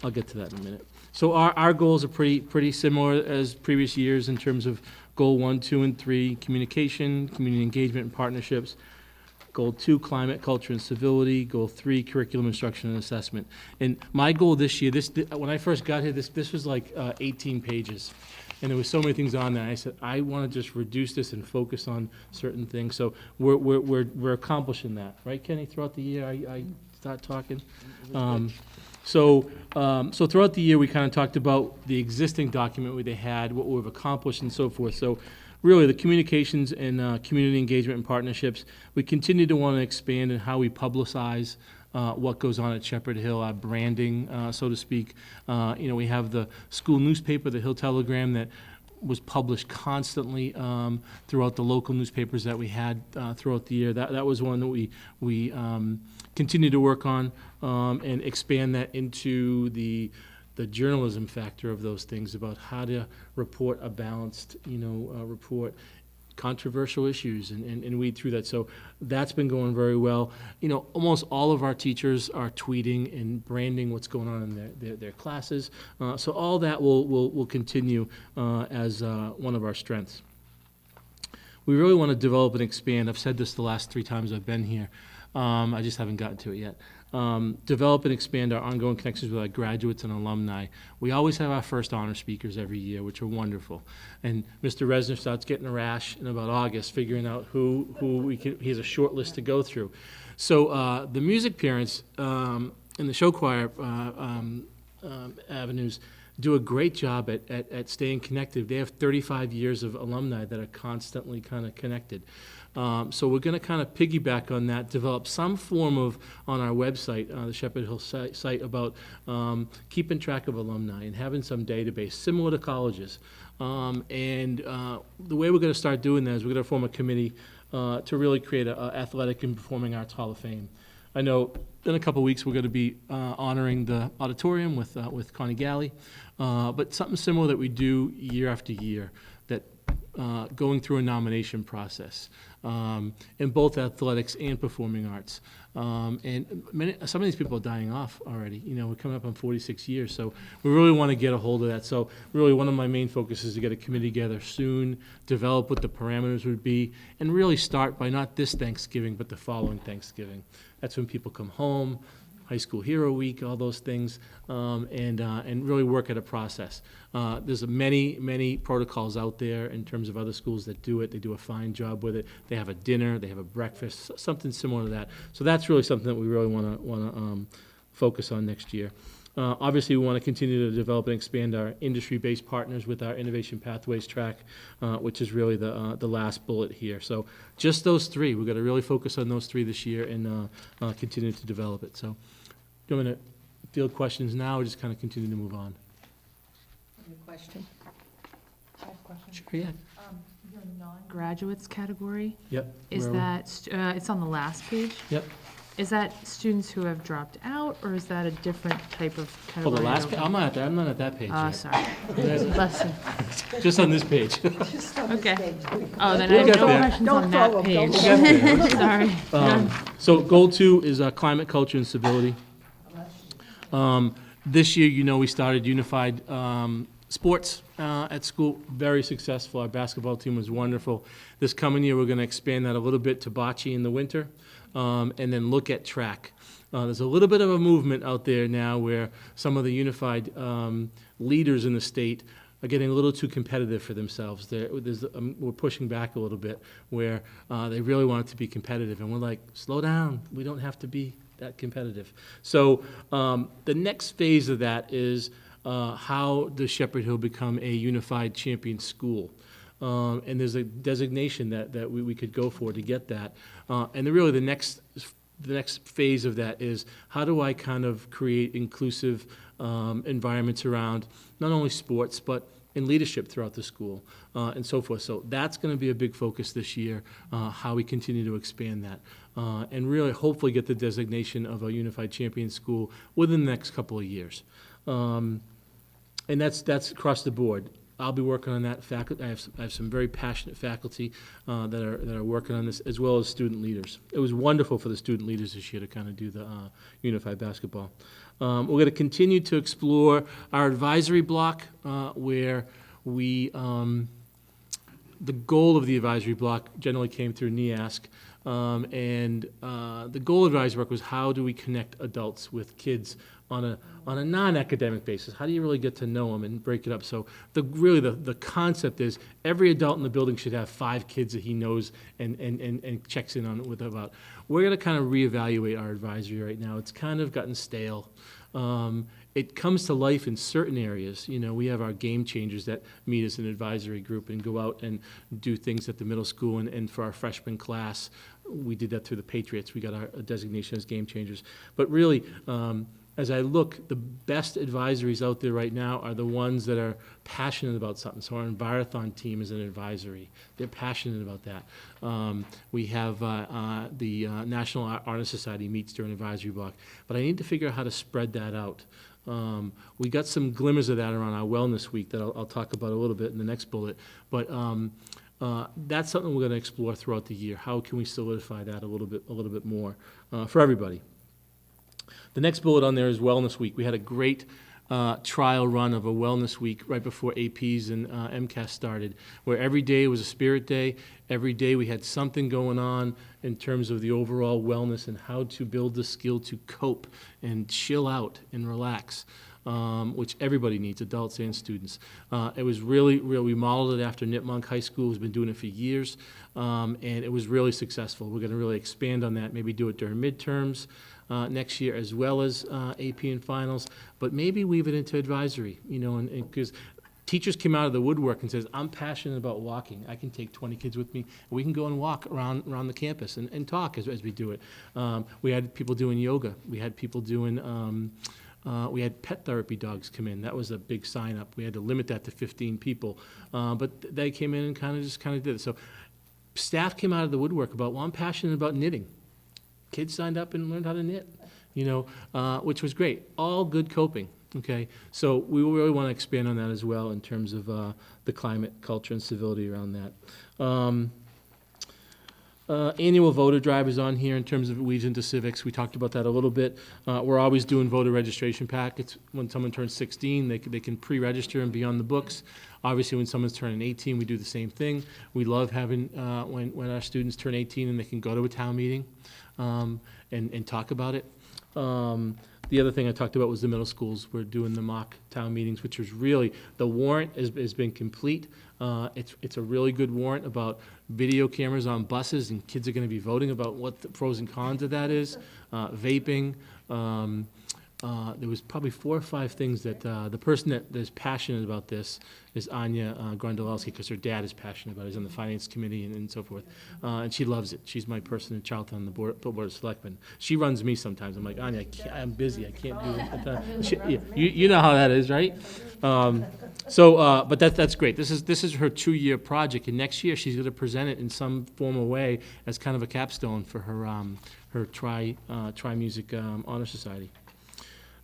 I'll get to that in a minute. So our goals are pretty similar as previous years in terms of goal 1, 2, and 3, communication, community engagement and partnerships. Goal 2, climate, culture, and civility. Goal 3, curriculum, instruction, and assessment. And my goal this year, when I first got here, this was like 18 pages. And there was so many things on there. I said, I want to just reduce this and focus on certain things. So we're accomplishing that, right, Kenny? Throughout the year, I start talking. So throughout the year, we kind of talked about the existing document they had, what we've accomplished, and so forth. So really, the communications and community engagement and partnerships, we continue to want to expand in how we publicize what goes on at Shepherd Hill, our branding, so to speak. We have the school newspaper, the Hill Telegram, that was published constantly throughout the local newspapers that we had throughout the year. That was one that we continue to work on and expand that into the journalism factor of those things, about how to report a balanced, report controversial issues and weed through that. So that's been going very well. Almost all of our teachers are tweeting and branding what's going on in their classes. So all that will continue as one of our strengths. We really want to develop and expand. I've said this the last 3 times I've been here. I just haven't gotten to it yet. Develop and expand our ongoing connections with our graduates and alumni. We always have our first honor speakers every year, which are wonderful. And Mr. Resner starts getting a rash in about August, figuring out who he has a short list to go through. So the music parents and the show choir avenues do a great job at staying connected. They have 35 years of alumni that are constantly kind of connected. So we're going to kind of piggyback on that, develop some form of, on our website, the Shepherd Hill site, about keeping track of alumni and having some database similar to colleges. And the way we're going to start doing that is we're going to form a committee to really create an athletic and performing arts hall of fame. I know in a couple of weeks we're going to be honoring the auditorium with Connie Galley, but something similar that we do year after year, that going through a nomination process in both athletics and performing arts. And some of these people are dying off already. We're coming up on 46 years, so we really want to get a hold of that. So really one of my main focuses is to get a committee together soon, develop what the parameters would be, and really start by not this Thanksgiving, but the following Thanksgiving. That's when people come home, High School Hero Week, all those things, and really work at a process. There's many protocols out there in terms of other schools that do it. They do a fine job with it. They have a dinner, they have a breakfast, something similar to that. So that's really something that we really want to focus on next year. Obviously, we want to continue to develop and expand our industry-based partners with our Innovation Pathways track, which is really the last bullet here. So just those 3. We've got to really focus on those 3 this year and continue to develop it. So do you want to field questions now or just kind of continue to move on? Any question? I have a question. Sure, yeah. Your non-graduates category, Yep. is where are we? that, it's on the last page? Yep. Is that students who have dropped out, or is that a different type of Oh, category? the last page? I'm not at that page Oh, yet. sorry. Just on this page. Okay. Oh, then I We'll have get no there. questions on that page. We'll get Sorry. So goal 2 is climate, culture, and civility. This year, we started unified sports at school, very successful. Our basketball team was wonderful. This coming year, we're going to expand that a little bit to bocce in the winter, and then look at track. There's a little bit of a movement out there now where some of the unified leaders in the state are getting a little too competitive for themselves. We're pushing back a little bit where they really want it to be competitive, and we're like, slow down. We don't have to be that competitive. So the next phase of that is how does Shepherd Hill become a unified champion school? And there's a designation that we could go for to get that. And really the next phase of that is how do I kind of create inclusive environments around not only sports, but in leadership throughout the school and so forth. So that's going to be a big focus this year, how we continue to expand that. And really hopefully get the designation of a unified champion school within the next couple of years. And that's across the board. I'll be working on that. I have some very passionate faculty that are working on this, as well as student leaders. It was wonderful for the student leaders this year to kind of do the unified basketball. We're going to continue to explore our advisory block, where we the goal of the advisory block generally came through NEASC. And the goal of advisory work was how do we connect adults with kids on a non-academic basis? How do you really get to know them and break it up? So the concept is every adult in the building should have 5 kids that he knows and checks in on with about. We're going to kind of reevaluate our advisory right now. It's kind of gotten stale. It comes to life in certain areas. You know, we have our game changers that meet as an advisory group and go out and do things at the middle school, and for our freshman class, we did that through the Patriots. We got our designation as game changers. But really, as I look, the best advisories out there right now are the ones that are passionate about something. So our Envirothon team is an advisory. They're passionate about that. We have the National Honor Society meets during advisory block. But I need to figure out how to spread that out. We got some glimmers of that around our Wellness Week that I'll talk about a little bit in the next bullet. But that's something we're going to explore throughout the year. How can we solidify that a little bit more for everybody? The next bullet on there is Wellness Week. We had a great trial run of a Wellness Week right before APs and MCAS started, where every day was a spirit day. Every day we had something going on in terms of the overall wellness and how to build the skill to cope and chill out and relax, which everybody needs, adults and students. It was really, we modeled it after Nipmuc High School, who's been doing it for years, and it was really successful. We're going to really expand on that, maybe do it during midterms next year, as well as AP and finals, but maybe weave it into advisory, you know, and because teachers came out of the woodwork and says, I'm passionate about walking. I can take 20 kids with me. We can go and walk around the campus and talk as we do it. We had people doing yoga. We had people doing, we had pet therapy dogs come in. That was a big sign up. We had to limit that to 15 people. But they came in and kind of did it. So staff came out of the woodwork about, well, I'm passionate about knitting. Kids signed up and learned how to knit, you know, which was great. All good coping, okay? So we really want to expand on that as well in terms of the climate, culture, and civility around that. Annual voter drive is on here in terms of it weaves into civics. We talked about that a little bit. We're always doing voter registration packets. When someone turns 16, they can pre-register and be on the books. Obviously, when someone's turning 18, we do the same thing. We love having, when our students turn 18 and they can go to a town meeting and talk about it. The other thing I talked about was the middle schools. We're doing the mock town meetings, which is really, the warrant has been complete. It's a really good warrant about video cameras on buses, and kids are going to be voting about what the pros and cons of that is. Vaping. There was probably 4 or 5 things that the person that is passionate about this is Anya Grondolowski, because her dad is passionate about it. He's on the finance committee and so forth. And she loves it. She's my person in Charlton on the board of selectmen. She runs me sometimes. I'm like, Anya, I'm busy. I can't do it. You know how that is, right? But that's great. This is her 2-year project, and next year she's going to present it in some formal way as kind of a capstone for her Tri-Music Honor Society.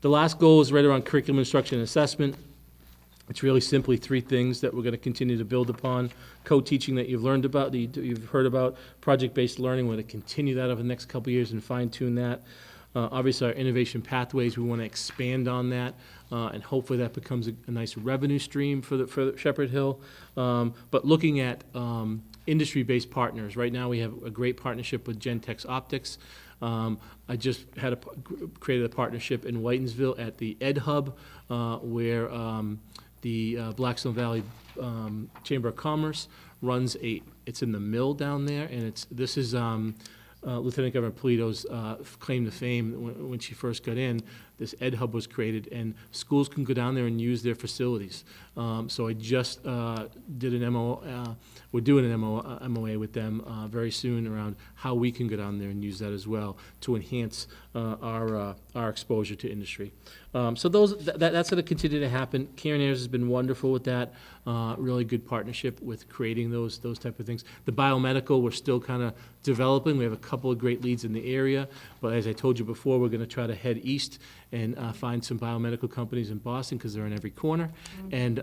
The last goal is right around curriculum instruction and assessment. It's really simply 3 things that we're going to continue to build upon. Co-teaching that you've learned about, that you've heard about. Project-based learning, we're going to continue that over the next couple of years and fine-tune that. Obviously, our innovation pathways, we want to expand on that, and hopefully that becomes a nice revenue stream for Shepherd Hill. But looking at industry-based partners, right now we have a great partnership with Gentex Optics. I just created a partnership in Whitensville at the Ed Hub, where the Blackstone Valley Chamber of Commerce runs it's in the mill down there, and this is Lieutenant Governor Polito's claim to fame. When she first got in, this Ed Hub was created, and schools can go down there and use their facilities. So I just did an MOA. We're doing an MOA with them very soon around how we can go down there and use that as well to enhance our exposure to industry. So that's going to continue to happen. Karen Ayers has been wonderful with that. Really good partnership with creating those type of things. The biomedical, we're still kind of developing. We have a couple of great leads in the area, but as I told you before, we're going to try to head east and find some biomedical companies in Boston, because they're in every corner, and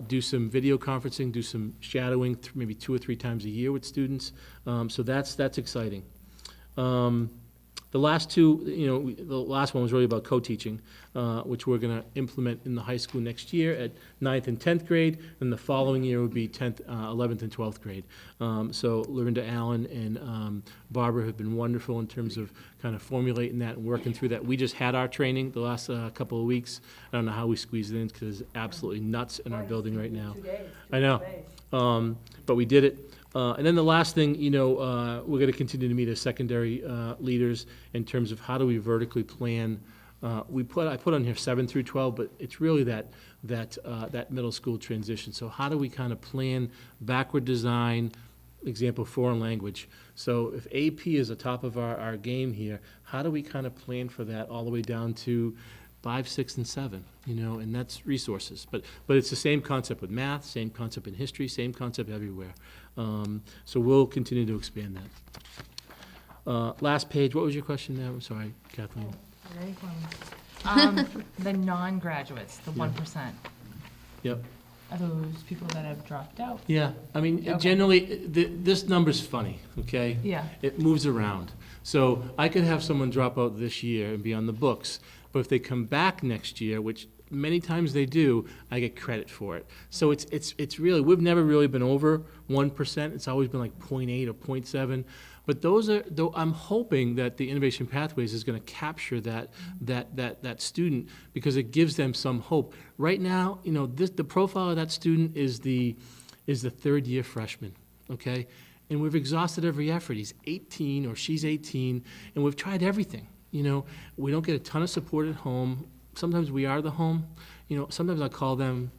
do some video conferencing, do some shadowing, maybe 2 or 3 times a year with students. So that's exciting. The last 2, the last one was really about co-teaching, which we're going to implement in the high school next year at 9th and 10th grade, and the following year would be 10th, 11th and 12th grade. So Lorinda Allen and Barbara have been wonderful in terms of kind of formulating that and working through that. We just had our training the last couple of weeks. I don't know how we squeezed it in, because it's absolutely nuts in our building right now. I know, but we did it. And then the last thing, we're going to continue to meet as secondary leaders in terms of how do we vertically plan I put on here 7 through 12, but it's really that middle school transition. So how do we kind of plan backward design, example, foreign language? So if AP is the top of our game here, how do we kind of plan for that all the way down to 5, 6, and 7, and that's resources. But it's the same concept with math, same concept in history, same concept everywhere. So we'll continue to expand that. Last page, what was your question now? I'm sorry, Kathleen. Ready for me? The non-graduates, the 1%. Yep. Are those people that have dropped out? Yeah, I mean, Okay. generally, this number's funny, okay? Yeah. It moves around. So I could have someone drop out this year and be on the books, but if they come back next year, which many times they do, I get credit for it. So it's really, we've never really been over 1%. It's always been like 0.8 or 0.7. But though I'm hoping that the Innovation Pathways is going to capture that student, because it gives them some hope. Right now, the profile of that student is the third-year freshman, okay? And we've exhausted every effort. He's 18 or she's 18, and we've tried everything. We don't get a ton of support at home. Sometimes we are the home. Sometimes I call them,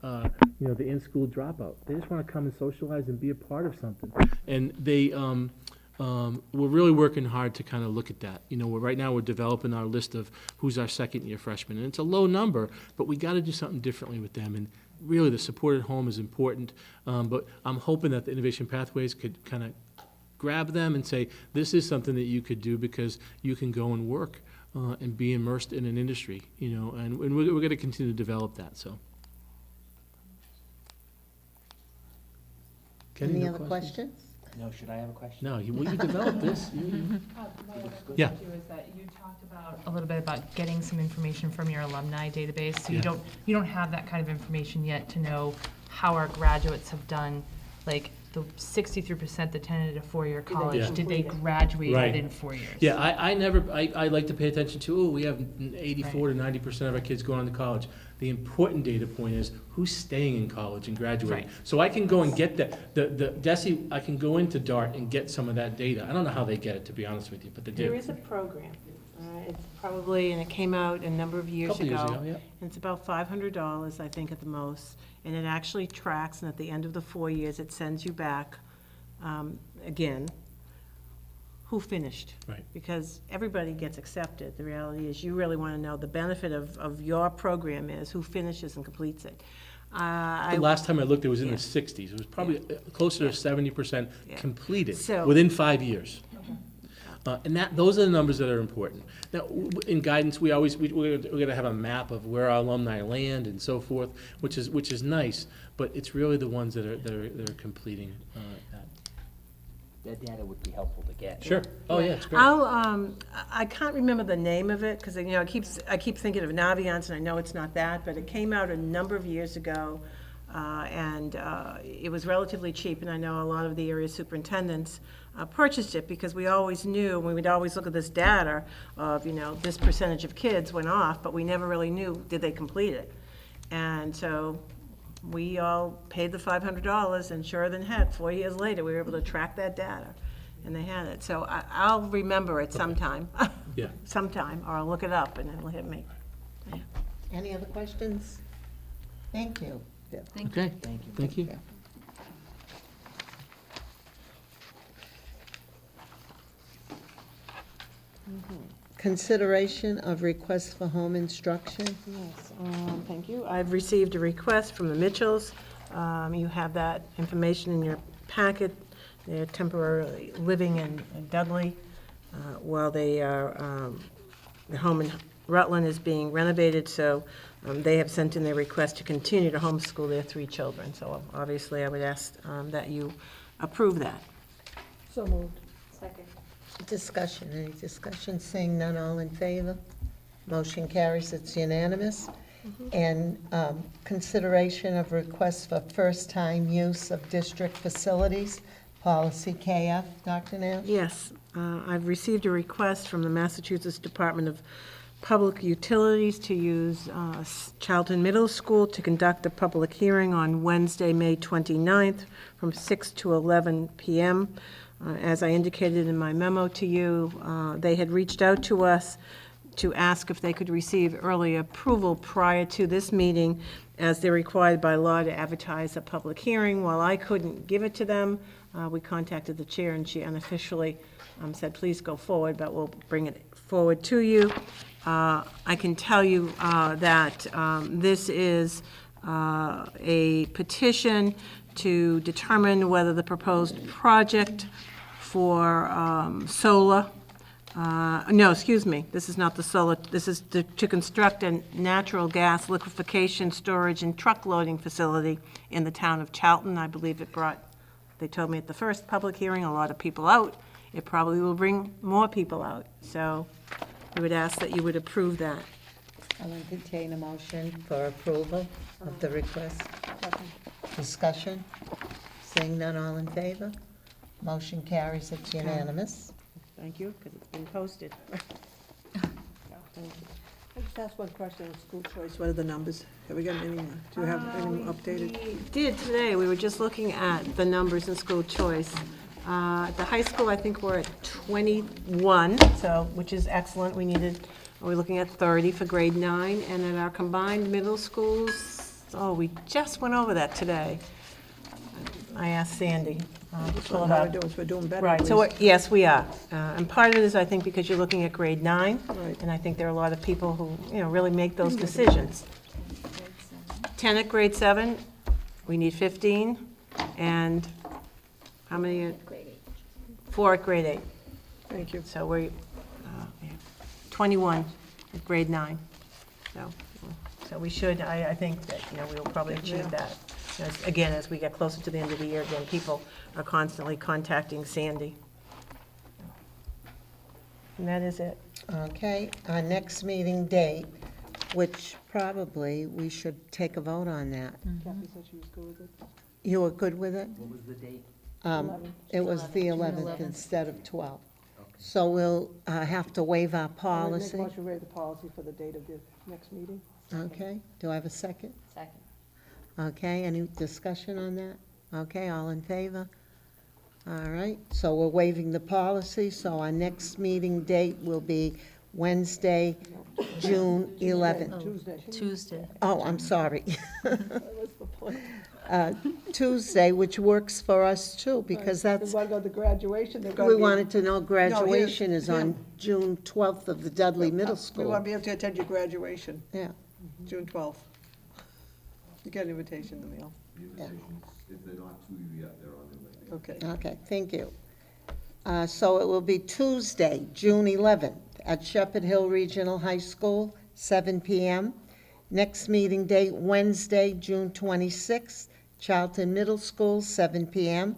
the in-school dropout. They just want to come and socialize and be a part of something. And they, we're really working hard to kind of look at that. Right now we're developing our list of who's our second-year freshman, and it's a low number, but we got to do something differently with them. And really, the support at home is important. But I'm hoping that the Innovation Pathways could kind of grab them and say, this is something that you could do because you can go and work and be immersed in an industry, and we're going to continue to develop that, so. Kenny, Any no other questions? No, should I have a question? No, you developed this. My other Yeah. question too is that you talked about a little bit about getting some information from your alumni database. So you don't have that kind of information yet to know how our graduates have done, like the 63% that attended a 4-year college. Yeah. Did they graduate Right. within 4 years? Yeah, I like to pay attention to, we have 84 to 90% of our kids going on to college. The important data point is who's staying in college and graduating. Right. So I can go and get that. DESE, I can go into DART and get some of that data. I don't know how they get it, to be honest with you, but they do. There is a program. It's probably, and it came out a number of years Couple ago. years ago, yeah. And it's about $500, I think, at the most. And it actually tracks, and at the end of the 4 years, it sends you back, again, who finished. Right. Because everybody gets accepted. The reality is, you really want to know the benefit of your program is who finishes and completes it. The last time I looked, it was in Yeah. the 60s. It was probably closer to 70% Yeah. completed So- within 5 years. And those are the numbers that are important. Now, in guidance, we're going to have a map of where our alumni land and so forth, which is nice, but it's really the ones that are completing that. That data would be helpful to get. Sure. Oh, yeah, it's great. I can't remember the name of it, because, I keep thinking of Naviance, and I know it's not that, but it came out a number of years ago, and it was relatively cheap, and I know a lot of the area superintendents purchased it, because we always knew, we would always look at this data of, this percentage of kids went off, but we never really knew, did they complete it? And so we all paid the $500, and sure than heck, 4 years later, we were able to track that data, and they had it. So I'll remember it sometime. Yeah. Sometime, or I'll look it up, and it'll hit me. Yeah. Any other questions? Thank you. Okay, thank you. Consideration of requests for home instruction. Yes, thank you. I've received a request from the Mitchells. You have that information in your packet. They're temporarily living in Dudley while they are, the home in Rutland is being renovated, so they have sent in their request to continue to homeschool their 3 children. So obviously, I would ask that you approve that. So moved. Second. Discussion, any discussion? Seeing none, all in favor? Motion carries, it's unanimous. And consideration of requests for first-time use of district facilities, policy KF, Dr. Nash? Yes, I've received a request from the Massachusetts Department of Public Utilities to use Charlton Middle School to conduct a public hearing on Wednesday, May 29th, from 6 to 11 p.m. As I indicated in my memo to you, they had reached out to us to ask if they could receive early approval prior to this meeting, as they're required by law to advertise a public hearing. While I couldn't give it to them, we contacted the chair, and she unofficially said, please go forward, but we'll bring it forward to you. I can tell you that this is a petition to determine whether the proposed project for solar, no, excuse me, this is not the solar, this is to construct a natural gas liquefaction, storage, and truck loading facility in the town of Charlton. I believe it brought, they told me at the first public hearing, a lot of people out. It probably will bring more people out. So we would ask that you would approve that. I'll entertain a motion for approval of the request. Discussion? Seeing none, all in favor? Motion carries, it's unanimous. Thank you, because it's been posted. I just asked one question on school choice. What are the numbers? Have we got any, do you have any updated? We did today. We were just looking at the numbers in school choice. At the high school, I think we're at 21, so, which is excellent. We're looking at 30 for grade 9, and at our combined middle schools, we just went over that today. I asked Sandy. We're doing better. Right, so, yes, we are. And part of it is, I think, because you're looking at grade 9, Right. and I think there are a lot of people who, really make those decisions. 10 at grade 7, we need 15, and how many? Grade 8. 4 at grade 8. Thank you. So we have 21 at grade 9. So we should, I think that, we will probably achieve that. Again, as we get closer to the end of the year, again, people are constantly contacting Sandy. And that is it. Okay, our next meeting date, which probably we should take a vote on that. Kathy said she was good with it. You were good with it? What was the date? It was the 11th instead of 12th. So we'll have to waive our policy. Make a motion to waive the policy for the date of the next meeting. Okay, do I have a second? Second. Okay, any discussion on that? Okay, all in favor? All right, so we're waiving the policy, so our next meeting date will be Wednesday, June 11th. Tuesday. Oh, I'm sorry. Tuesday, which works for us too, because that's, We want to go to graduation. we wanted to know graduation is on June 12th of the Dudley Middle We School. want to be able to attend your graduation, Yeah, June 12th. You get an invitation in the mail. Invitations, if they're not to you yet, they're on their way. Okay. okay, thank you. So it will be Tuesday, June 11th, at Shepherd Hill Regional High School, 7 p.m. Next meeting date, Wednesday, June 26th, Charlton Middle School, 7 p.m.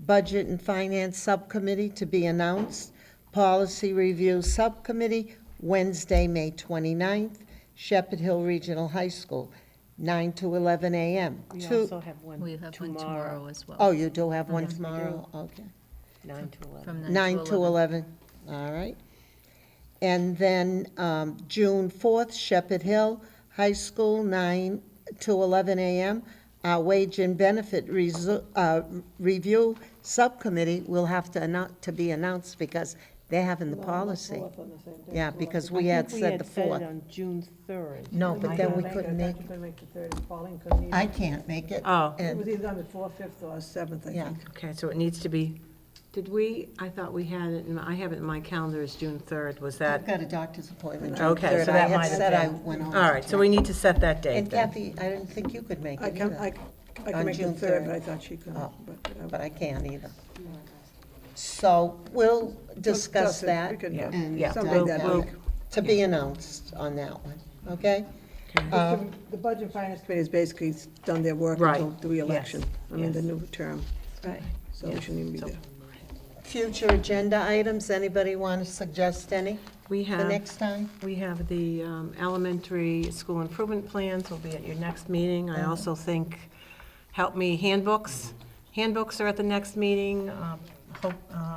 Budget and Finance Subcommittee to be announced. Policy Review Subcommittee, Wednesday, May 29th, Shepherd Hill Regional High School, 9 to 11 a.m. We also have one We have one tomorrow as well. Oh, you do have one Yes, we do. tomorrow? Okay. 9 to 11. From 9 to 11, all right. And then June 4th, Shepherd Hill High School, 9 to 11 a.m. Our Wage and Benefit Review Subcommittee will have to be announced because they're having the policy. Yeah, because we had said the 4th. I think we had said it on June 3rd. No, but then we I couldn't thought make, you couldn't make the 3rd, Pauline couldn't either. I can't make it. Oh. It was And, either on the 4th, 5th, or 7th, I yeah, think. Okay, so it needs to be, I thought we had it, I have it in my calendar as June 3rd, was I've that? got a doctor's appointment June Okay, 3rd. so that I might had have said I been. went on. All right, so we need to set that date And then. Kathy, I didn't think you could make I it can, either. I On can make the June 3rd, 3rd. but I thought she couldn't. Oh, But But I can't either. So we'll discuss it. that. We can, Yeah, someday we'll- that we'll- week. To be announced on that one, okay? Um, The Budget and Finance Committee has basically done their work Right. until the re-election, Yes. the new term, Right. so we shouldn't even be there. Future agenda items, anybody want to suggest any We for have, next time? we have the elementary school improvement plans will be at your next meeting. I also think Help Me handbooks. Handbooks are at the next meeting.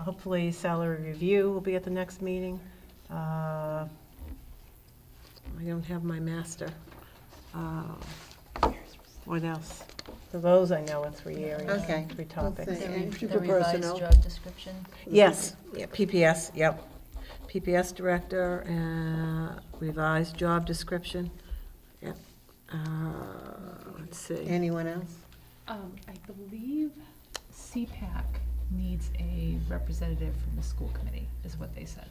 Hopefully salary review will be at the next meeting. I don't have my master. What else? So those I know are 3 areas, Okay. 3 topics. We'll see. The For revised personnel. job description. Yes, yeah, PPS, yep. PPS director, revised job description. Yep. Let's see. Anyone else? I believe CPAC needs a representative from the school committee, is what they said.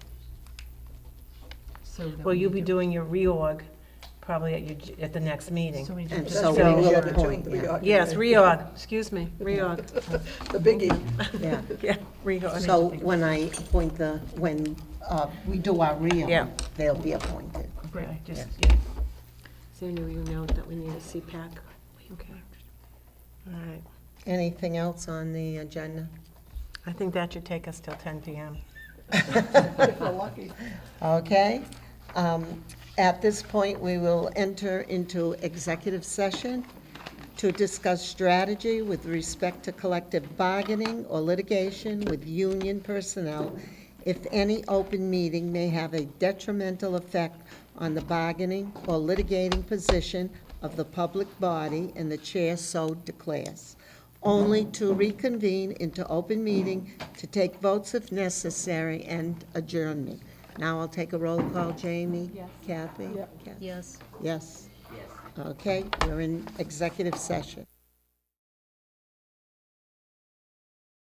So that Well, we you'll be do- doing your reorg probably at the next meeting. So we And just- so we So- will Yeah, appoint, the yeah. reorg. Yes, reorg, excuse me, reorg. The biggie. Yeah. Yeah, reorg. So when I appoint when we do our Yeah. they'll be appointed. Right, just, Yes. yeah. Sandy, will you note that we need a CPAC? Okay. All right. Anything else on the agenda? I think that should take us till 10 PM. If we're lucky. Okay. At this point, we will enter into executive session to discuss strategy with respect to collective bargaining or litigation with union personnel if any open meeting may have a detrimental effect on the bargaining or litigating position of the public body and the chair so declares. Only to reconvene into open meeting to take votes if necessary and adjournment. Now I'll take a roll call. Jamie? Yes. Kathy? Yep. Kathy? Yes. Yes. Yes. Okay, we're in executive session.